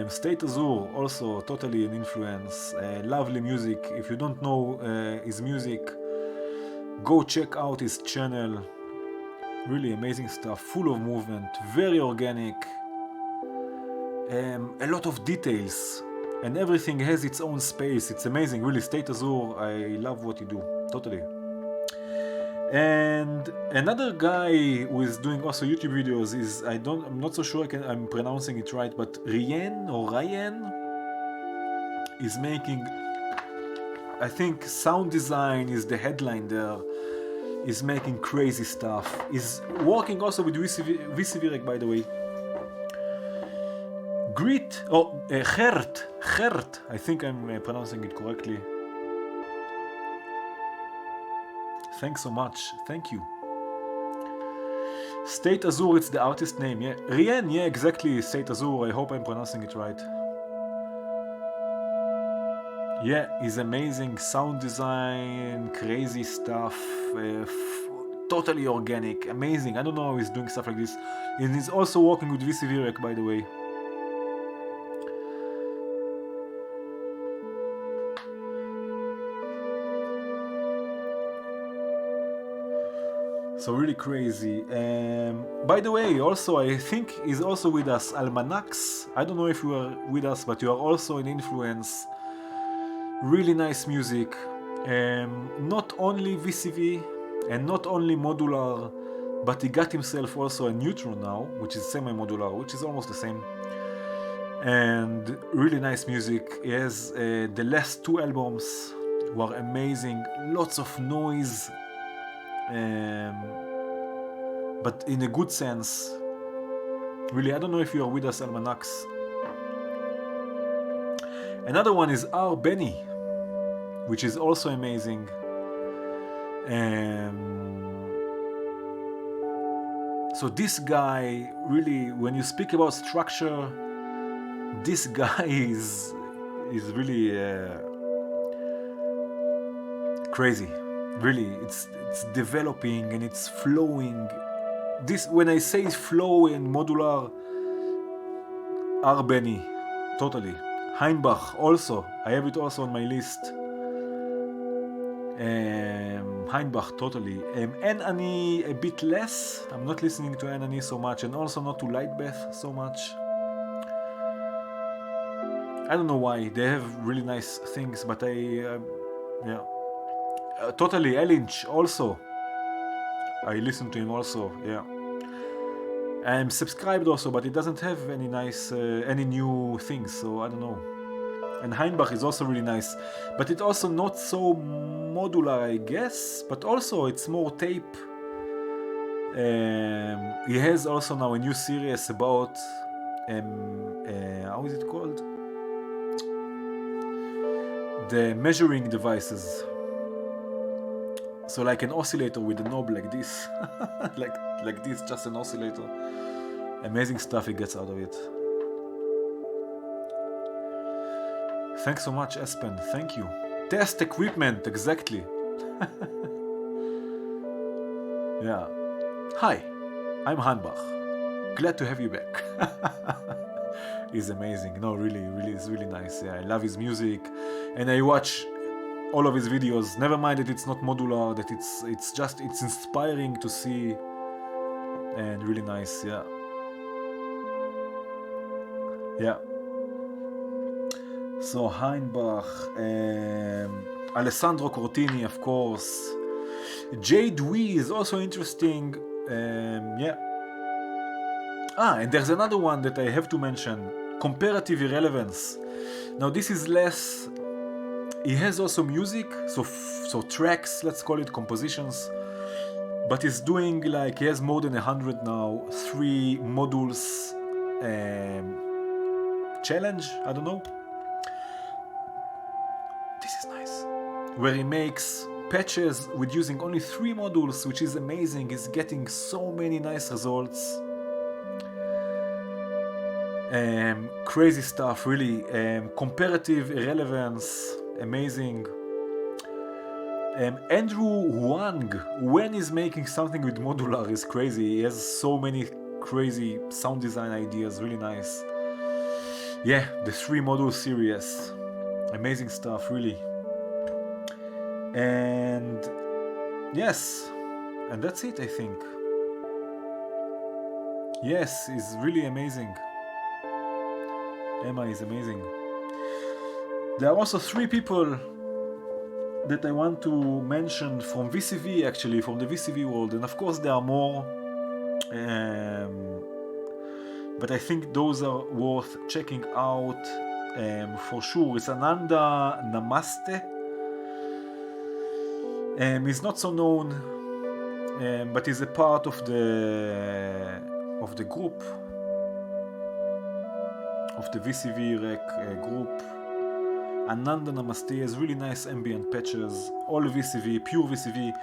State Azure, also totally an influence. Lovely music. If you don't know his music, go check out his channel. Really amazing stuff, full of movement, very organic. A lot of details, and everything has its own space. It's amazing, really. State Azure, I love what you do, totally. And another guy who is doing also YouTube videos is, I'm not so sure I'm pronouncing it right, but Ryan is making, I think sound design is the headline there, is making crazy stuff. Is working also with VCV Rack, by the way. Gert, I think I'm pronouncing it correctly. Thanks so much, thank you. State Azure, it's the artist name, yeah. Rien, yeah, exactly, State Azure, I hope I'm pronouncing it right. Yeah, he's amazing, sound design, crazy stuff, totally organic, amazing. I don't know how he's doing stuff like this. And he's also working with VCV Rack, by the way. So really crazy. By the way, also I think he's also with us, Almanax. I don't know if you are with us, but you are also an influence. Really nice music. Not only VCV and not only modular, but he got himself also a neutron now, which is semi-modular, which is almost the same. And really nice music. He has the last 2 albums were amazing. Lots of noise. But in a good sense. Really, I don't know if you are with us, Almanax. Another one is R. Benny, which is also amazing. So this guy really, when you speak about structure, this guy is really crazy. Really, it's developing and it's flowing. This, when I say flow in modular, R. Benny, totally. Heinbach also, I have it also on my list. Heinbach, totally. Enani a bit less. I'm not listening to Enani so much, and also not to Lightbeth so much. I don't know why. They have really nice things, but yeah. Totally, Elinch also. I listen to him also, yeah. I'm subscribed also, but it doesn't have any nice, any new things, so I don't know. And Heinbach is also really nice, but it's also not so modular, I guess, but also it's more tape. He has also now a new series about, how is it called? The measuring devices. So like an oscillator with a knob like this, like this, just an oscillator. Amazing stuff he gets out of it. Thanks so much, Espen. Thank you. Test equipment, exactly. Yeah. Hi, I'm Hanbach. Glad to have you back. He's amazing. No, really, it's really nice. Yeah, I love his music, and I watch all of his videos. Never mind that it's not modular, that it's inspiring to see, and really nice. Yeah. Yeah. So Heinbach, Alessandro Cortini, of course. Jade Wee is also interesting. Yeah. And there's another one that I have to mention. Comparative irrelevance. Now this is less. He has also music, so tracks, let's call it compositions. But he's doing like, he has more than 100 now, 3 modules challenge, I don't know. This is nice. Where he makes patches with using only 3 modules, which is amazing. He's getting so many nice results. Crazy stuff, really. Comparative irrelevance, amazing. Andrew Wang, when he's making something with modular, is crazy. He has so many crazy sound design ideas, really nice. Yeah, the 3 module series, amazing stuff, really. And yes, and that's it, I think. Yes, it's really amazing. Emma is amazing. There are also 3 people that I want to mention from VCV, actually, from the VCV world, and of course there are more, but I think those are worth checking out for sure. It's Ananda Namaste. He's not so known, but he's a part of the group, of the VCV Rack group. Ananda Namaste has really nice ambient patches, all VCV, pure VCV.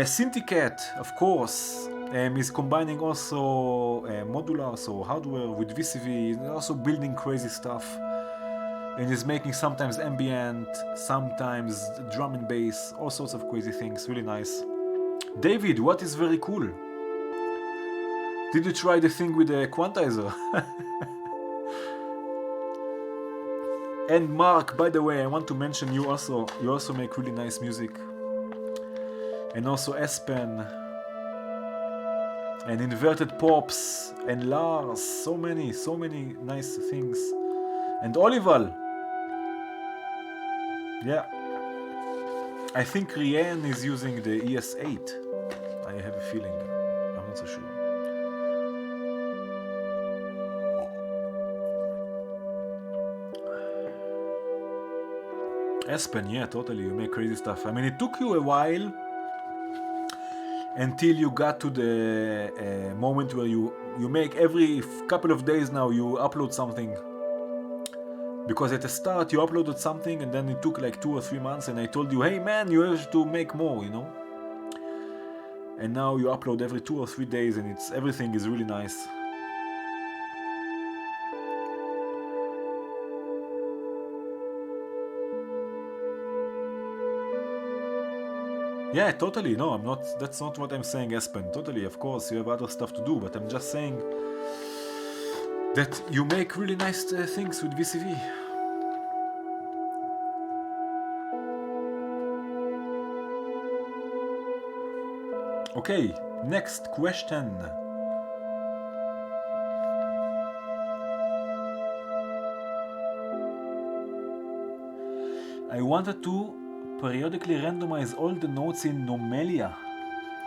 Syndicat, of course, is combining also modular, so hardware with VCV. He's also building crazy stuff, and is making sometimes ambient, sometimes drum and bass, all sorts of crazy things. Really nice. David, what is very cool? Did you try the thing with the quantizer? And Mark, by the way, I want to mention you also make really nice music. And also Espen and Inverted Pops and Lars, so many nice things. And Olival. Yeah. I think Rian is using the ES8. I have a feeling. I'm not so sure. Espen, yeah, totally. You make crazy stuff. I mean, it took you a while until you got to the moment where you make every couple of days now you upload something. Because at the start you uploaded something and then it took like 2 or 3 months and I told you, hey man, you have to make more, you know. And now you upload every 2 or 3 days and everything is really nice. Yeah, totally. No, I'm not. That's not what I'm saying, Espen. Totally, of course, you have other stuff to do, but I'm just saying that you make really nice things with VCV. Okay, next question. I wanted to periodically randomize all the nodes in Nomelia.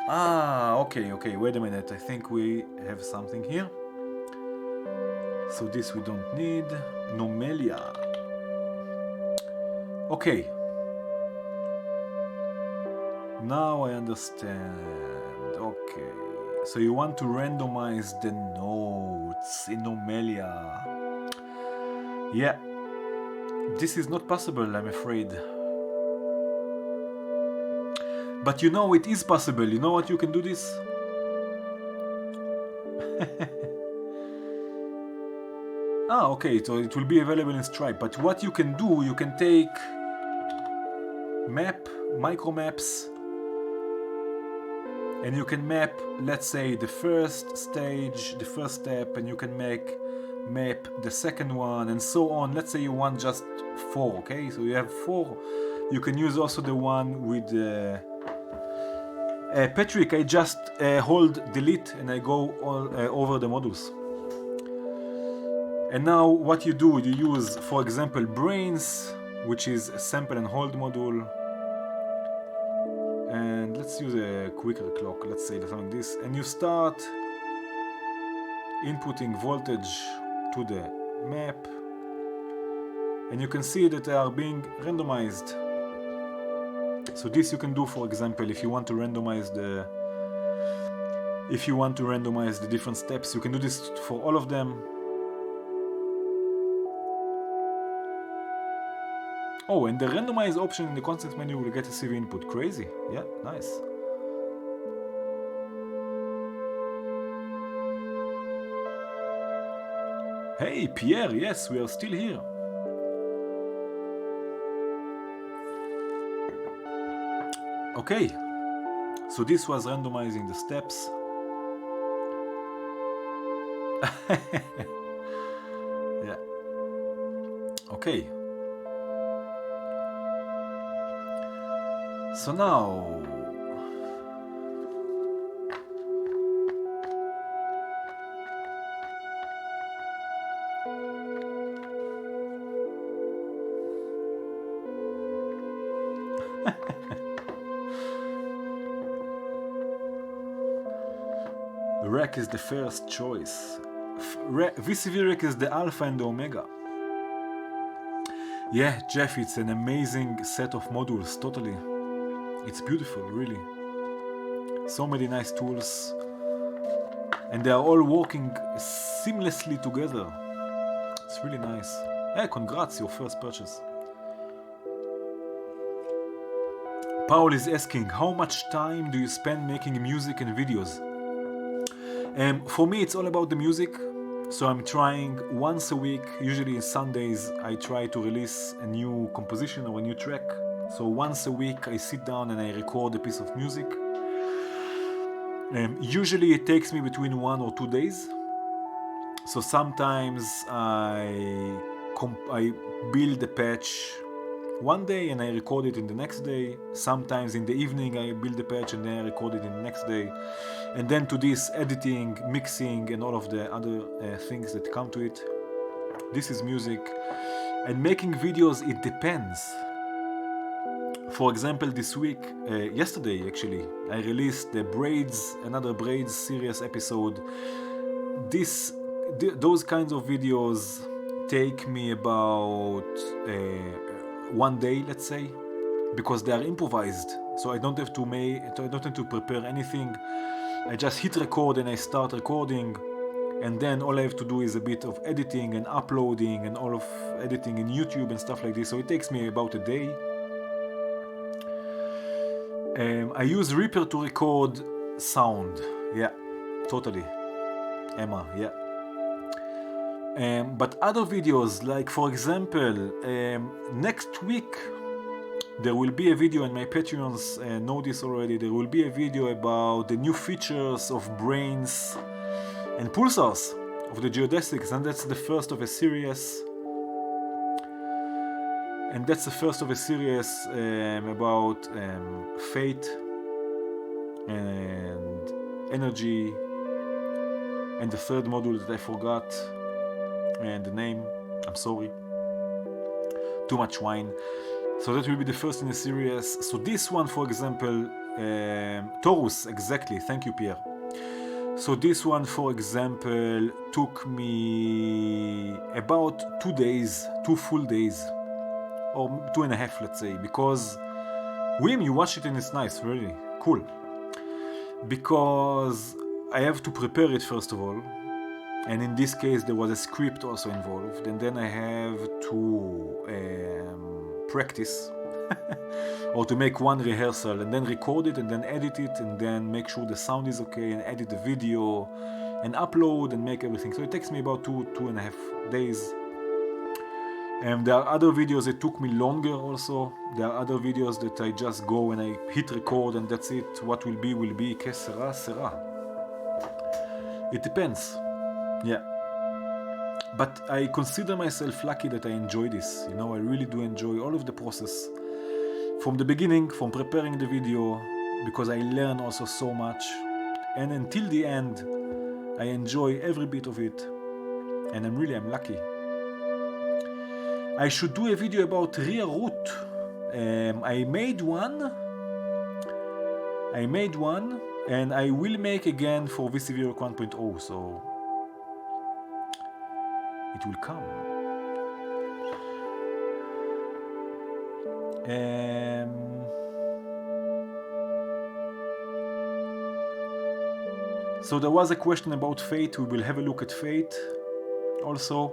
Ah, okay, wait a minute. I think we have something here. So this we don't need. Nomelia. Okay. Now I understand. Okay. So you want to randomize the nodes in Nomelia. Yeah. This is not possible, I'm afraid. But you know it is possible. You know what you can do this? Ah, okay, so it will be available in Stripe. But what you can do, you can take micro maps, and you can map, let's say, the first stage, the first step, and you can map the second one, and so on. Let's say you want just 4, okay? So you have 4. You can use also the one with Patrick. I just hold delete and I go all over the modules. And now what you do, you use, for example, brains, which is a sample and hold module. And let's use a quicker clock, let's say something like this. And you start inputting voltage to the map. And you can see that they are being randomized. So this you can do, for example, if you want to randomize the different steps, you can do this for all of them. Oh, and the randomize option in the context menu will get a CV input. Crazy. Yeah, nice. Hey, Pierre, yes, we are still here. Okay, so this was randomizing the steps. Yeah. Okay. So now, Rack is the first choice. VCV Rack is the alpha and the omega. Yeah, Jeff, it's an amazing set of modules, totally. It's beautiful, really. So many nice tools. And they are all working seamlessly together. It's really nice. Hey, congrats, your first purchase. Paul is asking, how much time do you spend making music and videos? For me, it's all about the music. So I'm trying once a week, usually Sundays, I try to release a new composition or a new track. So once a week I sit down and I record a piece of music. Usually it takes me between 1 or 2 days. So sometimes I build a patch one day and I record it in the next day. Sometimes in the evening I build a patch and then I record it in the next day. And then to this, editing, mixing and all of the other things that come to it. This is music. And making videos, it depends. For example, this week, yesterday actually, I released the another Braids series episode. Those kinds of videos take me about 1 day, let's say, because they are improvised. So I don't have to prepare anything. I just hit record and I start recording. and then all I have to do is a bit of editing and uploading and all of editing in YouTube and stuff like this. So it takes me about a day. I use Reaper to record sound. Yeah, totally. Emma, yeah. But other videos, like for example, next week there will be a video, and my Patreons know this already. There will be a video about the new features of brains and pulsars of the Geodesics, and that's the first of a series. And that's the first of a series about fate and energy, and the third module that I forgot and the name. I'm sorry. Too much wine. So that will be the first in the series. So this one, for example, Taurus, exactly. Thank you, Pierre. So this one, for example, took me about 2 days, 2 full days, or 2.5, let's say, because Wim, you watch it and it's nice, really cool. Because I have to prepare it first of all, and in this case there was a script also involved, and then I have to practice or to make one rehearsal and then record it and then edit it and then make sure the sound is okay and edit the video and upload and make everything. So it takes me about 2.5 days. And there are other videos that took me longer also. There are other videos that I just go and I hit record and that's it. What will be, que sera, sera. It depends. Yeah. But I consider myself lucky that I enjoy this. You know, I really do enjoy all of the process. From the beginning, from preparing the video, because I learn also so much. And until the end, I enjoy every bit of it. And I'm lucky. I should do a video about rear root. I made one, and I will make again for VCV Rack 1.0, so it will come. So there was a question about fate. We will have a look at fate also.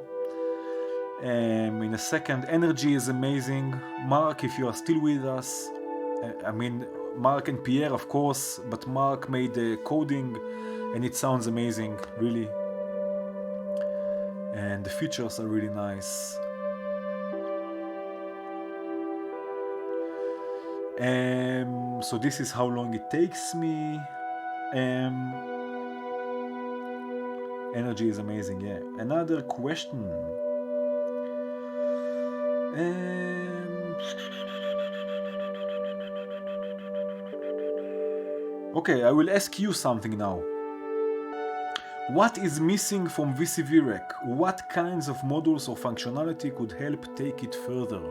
In a second. Energy is amazing. Mark, if you are still with us, I mean Mark and Pierre of course, but Mark made the coding and it sounds amazing, really, and the features are really nice. So this is how long it takes me. Energy is amazing, yeah. Another question. Okay, I will ask you something now. What is missing from VCV Rack? What kinds of modules or functionality could help take it further?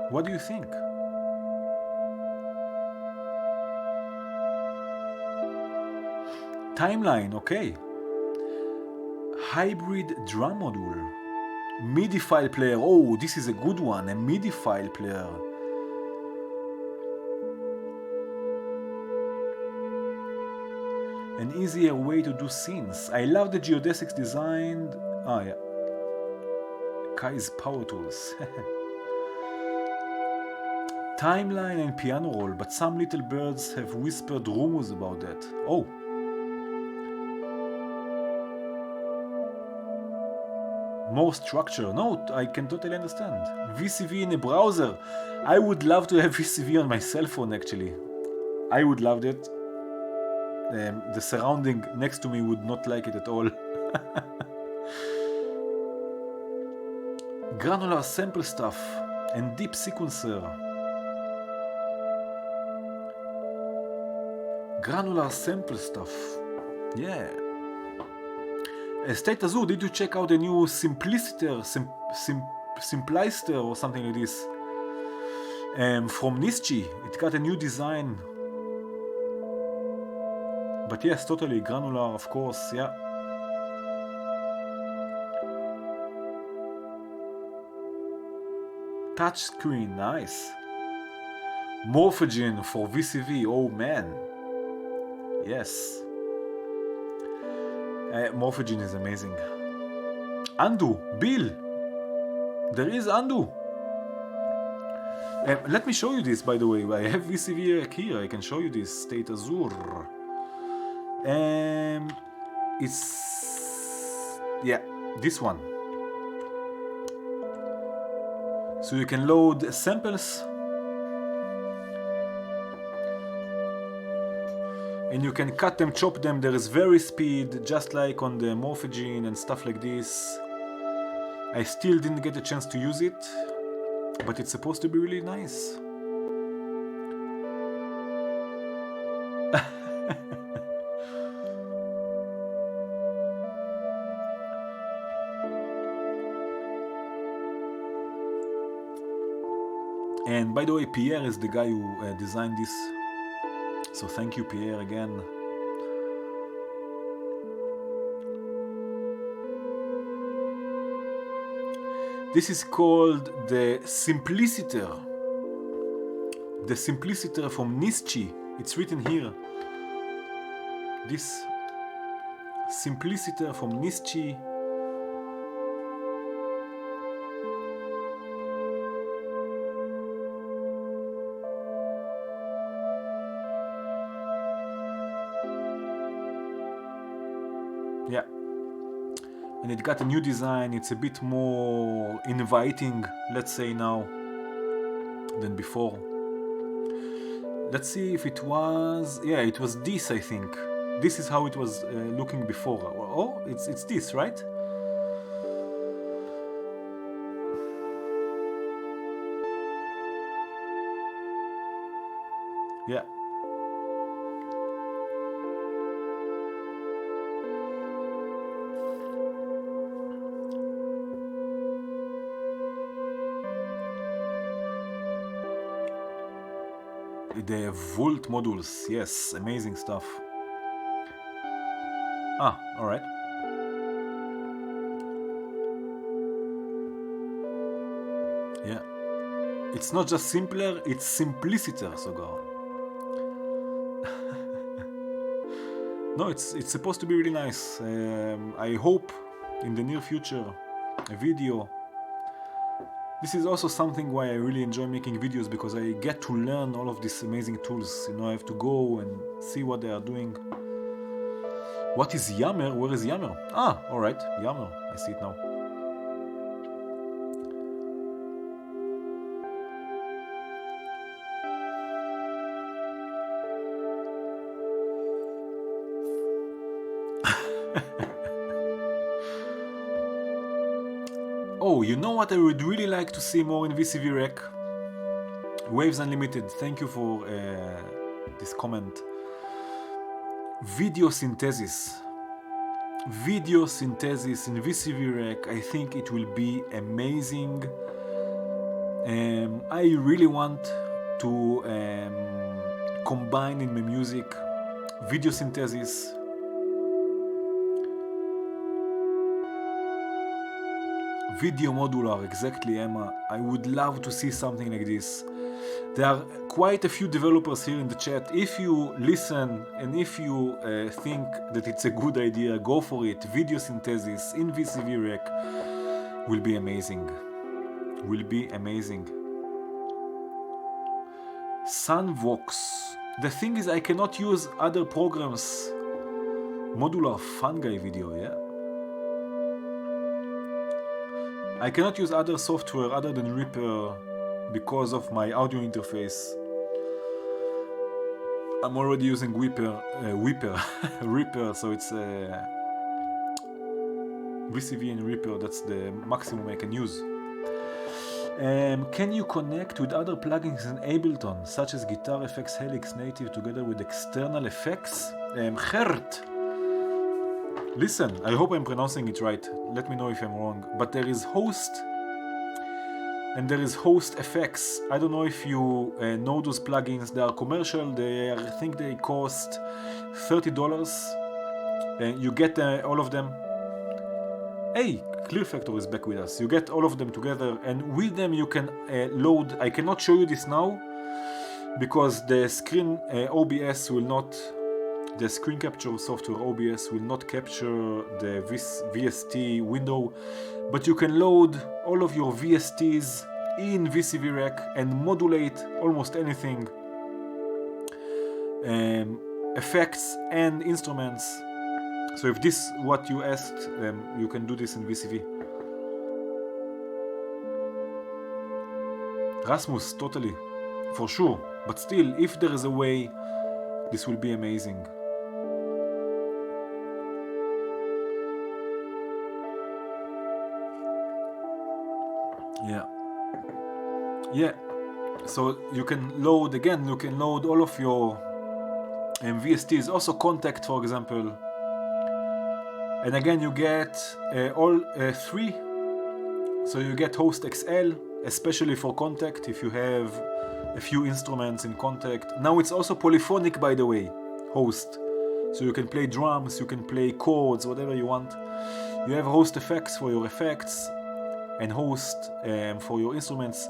What do you think? Timeline, okay. Hybrid drum module. MIDI file player. Oh, this is a good one. A MIDI file player. An easier way to do scenes. I love the Geodesics designed. Ah, yeah. Kai's Power Tools. Timeline and piano roll, but some little birds have whispered rumors about that. Oh. More structure. No, I can totally understand. VCV in a browser. I would love to have VCV on my cell phone actually. I would love that. The surrounding next to me would not like it at all. Granular sample stuff and deep sequencer. Granular sample stuff. Yeah. State Azure, did you check out the new Simplister or something like this? From Nischi. It got a new design. But yes, totally granular, of course, yeah. Touchscreen, nice. Morphogen for VCV, oh man. Yes. Morphogene is amazing. Undo, Bill. There is undo. Let me show you this, by the way. I have VCV Rack here. I can show you this. State Azure. It's... yeah, this one. So you can load samples. And you can cut them, chop them. There is very speed, just like on the Morphogene and stuff like this. I still didn't get a chance to use it, but it's supposed to be really nice. And by the way, Pierre is the guy who designed this. So thank you, Pierre, again. This is called the Simpliciter. The Simpliciter from Nischi. It's written here. This Simpliciter from Nischi. Yeah. And it got a new design. It's a bit more inviting, let's say now, than before. Let's see if it was... yeah, it was this, I think. This is how it was looking before. Oh, it's this, right? Yeah. The Volt modules, yes, amazing stuff. Ah, alright. Yeah. It's not just simpler, it's simpliciter sogar. No, it's supposed to be really nice. I hope in the near future a video. This is also something why I really enjoy making videos, because I get to learn all of these amazing tools. You know, I have to go and see what they are doing. What is Yammer? Where is Yammer? Ah, alright, Yammer. I see it now. Oh, you know what I would really like to see more in VCV Rack? Waves Unlimited, thank you for this comment. Video synthesis. Video synthesis in VCV Rack, I think it will be amazing. I really want to combine in my music video synthesis, video modular, exactly, Emma. I would love to see something like this. There are quite a few developers here in the chat. If you listen and if you think that it's a good idea, go for it. Video synthesis in VCV Rack will be amazing. Will be amazing. Sunvox. The thing is, I cannot use other programs. Modular fungi video, yeah? I cannot use other software other than Reaper because of my audio interface. I'm already using Reaper, so it's VCV and Reaper, that's the maximum I can use. Can you connect with other plugins in Ableton, such as Guitar Effects, Helix Native, together with external effects? Gert! Listen, I hope I'm pronouncing it right. Let me know if I'm wrong. But there is Host and there is Host Effects. I don't know if you know those plugins. They are commercial. I think they cost $30. You get all of them. Hey, Clear Factor is back with us. You get all of them together, and with them you can load. I cannot show you this now because the screen OBS will not. the screen capture software OBS will not capture the VST window, but you can load all of your VSTs in VCV Rack and modulate almost anything, effects and instruments. So if this is what you asked, you can do this in VCV. Rasmus, totally, for sure. But still, if there is a way, this will be amazing. Yeah. So you can load again. You can load all of your VSTs, also contact, for example. And again, you get all 3. So you get host XL, especially for contact, if you have a few instruments in contact. Now it's also polyphonic, by the way, host. So you can play drums, you can play chords, whatever you want. You have host effects for your effects and host for your instruments.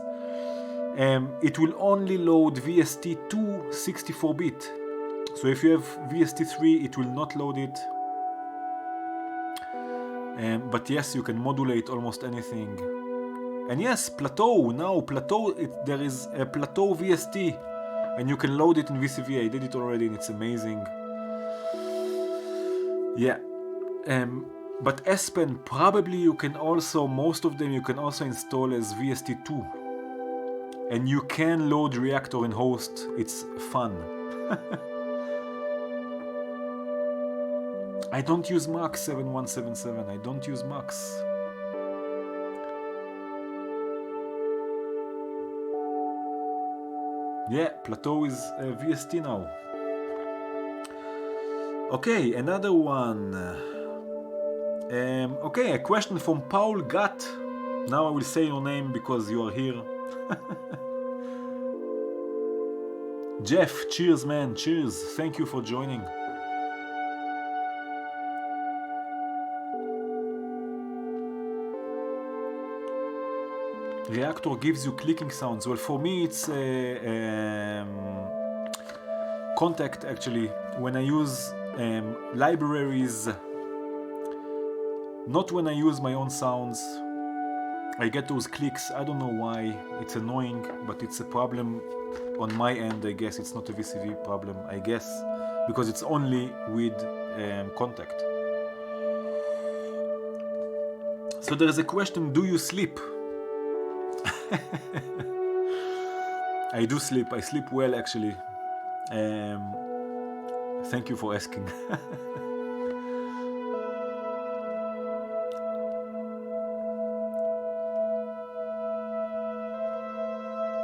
It will only load VST2 64-bit. So if you have VST3, it will not load it. But yes, you can modulate almost anything. And yes, plateau. Now plateau, there is a plateau VST, and you can load it in VCV. I did it already, and it's amazing. Yeah. But S-Pen, probably you can also, most of them you can also install as VST2. And you can load Reactor in host. It's fun. I don't use Max 7177. I don't use Max. Yeah, Plateau is VST now. Okay, another one. Okay, a question from Paul Gatt. Now I will say your name because you are here. Jeff, cheers, man, cheers. Thank you for joining. Reactor gives you clicking sounds. Well, for me it's contact, actually. When I use libraries, not when I use my own sounds, I get those clicks. I don't know why. It's annoying, but it's a problem on my end, I guess. It's not a VCV problem, I guess, because it's only with contact. So there is a question, do you sleep? I do sleep. I sleep well, actually. Thank you for asking.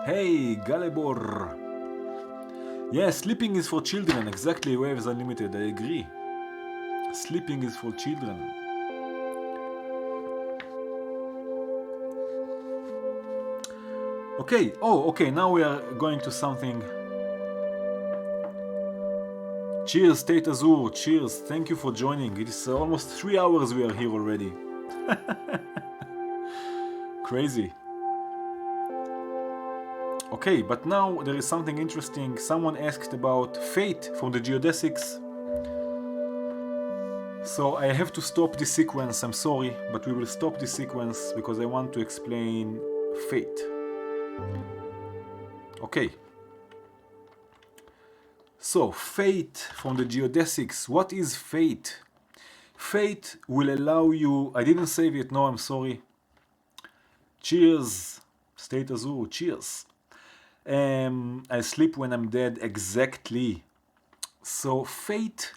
Hey, Galebor. Yeah, sleeping is for children. Exactly, Waves Unlimited. I agree. Sleeping is for children. Okay, okay, now we are going to something. Cheers, State Azure, cheers, thank you for joining. It is almost 3 hours we are here already. Crazy. Okay, but now there is something interesting. Someone asked about Fate from the Geodesics. So I have to stop this sequence, I'm sorry, but we will stop this sequence because I want to explain Fate. Okay. So, Fate from the Geodesics. What is Fate? Fate will allow you... I didn't save it, no, I'm sorry. Cheers. State Azure, cheers. I sleep when I'm dead, exactly. So, Fate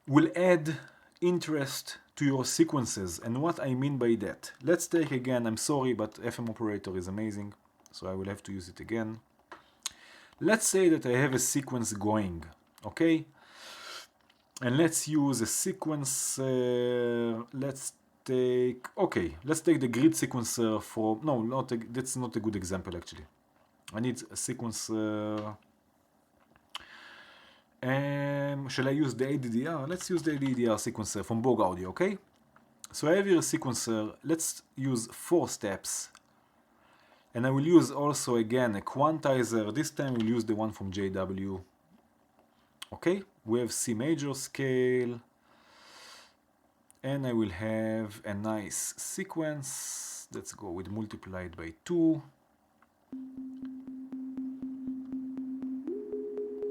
will add interest to your sequences. And what I mean by that, let's take again, I'm sorry, but FM operator is amazing, so I will have to use it again. Let's say that I have a sequence going, okay? And let's use a sequence, let's take the grid sequencer for, no, that's not a good example actually. I need a sequencer. Shall I use the ADDR? Let's use the ADDR sequencer from Borg Audio, okay? So I have here a sequencer. Let's use 4 steps. And I will use also again a quantizer. This time we'll use the one from JW. Okay, we have C major scale, and I will have a nice sequence. Let's go with multiplied by 2.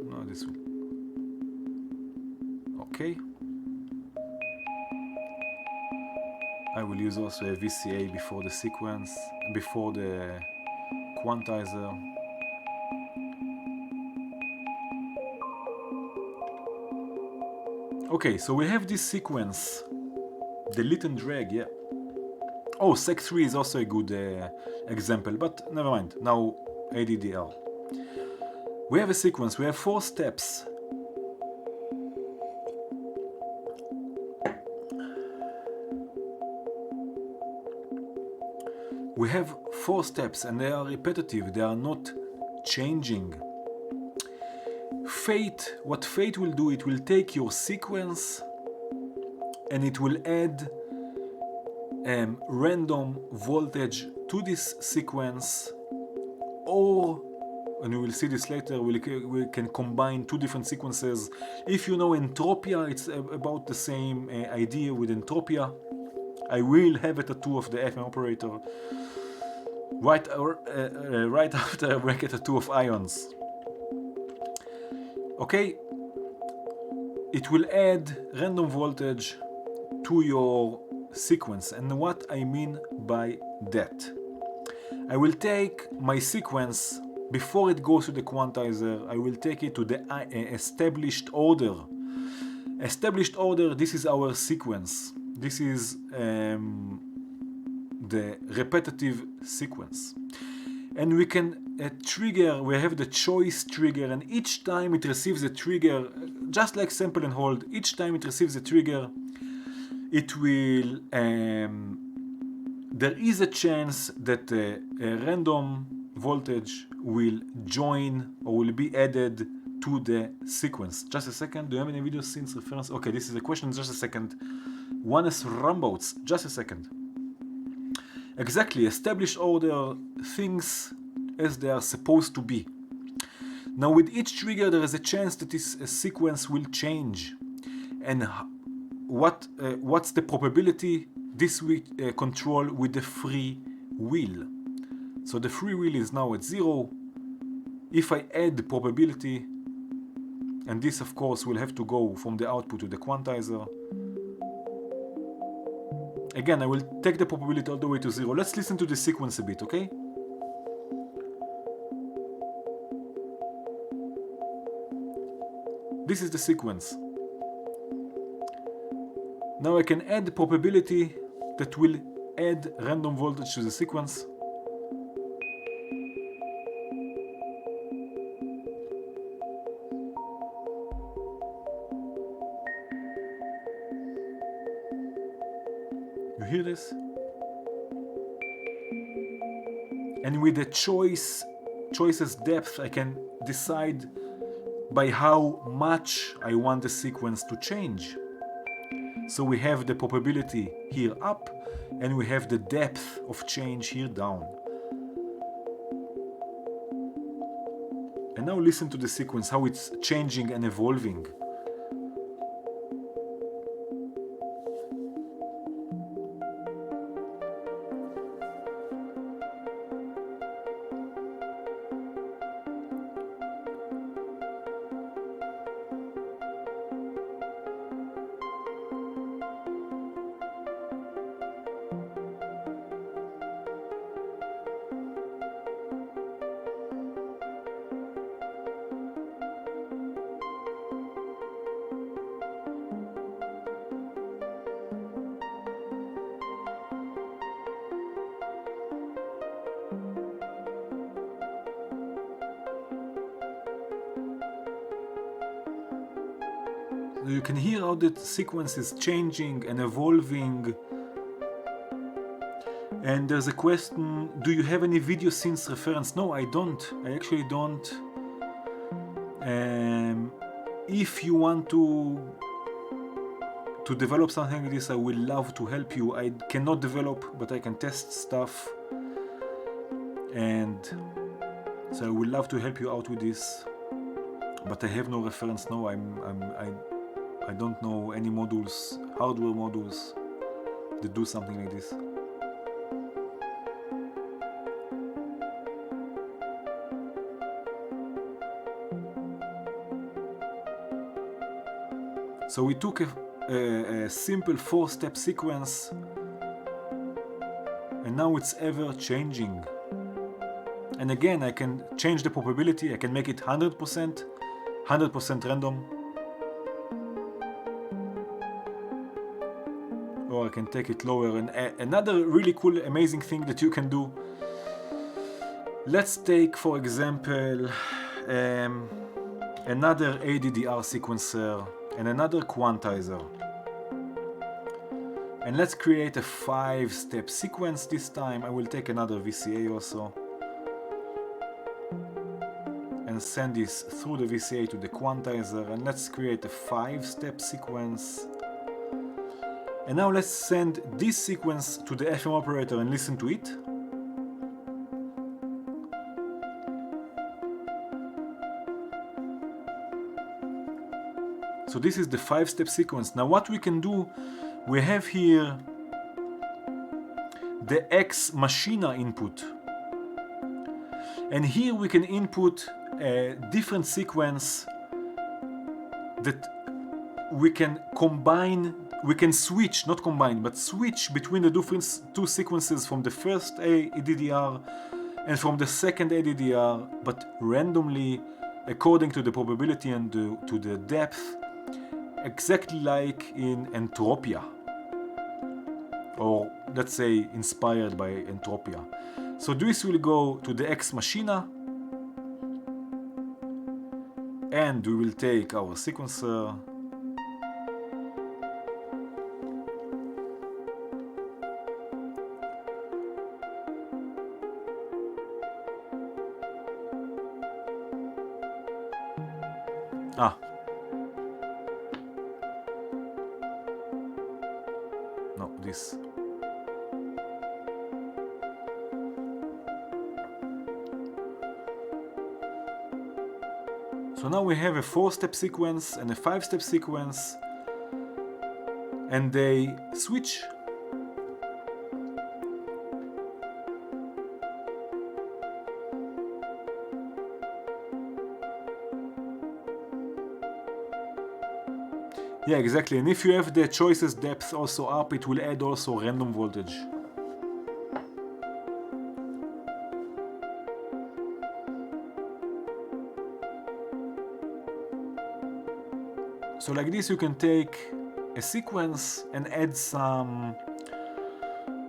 No, this will. Okay. I will use also a VCA before the sequence, before the quantizer. Okay, so we have this sequence, delete and drag, yeah. Oh, sec3 is also a good example, but never mind. Now ADDR. We have a sequence, we have 4 steps. We have 4 steps and they are repetitive, they are not changing. Fate, what Fate will do, it will take your sequence and it will add random voltage to this sequence, or, and we will see this later, we can combine 2 different sequences. If you know Entropia, it's about the same idea with Entropia. I will have a tattoo of the FM operator right after I make a tattoo of ions. Okay, it will add random voltage to your sequence, and what I mean by that, I will take my sequence before it goes to the quantizer. I will take it to the established order. Established order, this is our sequence. This is the repetitive sequence. And we can trigger, we have the choice trigger, and each time it receives a trigger, just like sample and hold, each time it receives a trigger, it will, there is a chance that a random voltage will join or will be added to the sequence. Just a second, do you have any video since reference? Okay, this is a question, just a second. One is Ramboats, just a second. Exactly, established order, things as they are supposed to be. Now with each trigger there is a chance that this sequence will change. And what's the probability? This we control with the free will. So the free will is now at 0. If I add the probability, and this of course will have to go from the output to the quantizer. Again, I will take the probability all the way to 0. Let's listen to the sequence a bit, okay? This is the sequence. Now I can add the probability that will add random voltage to the sequence. You hear this? And with the choices depth, I can decide by how much I want the sequence to change. So we have the probability here up, and we have the depth of change here down. And now listen to the sequence, how it's changing and evolving. You can hear how the sequence is changing and evolving. And there's a question, do you have any video scenes reference? No, I don't. I actually don't. If you want to develop something like this, I would love to help you. I cannot develop, but I can test stuff. And so I would love to help you out with this. but I have no reference now. I don't know any modules, hardware modules that do something like this. So we took a simple 4-step sequence, and now it's ever changing. And again, I can change the probability. I can make it 100%, 100% random, or I can take it lower. And another really cool, amazing thing that you can do. Let's take, for example, another ADDR sequencer and another quantizer. And let's create a 5-step sequence this time. I will take another VCA also and send this through the VCA to the quantizer, and let's create a 5-step sequence. And now let's send this sequence to the FM operator and listen to it. So this is the 5-step sequence. Now what we can do, we have here the X machina input. And here we can input a different sequence that we can combine, we can switch, not combine, but switch between the different two sequences from the first ADDR and from the second ADDR, but randomly according to the probability and to the depth, exactly like in Entropia, or let's say inspired by Entropia. So this will go to the X machina, and we will take our sequencer no, this. So now we have a 4-step sequence and a 5-step sequence, and they switch. Yeah, exactly. And if you have the choices depth also up, it will add also random voltage. So like this, you can take a sequence and add some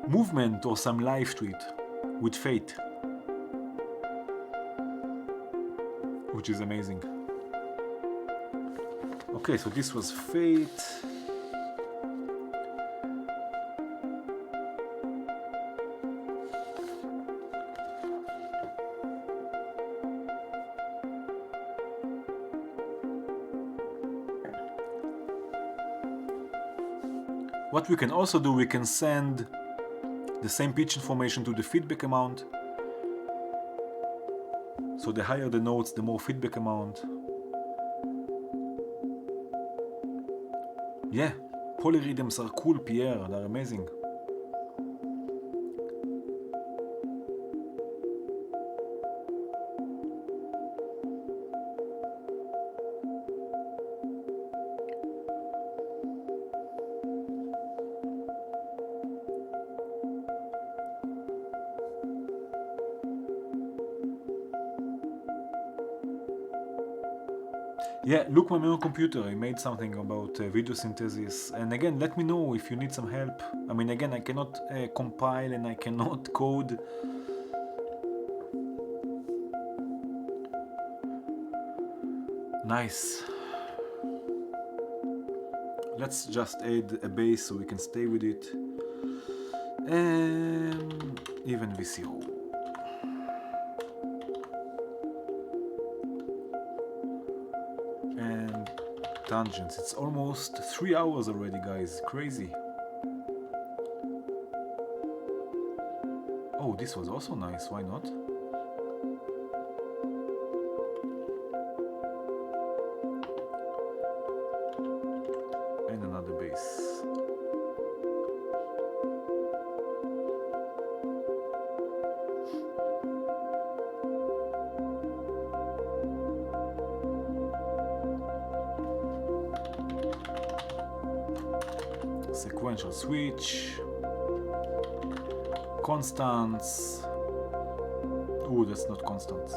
movement or some life to it with fate, which is amazing. Okay, so this was fate. What we can also do, we can send the same pitch information to the feedback amount. So the higher the notes, the more feedback amount. Yeah, polyrhythms are cool, Pierre, they're amazing. Yeah, look my own computer, I made something about video synthesis, and again, let me know if you need some help. I mean, again, I cannot compile and I cannot code. Nice. Let's just add a bass so we can stay with it. And even VCO. And tangents. It's almost 3 hours already, guys. Crazy. Oh, this was also nice. Why not? sequential switch, constants. Oh, that's not constants.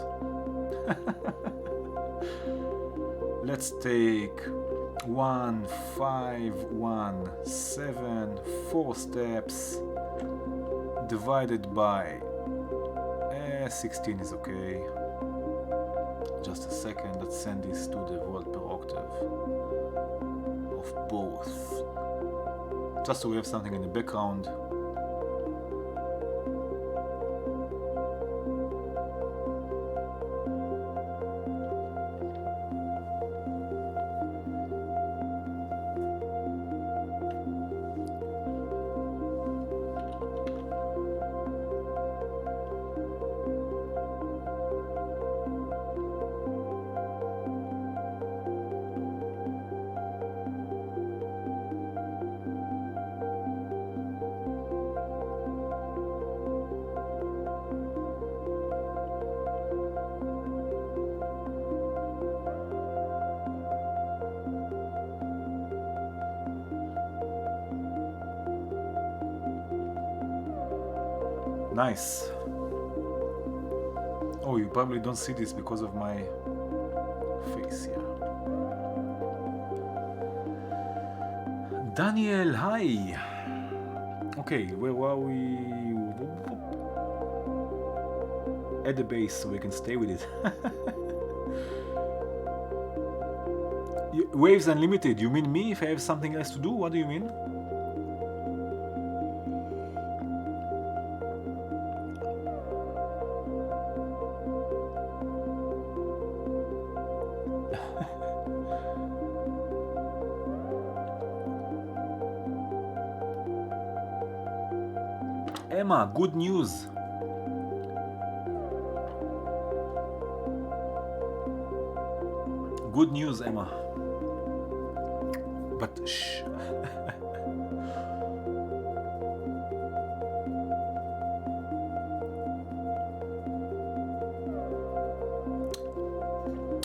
Let's take 1, 5, 1, 7, 4 steps divided by 16 is okay. Just a second, let's send this to the volt per octave of both. Just so we have something in the background. Nice. Oh, you probably don't see this because of my face here. Daniel, hi. Okay, where were we? At the base so we can stay with it. Waves unlimited, you mean me if I have something else to do? What do you mean? Emma, good news. Good news, Emma. But shh.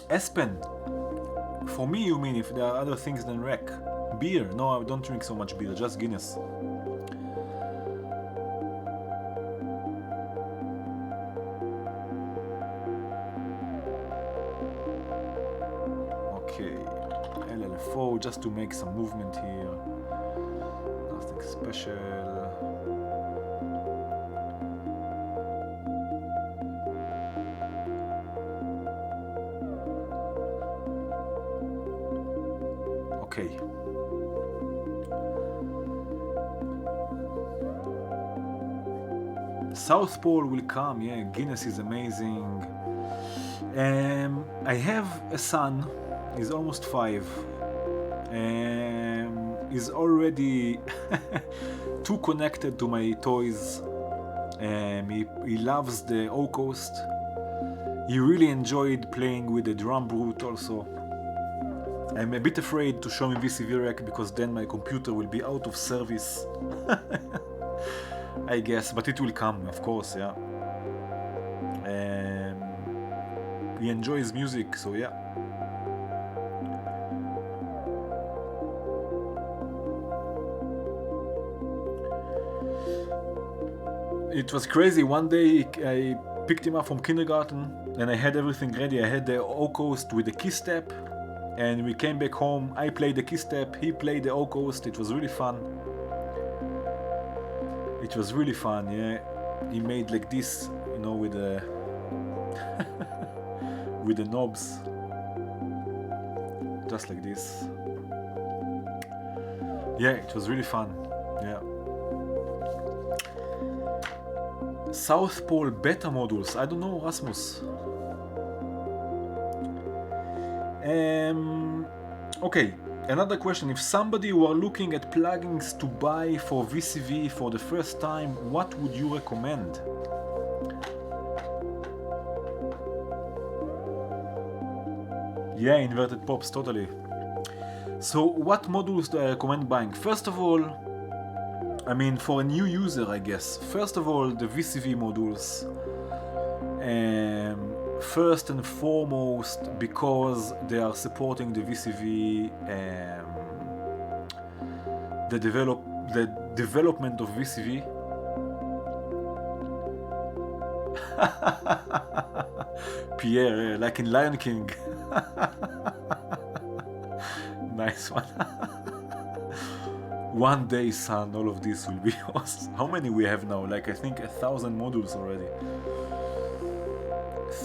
Espen, for me you mean if there are other things than Rack? Beer? No, I don't drink so much beer, just Guinness. Just to make some movement here, nothing special. Okay. South Pole will come, yeah, Guinness is amazing. I have a son, he's almost 5. Is already too connected to my toys. He loves the O Coast. He really enjoyed playing with the drum brute also. I'm a bit afraid to show him VCV Rack because then my computer will be out of service. I guess, but it will come, of course, yeah. He enjoys music, so yeah. It was crazy. One day I picked him up from kindergarten and I had everything ready. I had the O Coast with the key step and we came back home. I played the key step, he played the O Coast. It was really fun. It was really fun, yeah. He made like this, you know, with the with the knobs. Just like this. Yeah, it was really fun. Yeah. South Pole beta modules. I don't know, Rasmus. Okay, another question. If somebody were looking at plugins to buy for VCV for the first time, what would you recommend? Yeah, inverted pops, totally. So what modules do I recommend buying? First of all, I mean, for a new user, I guess. First of all, the VCV modules. First and foremost, because they are supporting the VCV the development of VCV. Pierre, like in Lion King. Nice one. One day, son, all of this will be awesome. How many we have now? Like, I think 1,000 modules already.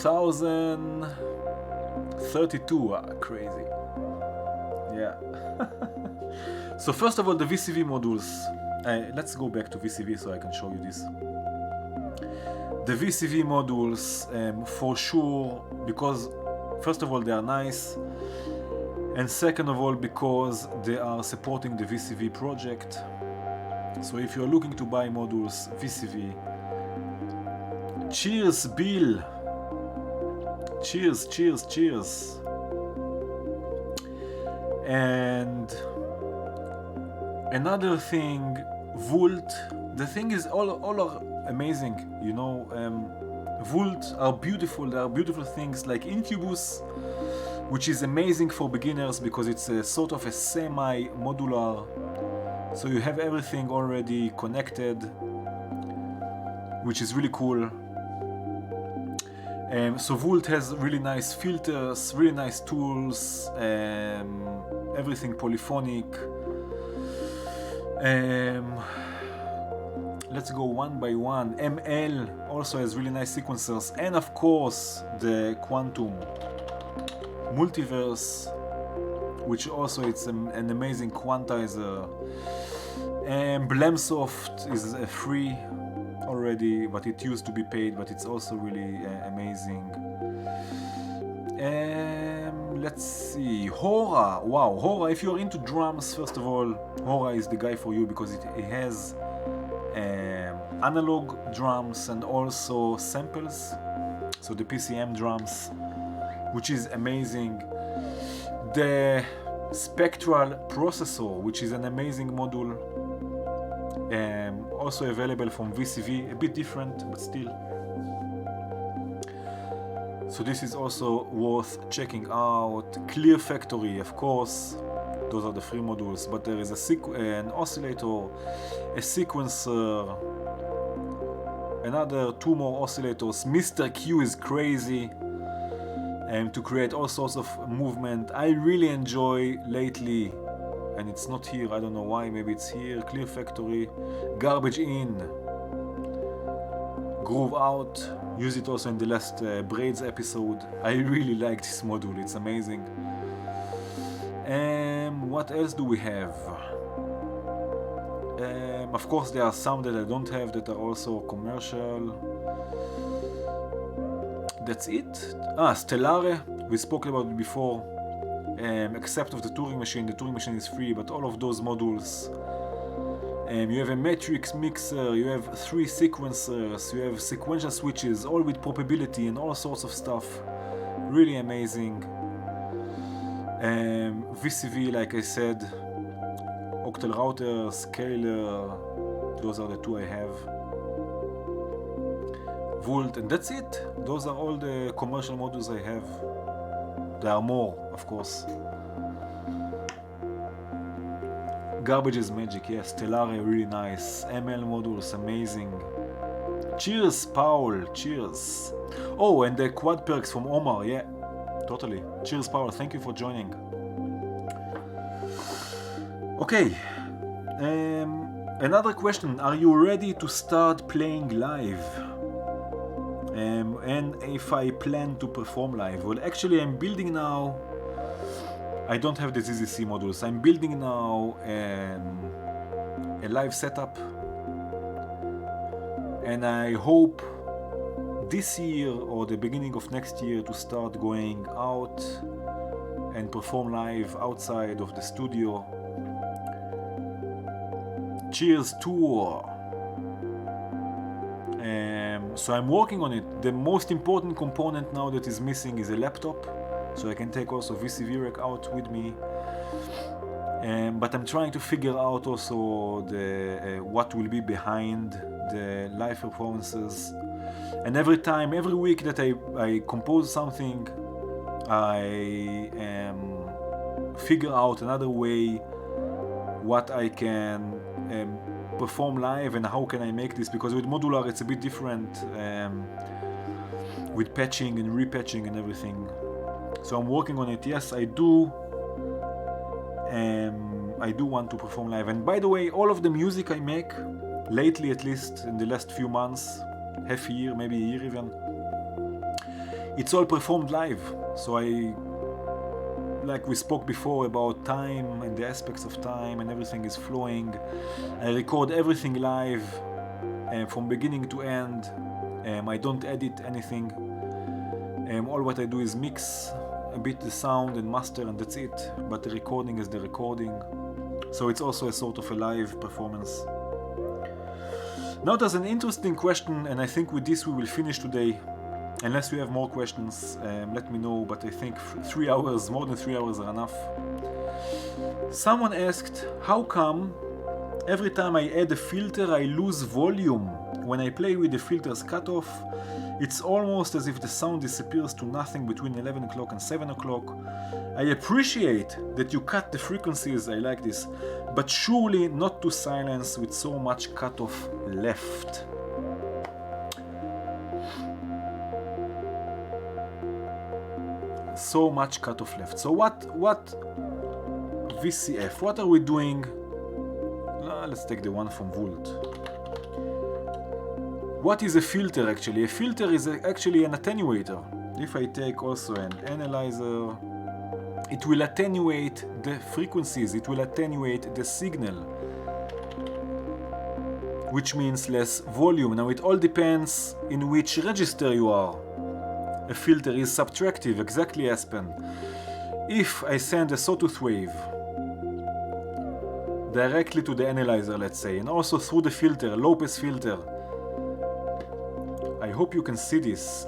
1,032. Crazy. Yeah. So first of all, the VCV modules. Let's go back to VCV so I can show you this. The VCV modules, for sure, because first of all, they are nice, and second of all, because they are supporting the VCV project. So if you're looking to buy modules, VCV. Cheers, Bill. Cheers, cheers, cheers. And another thing, Vult. The thing is, all are amazing, you know. Vult are beautiful. There are beautiful things like Incubus, which is amazing for beginners because it's a sort of a semi-modular. So you have everything already connected, which is really cool. So Vult has really nice filters, really nice tools, everything polyphonic. Let's go one by one. ML also has really nice sequencers, and of course the Quantum Multiverse, which also it's an amazing quantizer. Blemsoft is free already, but it used to be paid, but it's also really amazing. Let's see, Hora. Wow, Hora, if you're into drums, first of all, Hora is the guy for you because it has analog drums and also samples, so the PCM drums, which is amazing. The Spectral Processor, which is an amazing module, also available from VCV, a bit different, but still. So this is also worth checking out. Clear Factory, of course, those are the free modules, but there is an oscillator, a sequencer, another 2 more oscillators. Mr. Q is crazy, and to create all sorts of movement. I really enjoy lately, and it's not here, I don't know why, maybe it's here. Clear Factory, Garbage In, Groove Out. Use it also in the last Braids episode. I really like this module, it's amazing. What else do we have? Of course, there are some that I don't have that are also commercial. That's it. Stellare, we spoke about it before. Except of the Turing machine. The Turing machine is free, but all of those modules. You have a matrix mixer, you have 3 sequencers, you have sequential switches, all with probability and all sorts of stuff. Really amazing. VCV, like I said, octal router, scaler, those are the 2 I have. Vult, and that's it. Those are all the commercial modules I have. There are more, of course. Garbage is magic, yes. Stellare, really nice. ML modules, amazing. Cheers, Paul, cheers. Oh, and the quad perks from Omar, yeah, totally. Cheers, Paul, thank you for joining. Okay, another question. Are you ready to start playing live? And if I plan to perform live? Well, actually, I'm building now. I don't have the ZZC modules. I'm building now a live setup, and I hope this year or the beginning of next year to start going out and perform live outside of the studio. Cheers tour. So I'm working on it. The most important component now that is missing is a laptop, so I can take also VCV Rack out with me. But I'm trying to figure out also the what will be behind the live performances. And every week that I compose something, I figure out another way what I can perform live and how can I make this, because with modular it's a bit different with patching and repatching and everything. So I'm working on it. Yes, I do want to perform live. And by the way, all of the music I make lately, at least in the last few months, half a year, maybe a year even, it's all performed live. So like we spoke before about time and the aspects of time and everything is flowing. I record everything live from beginning to end. I don't edit anything. All what I do is mix a bit the sound and master, and that's it. But the recording is the recording. So it's also a sort of a live performance. Now there's an interesting question, and I think with this we will finish today. Unless you have more questions, let me know, but I think 3 hours, more than 3 hours are enough. Someone asked, how come every time I add a filter I lose volume? When I play with the filter's cutoff, it's almost as if the sound disappears to nothing between 11 o'clock and 7 o'clock. I appreciate that you cut the frequencies, I like this, but surely not to silence with so much cutoff left. So much cutoff left. So what VCF, what are we doing? Let's take the one from Volt. What is a filter actually? A filter is actually an attenuator. If I take also an analyzer, it will attenuate the frequencies, it will attenuate the signal, which means less volume. Now it all depends in which register you are. A filter is subtractive, exactly, Aspen. If I send a sawtooth wave directly to the analyzer, let's say, and also through the filter, low pass filter, I hope you can see this.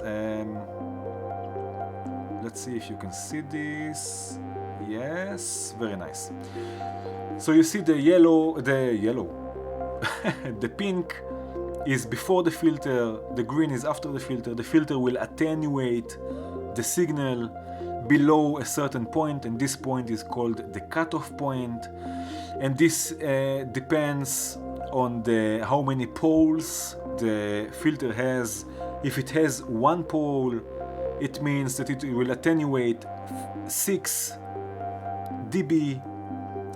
Let's see if you can see this. Yes, very nice. So you see the yellow, the pink is before the filter, the green is after the filter. The filter will attenuate the signal below a certain point, and this point is called the cutoff point. And this depends on how many poles the filter has. If it has one pole, it means that it will attenuate 6 dB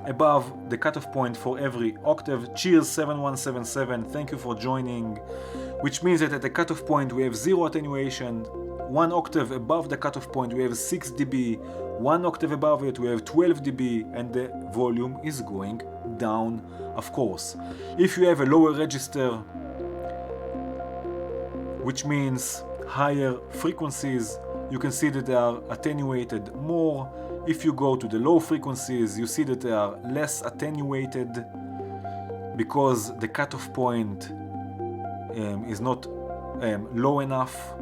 above the cutoff point for every octave. Cheers 7177, thank you for joining. Which means that at the cutoff point we have 0 attenuation. 1 octave above the cutoff point we have 6 dB. 1 octave above it we have 12 dB, and the volume is going down, of course. If you have a lower register, which means higher frequencies, you can see that they are attenuated more. If you go to the low frequencies, you see that they are less attenuated because the cutoff point is not low enough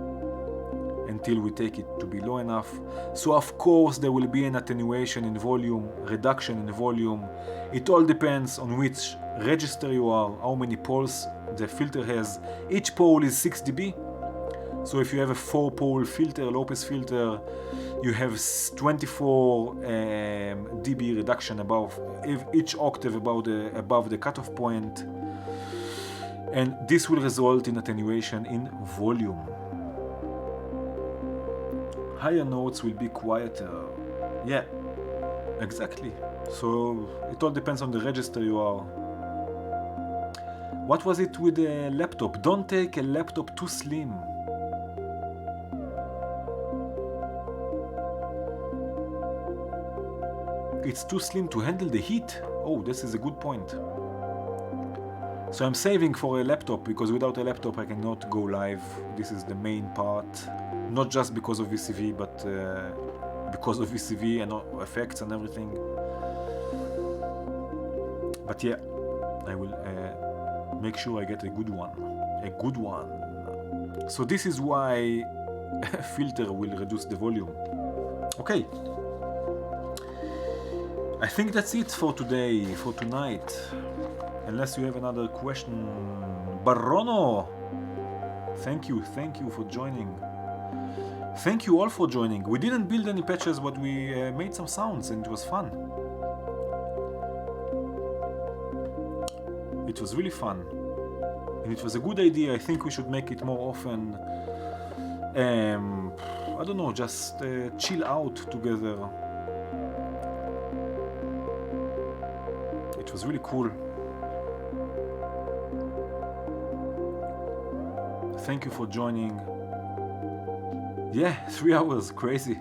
until we take it to be low enough. So of course there will be an attenuation in volume, reduction in volume. It all depends on which register you are, how many poles the filter has. Each pole is 6 dB. So if you have a 4-pole filter, low pass filter, you have 24 dB reduction above each octave above the cutoff point, and this will result in attenuation in volume. Higher notes will be quieter. Yeah, exactly. So it all depends on the register you are. What was it with the laptop? Don't take a laptop too slim. It's too slim to handle the heat. Oh, this is a good point. So I'm saving for a laptop, because without a laptop I cannot go live. This is the main part. Not just because of VCV, but because of VCV and effects and everything. But yeah, I will make sure I get a good one. A good one. So this is why a filter will reduce the volume. Okay. I think that's it for today, for tonight. Unless you have another question. Barono! Thank you for joining. Thank you all for joining. We didn't build any patches, but we made some sounds and it was fun. It was really fun. And it was a good idea. I think we should make it more often. I don't know, just chill out together. It was really cool. Thank you for joining. Yeah, 3 hours, crazy.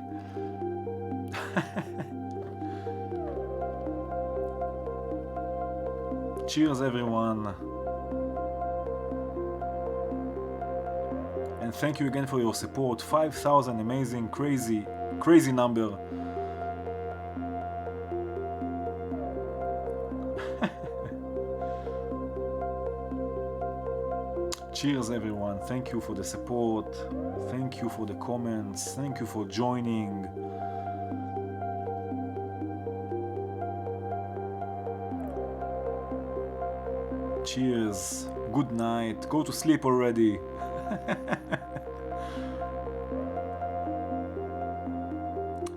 Cheers, everyone. And thank you again for your support. 5,000, amazing, crazy, crazy number. Cheers, everyone. Thank you for the support. Thank you for the comments. Thank you for joining. Cheers. Good night. Go to sleep already.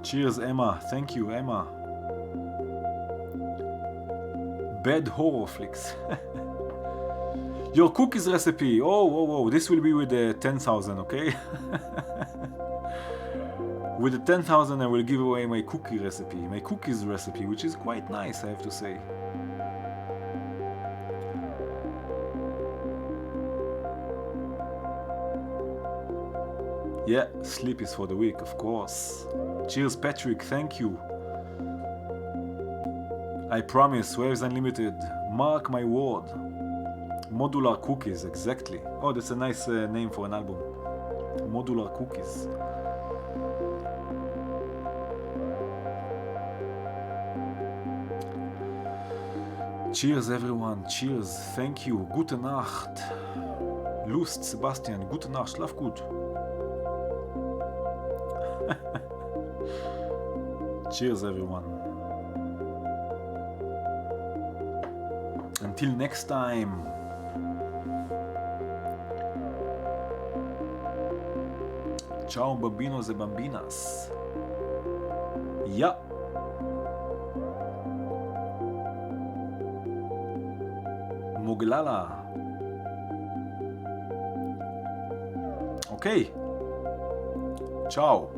Cheers, Emma. Thank you, Emma. Bad horror flicks. Your cookies recipe. Oh, this will be with the 10,000, okay? With the 10,000 I will give away my cookie recipe, my cookies recipe, which is quite nice, I have to say. Yeah, sleep is for the weak, of course. Cheers, Patrick, thank you. I promise, Waves Unlimited, mark my word. Modular cookies, exactly. Oh, that's a nice name for an album. Modular cookies. Cheers, everyone. Cheers. Thank you. Gute Nacht. Lust, Sebastian. Gute Nacht. Schlaf gut. Cheers, everyone. Until next time. Ciao, bambinos e bambinas. Ja. Moglala. Okay. Ciao.